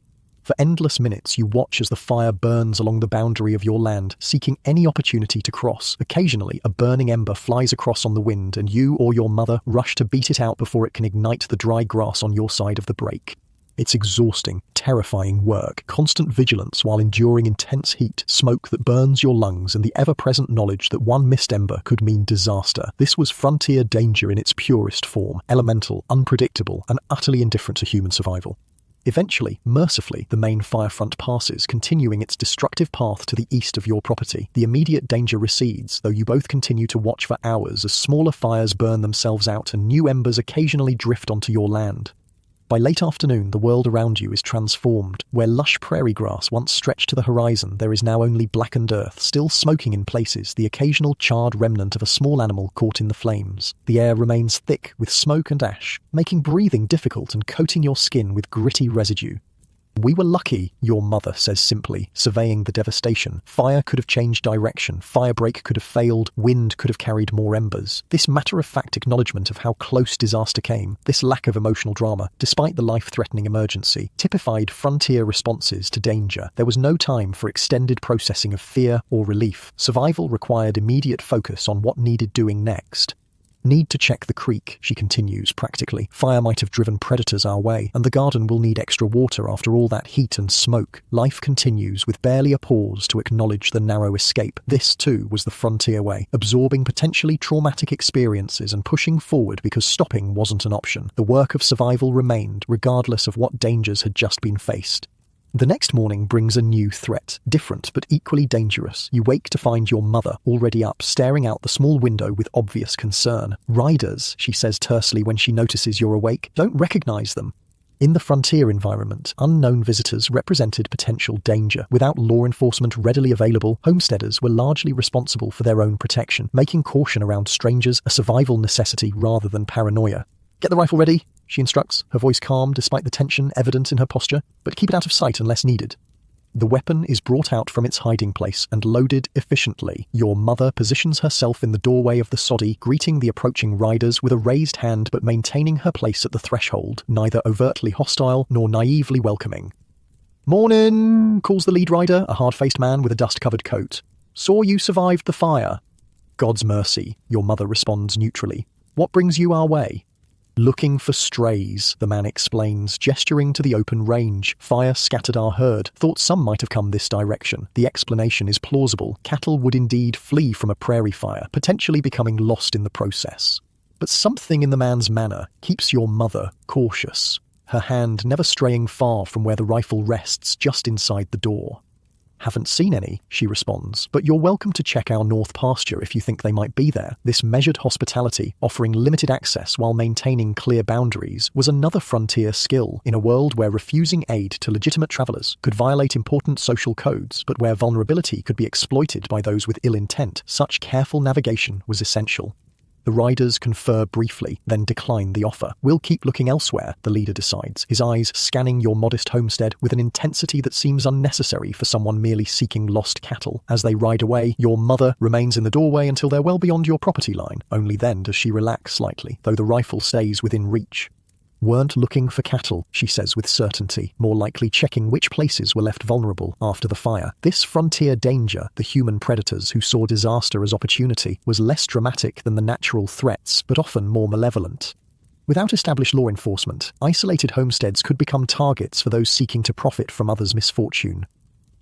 A: For endless minutes, you watch as the fire burns along the boundary of your land, seeking any opportunity to cross. Occasionally, a burning ember flies across on the wind, and you or your mother rush to beat it out before it can ignite the dry grass on your side of the break. It's exhausting, terrifying work, constant vigilance while enduring intense heat, smoke that burns your lungs, and the ever-present knowledge that one missed ember could mean disaster. This was frontier danger in its purest form, elemental, unpredictable, and utterly indifferent to human survival. Eventually, mercifully, the main fire front passes, continuing its destructive path to the east of your property. The immediate danger recedes, though you both continue to watch for hours as smaller fires burn themselves out and new embers occasionally drift onto your land. By late afternoon, the world around you is transformed. Where lush prairie grass once stretched to the horizon, there is now only blackened earth, still smoking in places, the occasional charred remnant of a small animal caught in the flames. The air remains thick with smoke and ash, making breathing difficult and coating your skin with gritty residue. We were lucky, your mother says simply, surveying the devastation. Fire could have changed direction, firebreak could have failed, wind could have carried more embers. This matter-of-fact acknowledgement of how close disaster came, this lack of emotional drama, despite the life-threatening emergency, typified frontier responses to danger. There was no time for extended processing of fear or relief. Survival required immediate focus on what needed doing next. Need to check the creek, she continues practically. Fire might have driven predators our way, and the garden will need extra water after all that heat and smoke. Life continues with barely a pause to acknowledge the narrow escape. This, too, was the frontier way, absorbing potentially traumatic experiences and pushing forward because stopping wasn't an option. The work of survival remained, regardless of what dangers had just been faced. The next morning brings a new threat, different but equally dangerous. You wake to find your mother already up, staring out the small window with obvious concern. Riders, she says tersely when she notices you're awake, don't recognize them. In the frontier environment, unknown visitors represented potential danger. Without law enforcement readily available, homesteaders were largely responsible for their own protection, making caution around strangers a survival necessity rather than paranoia. Get the rifle ready, she instructs, her voice calm despite the tension evident in her posture, but keep it out of sight unless needed. The weapon is brought out from its hiding place and loaded efficiently. Your mother positions herself in the doorway of the soddy, greeting the approaching riders with a raised hand but maintaining her place at the threshold, neither overtly hostile nor naively welcoming. "Mornin'," calls the lead rider, a hard-faced man with a dust-covered coat. "Saw you survived the fire." "God's mercy," your mother responds neutrally. "What brings you our way?" "Looking for strays," the man explains, gesturing to the open range. "Fire scattered our herd. Thought some might have come this direction." The explanation is plausible. Cattle would indeed flee from a prairie fire, potentially becoming lost in the process. But something in the man's manner keeps your mother cautious, her hand never straying far from where the rifle rests just inside the door. "Haven't seen any," she responds, "but you're welcome to check our north pasture if you think they might be there." This measured hospitality, offering limited access while maintaining clear boundaries, was another frontier skill in a world where refusing aid to legitimate travelers could violate important social codes, but where vulnerability could be exploited by those with ill intent. Such careful navigation was essential. The riders confer briefly, then decline the offer. "We'll keep looking elsewhere," the leader decides, his eyes scanning your modest homestead with an intensity that seems unnecessary for someone merely seeking lost cattle. As they ride away, your mother remains in the doorway until they're well beyond your property line. Only then does she relax slightly, though the rifle stays within reach. Weren't looking for cattle, she says with certainty, more likely checking which places were left vulnerable after the fire. This frontier danger, the human predators who saw disaster as opportunity, was less dramatic than the natural threats, but often more malevolent. Without established law enforcement, isolated homesteads could become targets for those seeking to profit from others' misfortune.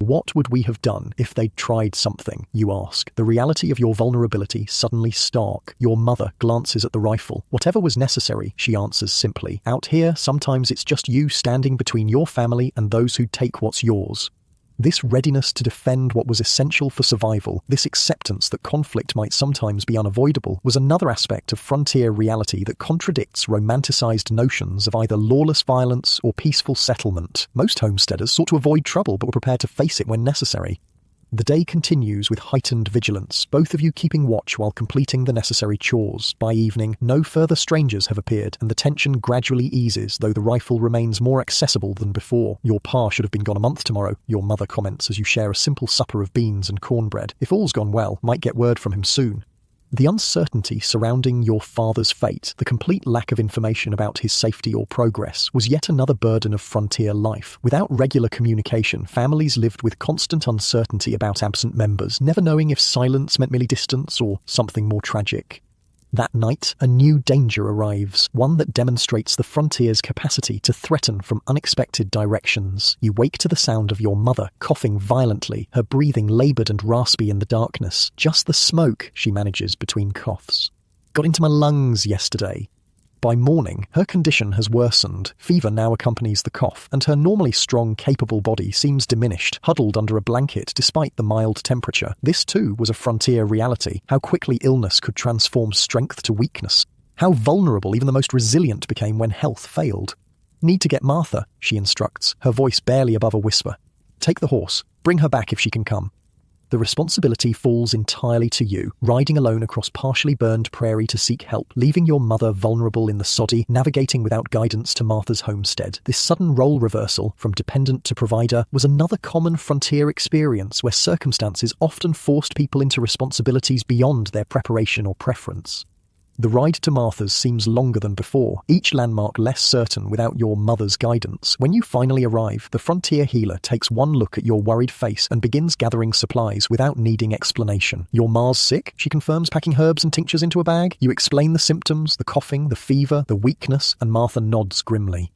A: What would we have done if they'd tried something, you ask, the reality of your vulnerability suddenly stark. Your mother glances at the rifle. Whatever was necessary, she answers simply. Out here, sometimes it's just you standing between your family and those who take what's yours. This readiness to defend what was essential for survival, this acceptance that conflict might sometimes be unavoidable, was another aspect of frontier reality that contradicts romanticized notions of either lawless violence or peaceful settlement. Most homesteaders sought to avoid trouble but were prepared to face it when necessary. The day continues with heightened vigilance, both of you keeping watch while completing the necessary chores. By evening, no further strangers have appeared, and the tension gradually eases, though the rifle remains more accessible than before. Your pa should have been gone a month tomorrow, your mother comments as you share a simple supper of beans and cornbread. If all's gone well, might get word from him soon. The uncertainty surrounding your father's fate, the complete lack of information about his safety or progress, was yet another burden of frontier life. Without regular communication, families lived with constant uncertainty about absent members, never knowing if silence meant merely distance or something more tragic. That night, a new danger arrives, one that demonstrates the frontier's capacity to threaten from unexpected directions. You wake to the sound of your mother coughing violently, her breathing laboured and raspy in the darkness. Just the smoke, she manages between coughs. Got into my lungs yesterday. By morning, her condition has worsened. Fever now accompanies the cough, and her normally strong, capable body seems diminished, huddled under a blanket despite the mild temperature. This too was a frontier reality, how quickly illness could transform strength to weakness. How vulnerable even the most resilient became when health failed. Need to get Martha, she instructs, her voice barely above a whisper. Take the horse. Bring her back if she can come. The responsibility falls entirely to you, riding alone across partially burned prairie to seek help, leaving your mother vulnerable in the soddy, navigating without guidance to Martha's homestead. This sudden role reversal, from dependent to provider, was another common frontier experience where circumstances often forced people into responsibilities beyond their preparation or preference. The ride to Martha's seems longer than before, each landmark less certain without your mother's guidance. When you finally arrive, the frontier healer takes one look at your worried face and begins gathering supplies without needing explanation. Your ma's sick, she confirms, packing herbs and tinctures into a bag. You explain the symptoms, the coughing, the fever, the weakness, and Martha nods grimly.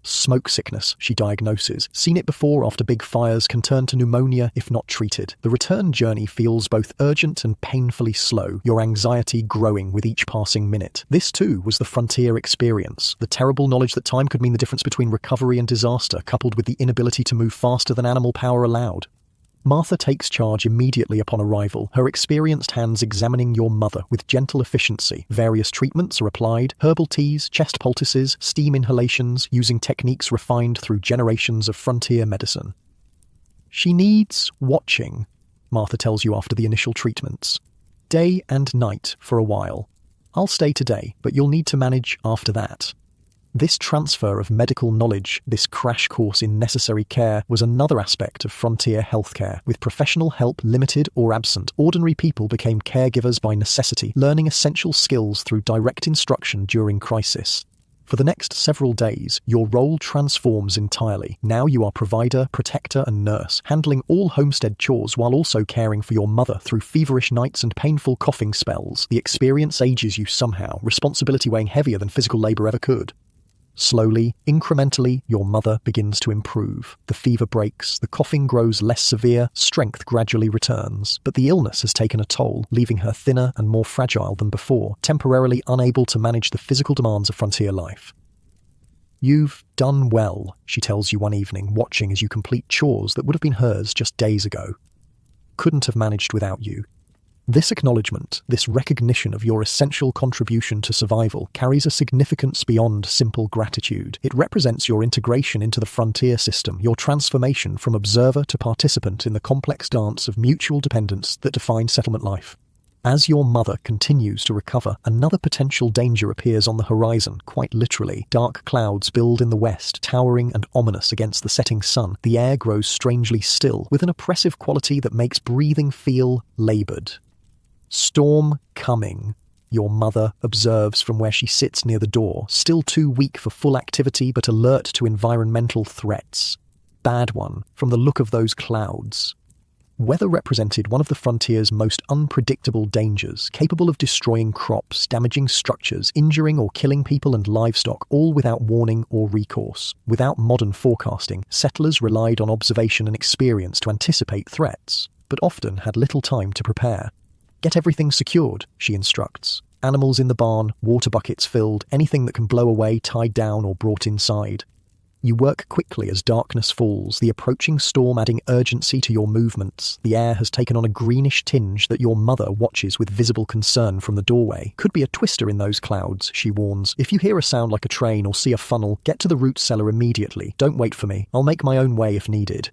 A: Smoke sickness, she diagnoses. Seen it before after big fires, can turn to pneumonia if not treated. The return journey feels both urgent and painfully slow, your anxiety growing with each passing minute. This too was the frontier experience, the terrible knowledge that time could mean the difference between recovery and disaster, coupled with the inability to move faster than animal power allowed. Martha takes charge immediately upon arrival, her experienced hands examining your mother with gentle efficiency. Various treatments are applied, herbal teas, chest poultices, steam inhalations, using techniques refined through generations of frontier medicine. She needs watching, Martha tells you after the initial treatments. Day and night for a while. I'll stay today, but you'll need to manage after that. This transfer of medical knowledge, this crash course in necessary care, was another aspect of frontier healthcare. With professional help limited or absent, ordinary people became caregivers by necessity, learning essential skills through direct instruction during crisis. For the next several days, your role transforms entirely. Now you are provider, protector, and nurse, handling all homestead chores while also caring for your mother through feverish nights and painful coughing spells. The experience ages you somehow, responsibility weighing heavier than physical labor ever could. Slowly, incrementally, your mother begins to improve. The fever breaks, the coughing grows less severe, strength gradually returns. But the illness has taken a toll, leaving her thinner and more fragile than before, temporarily unable to manage the physical demands of frontier life. You've done well, she tells you one evening, watching as you complete chores that would have been hers just days ago. Couldn't have managed without you. This acknowledgement, this recognition of your essential contribution to survival, carries a significance beyond simple gratitude. It represents your integration into the frontier system, your transformation from observer to participant in the complex dance of mutual dependence that defines settlement life. As your mother continues to recover, another potential danger appears on the horizon, quite literally. Dark clouds build in the west, towering and ominous against the setting sun. The air grows strangely still, with an oppressive quality that makes breathing feel laboured. Storm coming. Your mother observes from where she sits near the door, still too weak for full activity but alert to environmental threats. Bad one, from the look of those clouds. Weather represented one of the frontier's most unpredictable dangers, capable of destroying crops, damaging structures, injuring or killing people and livestock, all without warning or recourse. Without modern forecasting, settlers relied on observation and experience to anticipate threats, but often had little time to prepare. Get everything secured, she instructs. Animals in the barn, water buckets filled, anything that can blow away tied down or brought inside. You work quickly as darkness falls, the approaching storm adding urgency to your movements. The air has taken on a greenish tinge that your mother watches with visible concern from the doorway. Could be a twister in those clouds, she warns. If you hear a sound like a train or see a funnel, get to the root cellar immediately. Don't wait for me. I'll make my own way if needed.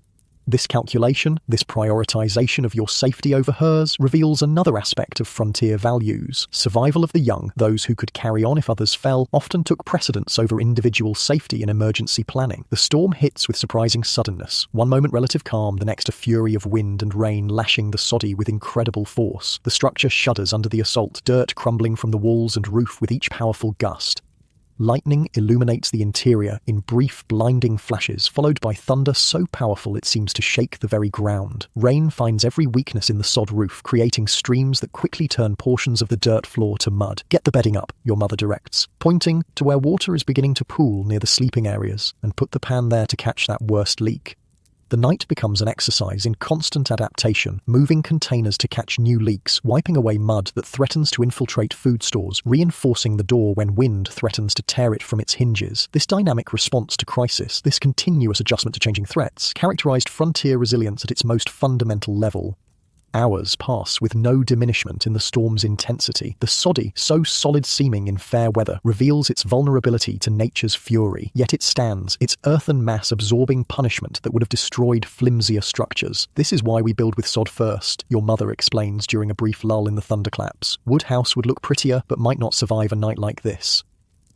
A: This calculation, this prioritization of your safety over hers, reveals another aspect of frontier values. Survival of the young, those who could carry on if others fell, often took precedence over individual safety in emergency planning. The storm hits with surprising suddenness. One moment relative calm, the next a fury of wind and rain lashing the soddy with incredible force. The structure shudders under the assault, dirt crumbling from the walls and roof with each powerful gust. Lightning illuminates the interior in brief, blinding flashes, followed by thunder so powerful it seems to shake the very ground. Rain finds every weakness in the sod roof, creating streams that quickly turn portions of the dirt floor to mud. Get the bedding up, your mother directs, pointing to where water is beginning to pool near the sleeping areas, and put the pan there to catch that worst leak. The night becomes an exercise in constant adaptation, moving containers to catch new leaks, wiping away mud that threatens to infiltrate food stores, reinforcing the door when wind threatens to tear it from its hinges. This dynamic response to crisis, this continuous adjustment to changing threats, characterized frontier resilience at its most fundamental level. Hours pass with no diminishment in the storm's intensity. The soddy, so solid-seeming in fair weather, reveals its vulnerability to nature's fury. Yet it stands, its earthen mass absorbing punishment that would have destroyed flimsier structures. This is why we build with sod first, your mother explains during a brief lull in the thunderclaps. Wood house would look prettier, but might not survive a night like this.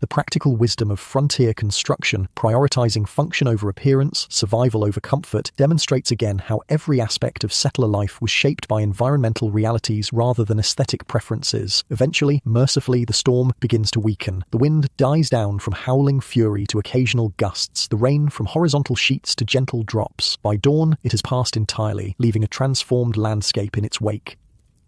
A: The practical wisdom of frontier construction, prioritizing function over appearance, survival over comfort, demonstrates again how every aspect of settler life was shaped by environmental realities rather than aesthetic preferences. Eventually, mercifully, the storm begins to weaken. The wind dies down from howling fury to occasional gusts, the rain from horizontal sheets to gentle drops. By dawn, it has passed entirely, leaving a transformed landscape in its wake.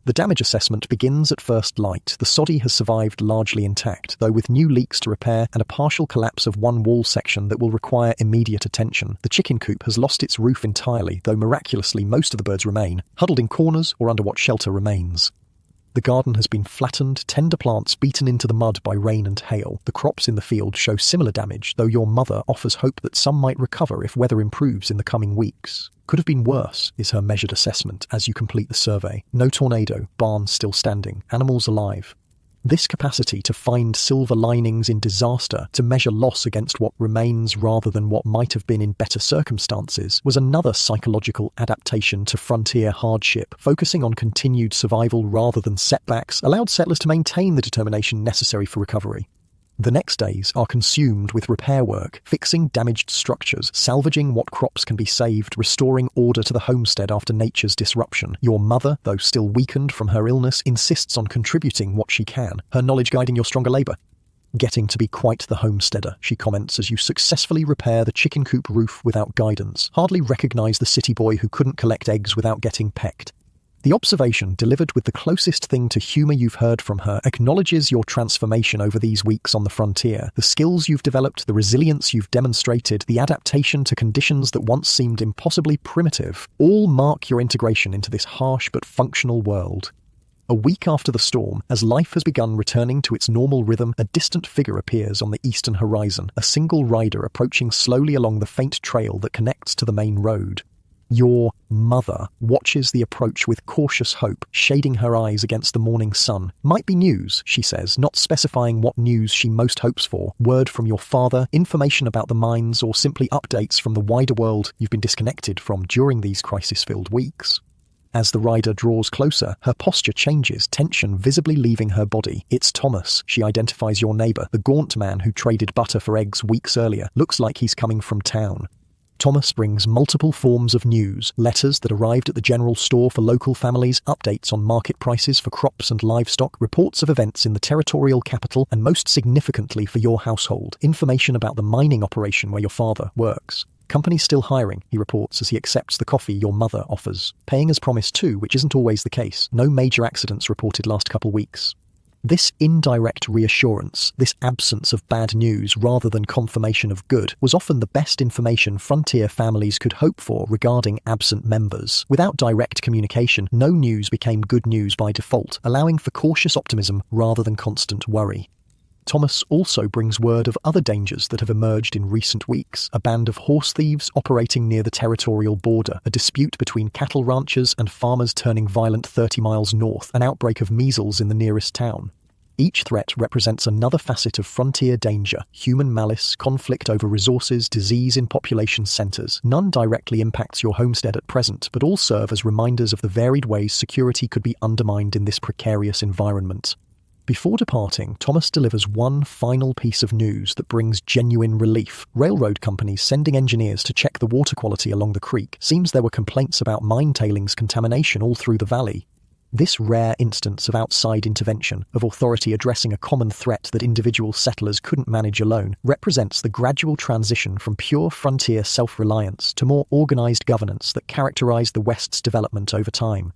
A: The damage assessment begins at first light. The soddy has survived largely intact, though with new leaks to repair and a partial collapse of one wall section that will require immediate attention. The chicken coop has lost its roof entirely, though miraculously most of the birds remain, huddled in corners or under what shelter remains. The garden has been flattened, tender plants beaten into the mud by rain and hail. The crops in the field show similar damage, though your mother offers hope that some might recover if weather improves in the coming weeks. Could have been worse, is her measured assessment as you complete the survey. No tornado, barn still standing, animals alive. This capacity to find silver linings in disaster, to measure loss against what remains rather than what might have been in better circumstances, was another psychological adaptation to frontier hardship. Focusing on continued survival rather than setbacks allowed settlers to maintain the determination necessary for recovery. The next days are consumed with repair work, fixing damaged structures, salvaging what crops can be saved, restoring order to the homestead after nature's disruption. Your mother, though still weakened from her illness, insists on contributing what she can, her knowledge guiding your stronger labour. Getting to be quite the homesteader, she comments as you successfully repair the chicken coop roof without guidance. Hardly recognise the city boy who couldn't collect eggs without getting pecked. The observation, delivered with the closest thing to humour you've heard from her, acknowledges your transformation over these weeks on the frontier. The skills you've developed, the resilience you've demonstrated, the adaptation to conditions that once seemed impossibly primitive, all mark your integration into this harsh but functional world. A week after the storm, as life has begun returning to its normal rhythm, a distant figure appears on the eastern horizon, a single rider approaching slowly along the faint trail that connects to the main road. Your mother watches the approach with cautious hope, shading her eyes against the morning sun. Might be news, she says, not specifying what news she most hopes for. Word from your father, information about the mines, or simply updates from the wider world you've been disconnected from during these crisis-filled weeks. As the rider draws closer, her posture changes, tension visibly leaving her body. It's Thomas, she identifies your neighbour, the gaunt man who traded butter for eggs weeks earlier. Looks like he's coming from town. Thomas brings multiple forms of news, letters that arrived at the general store for local families, updates on market prices for crops and livestock, reports of events in the territorial capital, and most significantly for your household, information about the mining operation where your father works. Company's still hiring, he reports as he accepts the coffee your mother offers. Paying as promised too, which isn't always the case. No major accidents reported last couple weeks. This indirect reassurance, this absence of bad news rather than confirmation of good, was often the best information frontier families could hope for regarding absent members. Without direct communication, no news became good news by default, allowing for cautious optimism rather than constant worry. Thomas also brings word of other dangers that have emerged in recent weeks: a band of horse thieves operating near the territorial border, a dispute between cattle ranchers and farmers turning violent 30 miles north, an outbreak of measles in the nearest town. Each threat represents another facet of frontier danger: human malice, conflict over resources, disease in population centres. None directly impacts your homestead at present, but all serve as reminders of the varied ways security could be undermined in this precarious environment. Before departing, Thomas delivers one final piece of news that brings genuine relief. Railroad companies sending engineers to check the water quality along the creek. Seems there were complaints about mine tailings contamination all through the valley. This rare instance of outside intervention, of authority addressing a common threat that individual settlers couldn't manage alone, represents the gradual transition from pure frontier self-reliance to more organised governance that characterised the West's development over time.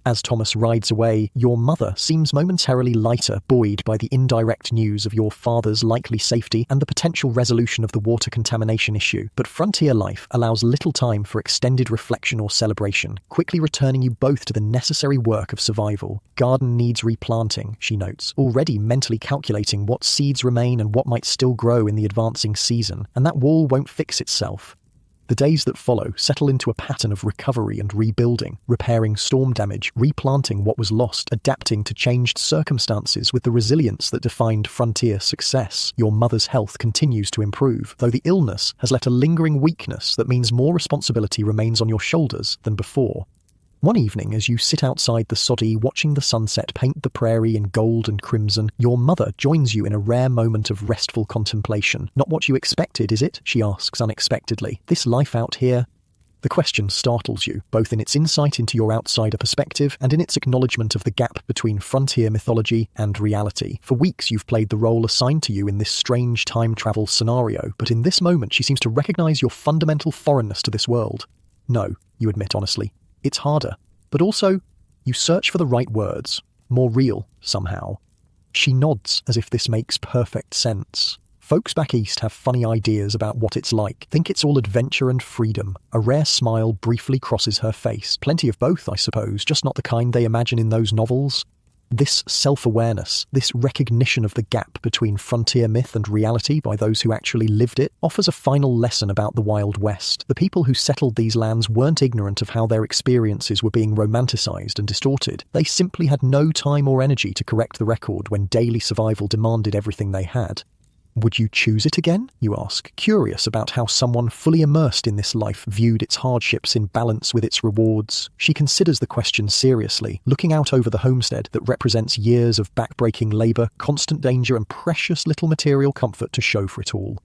A: As Thomas rides away, your mother seems momentarily lighter, buoyed by the indirect news of your father's likely safety and the potential resolution of the water contamination issue. But frontier life allows little time for extended reflection or celebration, quickly returning you both to the necessary work of survival. Garden needs replanting, she notes, already mentally calculating what seeds remain and what might still grow in the advancing season, and that wall won't fix itself. The days that follow settle into a pattern of recovery and rebuilding, repairing storm damage, replanting what was lost, adapting to changed circumstances with the resilience that defined frontier success. Your mother's health continues to improve, though the illness has left a lingering weakness that means more responsibility remains on your shoulders than before. One evening, as you sit outside the soddy watching the sunset paint the prairie in gold and crimson, your mother joins you in a rare moment of restful contemplation. "Not what you expected, is it?" she asks unexpectedly. "This life out here?" The question startles you, both in its insight into your outsider perspective and in its acknowledgement of the gap between frontier mythology and reality. For weeks you've played the role assigned to you in this strange time travel scenario, but in this moment she seems to recognise your fundamental foreignness to this world. "No," you admit honestly. "It's harder, but also, you search for the right words, more real, somehow." She nods as if this makes perfect sense. Folks back east have funny ideas about what it's like. Think it's all adventure and freedom. A rare smile briefly crosses her face. Plenty of both, I suppose, just not the kind they imagine in those novels. This self-awareness, this recognition of the gap between frontier myth and reality by those who actually lived it, offers a final lesson about the Wild West. The people who settled these lands weren't ignorant of how their experiences were being romanticized and distorted. They simply had no time or energy to correct the record when daily survival demanded everything they had. Would you choose it again? You ask, curious about how someone fully immersed in this life viewed its hardships in balance with its rewards. She considers the question seriously, looking out over the homestead that represents years of back-breaking labour, constant danger and precious little material comfort to show for it all.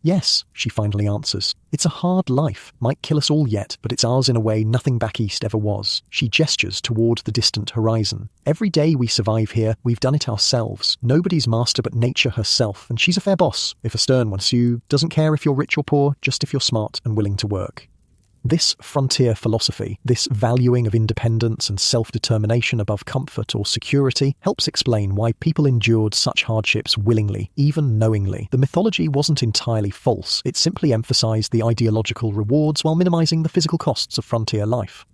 A: "Yes," she finally answers. "It's a hard life, might kill us all yet, but it's ours in a way nothing back east ever was." She gestures toward the distant horizon. "Every day we survive here, we've done it ourselves. Nobody's master but nature herself, and she's a fair boss, if a stern one, Sue. Doesn't care if you're rich or poor, just if you're smart and willing to work." This frontier philosophy, this valuing of independence and self-determination above comfort or security, helps explain why people endured such hardships willingly, even knowingly. The mythology wasn't entirely false, it simply emphasized the ideological rewards while minimizing the physical costs of frontier life.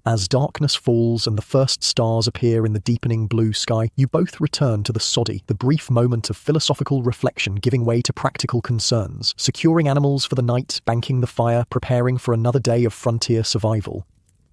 A: As darkness falls and the first stars appear in the deepening blue sky, you both return to the soddy, the brief moment of philosophical reflection giving way to practical concerns, securing animals for the night, banking the fire, preparing for another day of frontier survival.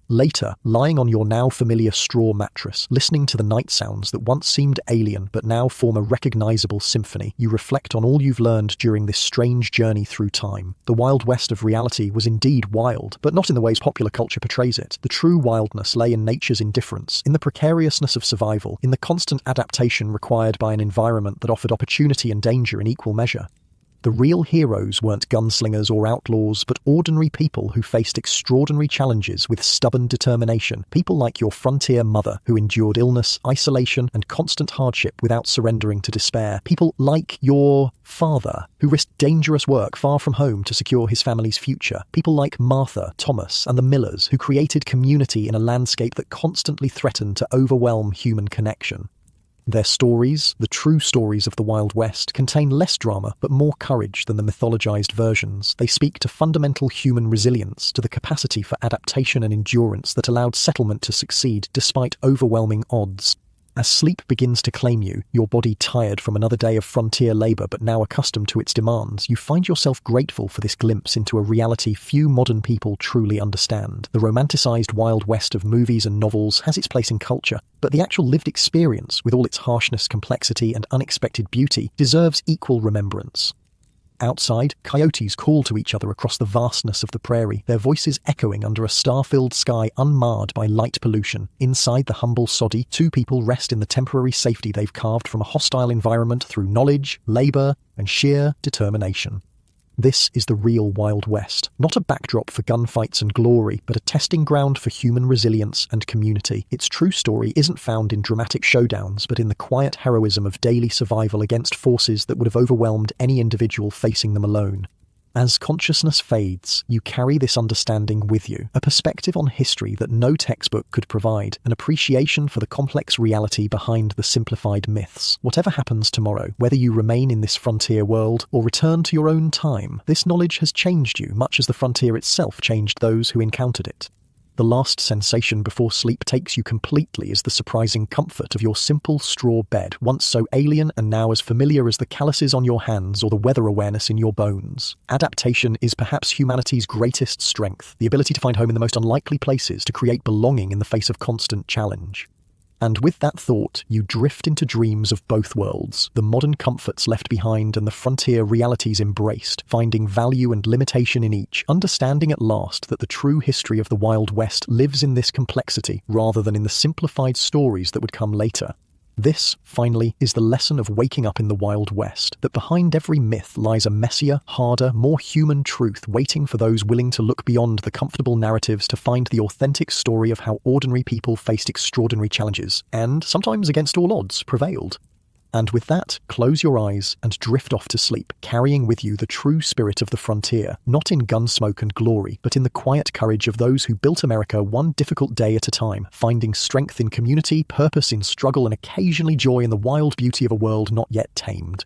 A: Later, lying on your now familiar straw mattress, listening to the night sounds that once seemed alien but now form a recognizable symphony, you reflect on all you've learned during this strange journey through time. The Wild West of reality was indeed wild, but not in the ways popular culture portrays it. The true wildness lay in nature's indifference, in the precariousness of survival, in the constant adaptation required by an environment that offered opportunity and danger in equal measure. The real heroes weren't gunslingers or outlaws, but ordinary people who faced extraordinary challenges with stubborn determination. People like your frontier mother, who endured illness, isolation, and constant hardship without surrendering to despair. People like your father, who risked dangerous work far from home to secure his family's future. People like Martha, Thomas, and the Millers, who created community in a landscape that constantly threatened to overwhelm human connection. Their stories, the true stories of the Wild West, contain less drama but more courage than the mythologized versions. They speak to fundamental human resilience, to the capacity for adaptation and endurance that allowed settlement to succeed despite overwhelming odds. As sleep begins to claim you, your body tired from another day of frontier labor but now accustomed to its demands, you find yourself grateful for this glimpse into a reality few modern people truly understand. The romanticized Wild West of movies and novels has its place in culture, but the actual lived experience, with all its harshness, complexity, and unexpected beauty, deserves equal remembrance. Outside, coyotes call to each other across the vastness of the prairie, their voices echoing under a star-filled sky unmarred by light pollution. Inside the humble soddy, two people rest in the temporary safety they've carved from a hostile environment through knowledge, labor, and sheer determination. This is the real Wild West, not a backdrop for gunfights and glory, but a testing ground for human resilience and community. Its true story isn't found in dramatic showdowns, but in the quiet heroism of daily survival against forces that would have overwhelmed any individual facing them alone. As consciousness fades, you carry this understanding with you, a perspective on history that no textbook could provide, an appreciation for the complex reality behind the simplified myths. Whatever happens tomorrow, whether you remain in this frontier world or return to your own time, this knowledge has changed you much as the frontier itself changed those who encountered it. The last sensation before sleep takes you completely is the surprising comfort of your simple straw bed, once so alien and now as familiar as the calluses on your hands or the weather awareness in your bones. Adaptation is perhaps humanity's greatest strength, the ability to find home in the most unlikely places, to create belonging in the face of constant challenge. And with that thought, you drift into dreams of both worlds, the modern comforts left behind and the frontier realities embraced, finding value and limitation in each, understanding at last that the true history of the Wild West lives in this complexity rather than in the simplified stories that would come later. This, finally, is the lesson of waking up in the Wild West, that behind every myth lies a messier, harder, more human truth waiting for those willing to look beyond the comfortable narratives to find the authentic story of how ordinary people faced extraordinary challenges, and, sometimes against all odds, prevailed. And with that, close your eyes and drift off to sleep, carrying with you the true spirit of the frontier, not in gunsmoke and glory, but in the quiet courage of those who built America one difficult day at a time, finding strength in community, purpose in struggle, and occasionally joy in the wild beauty of a world not yet tamed.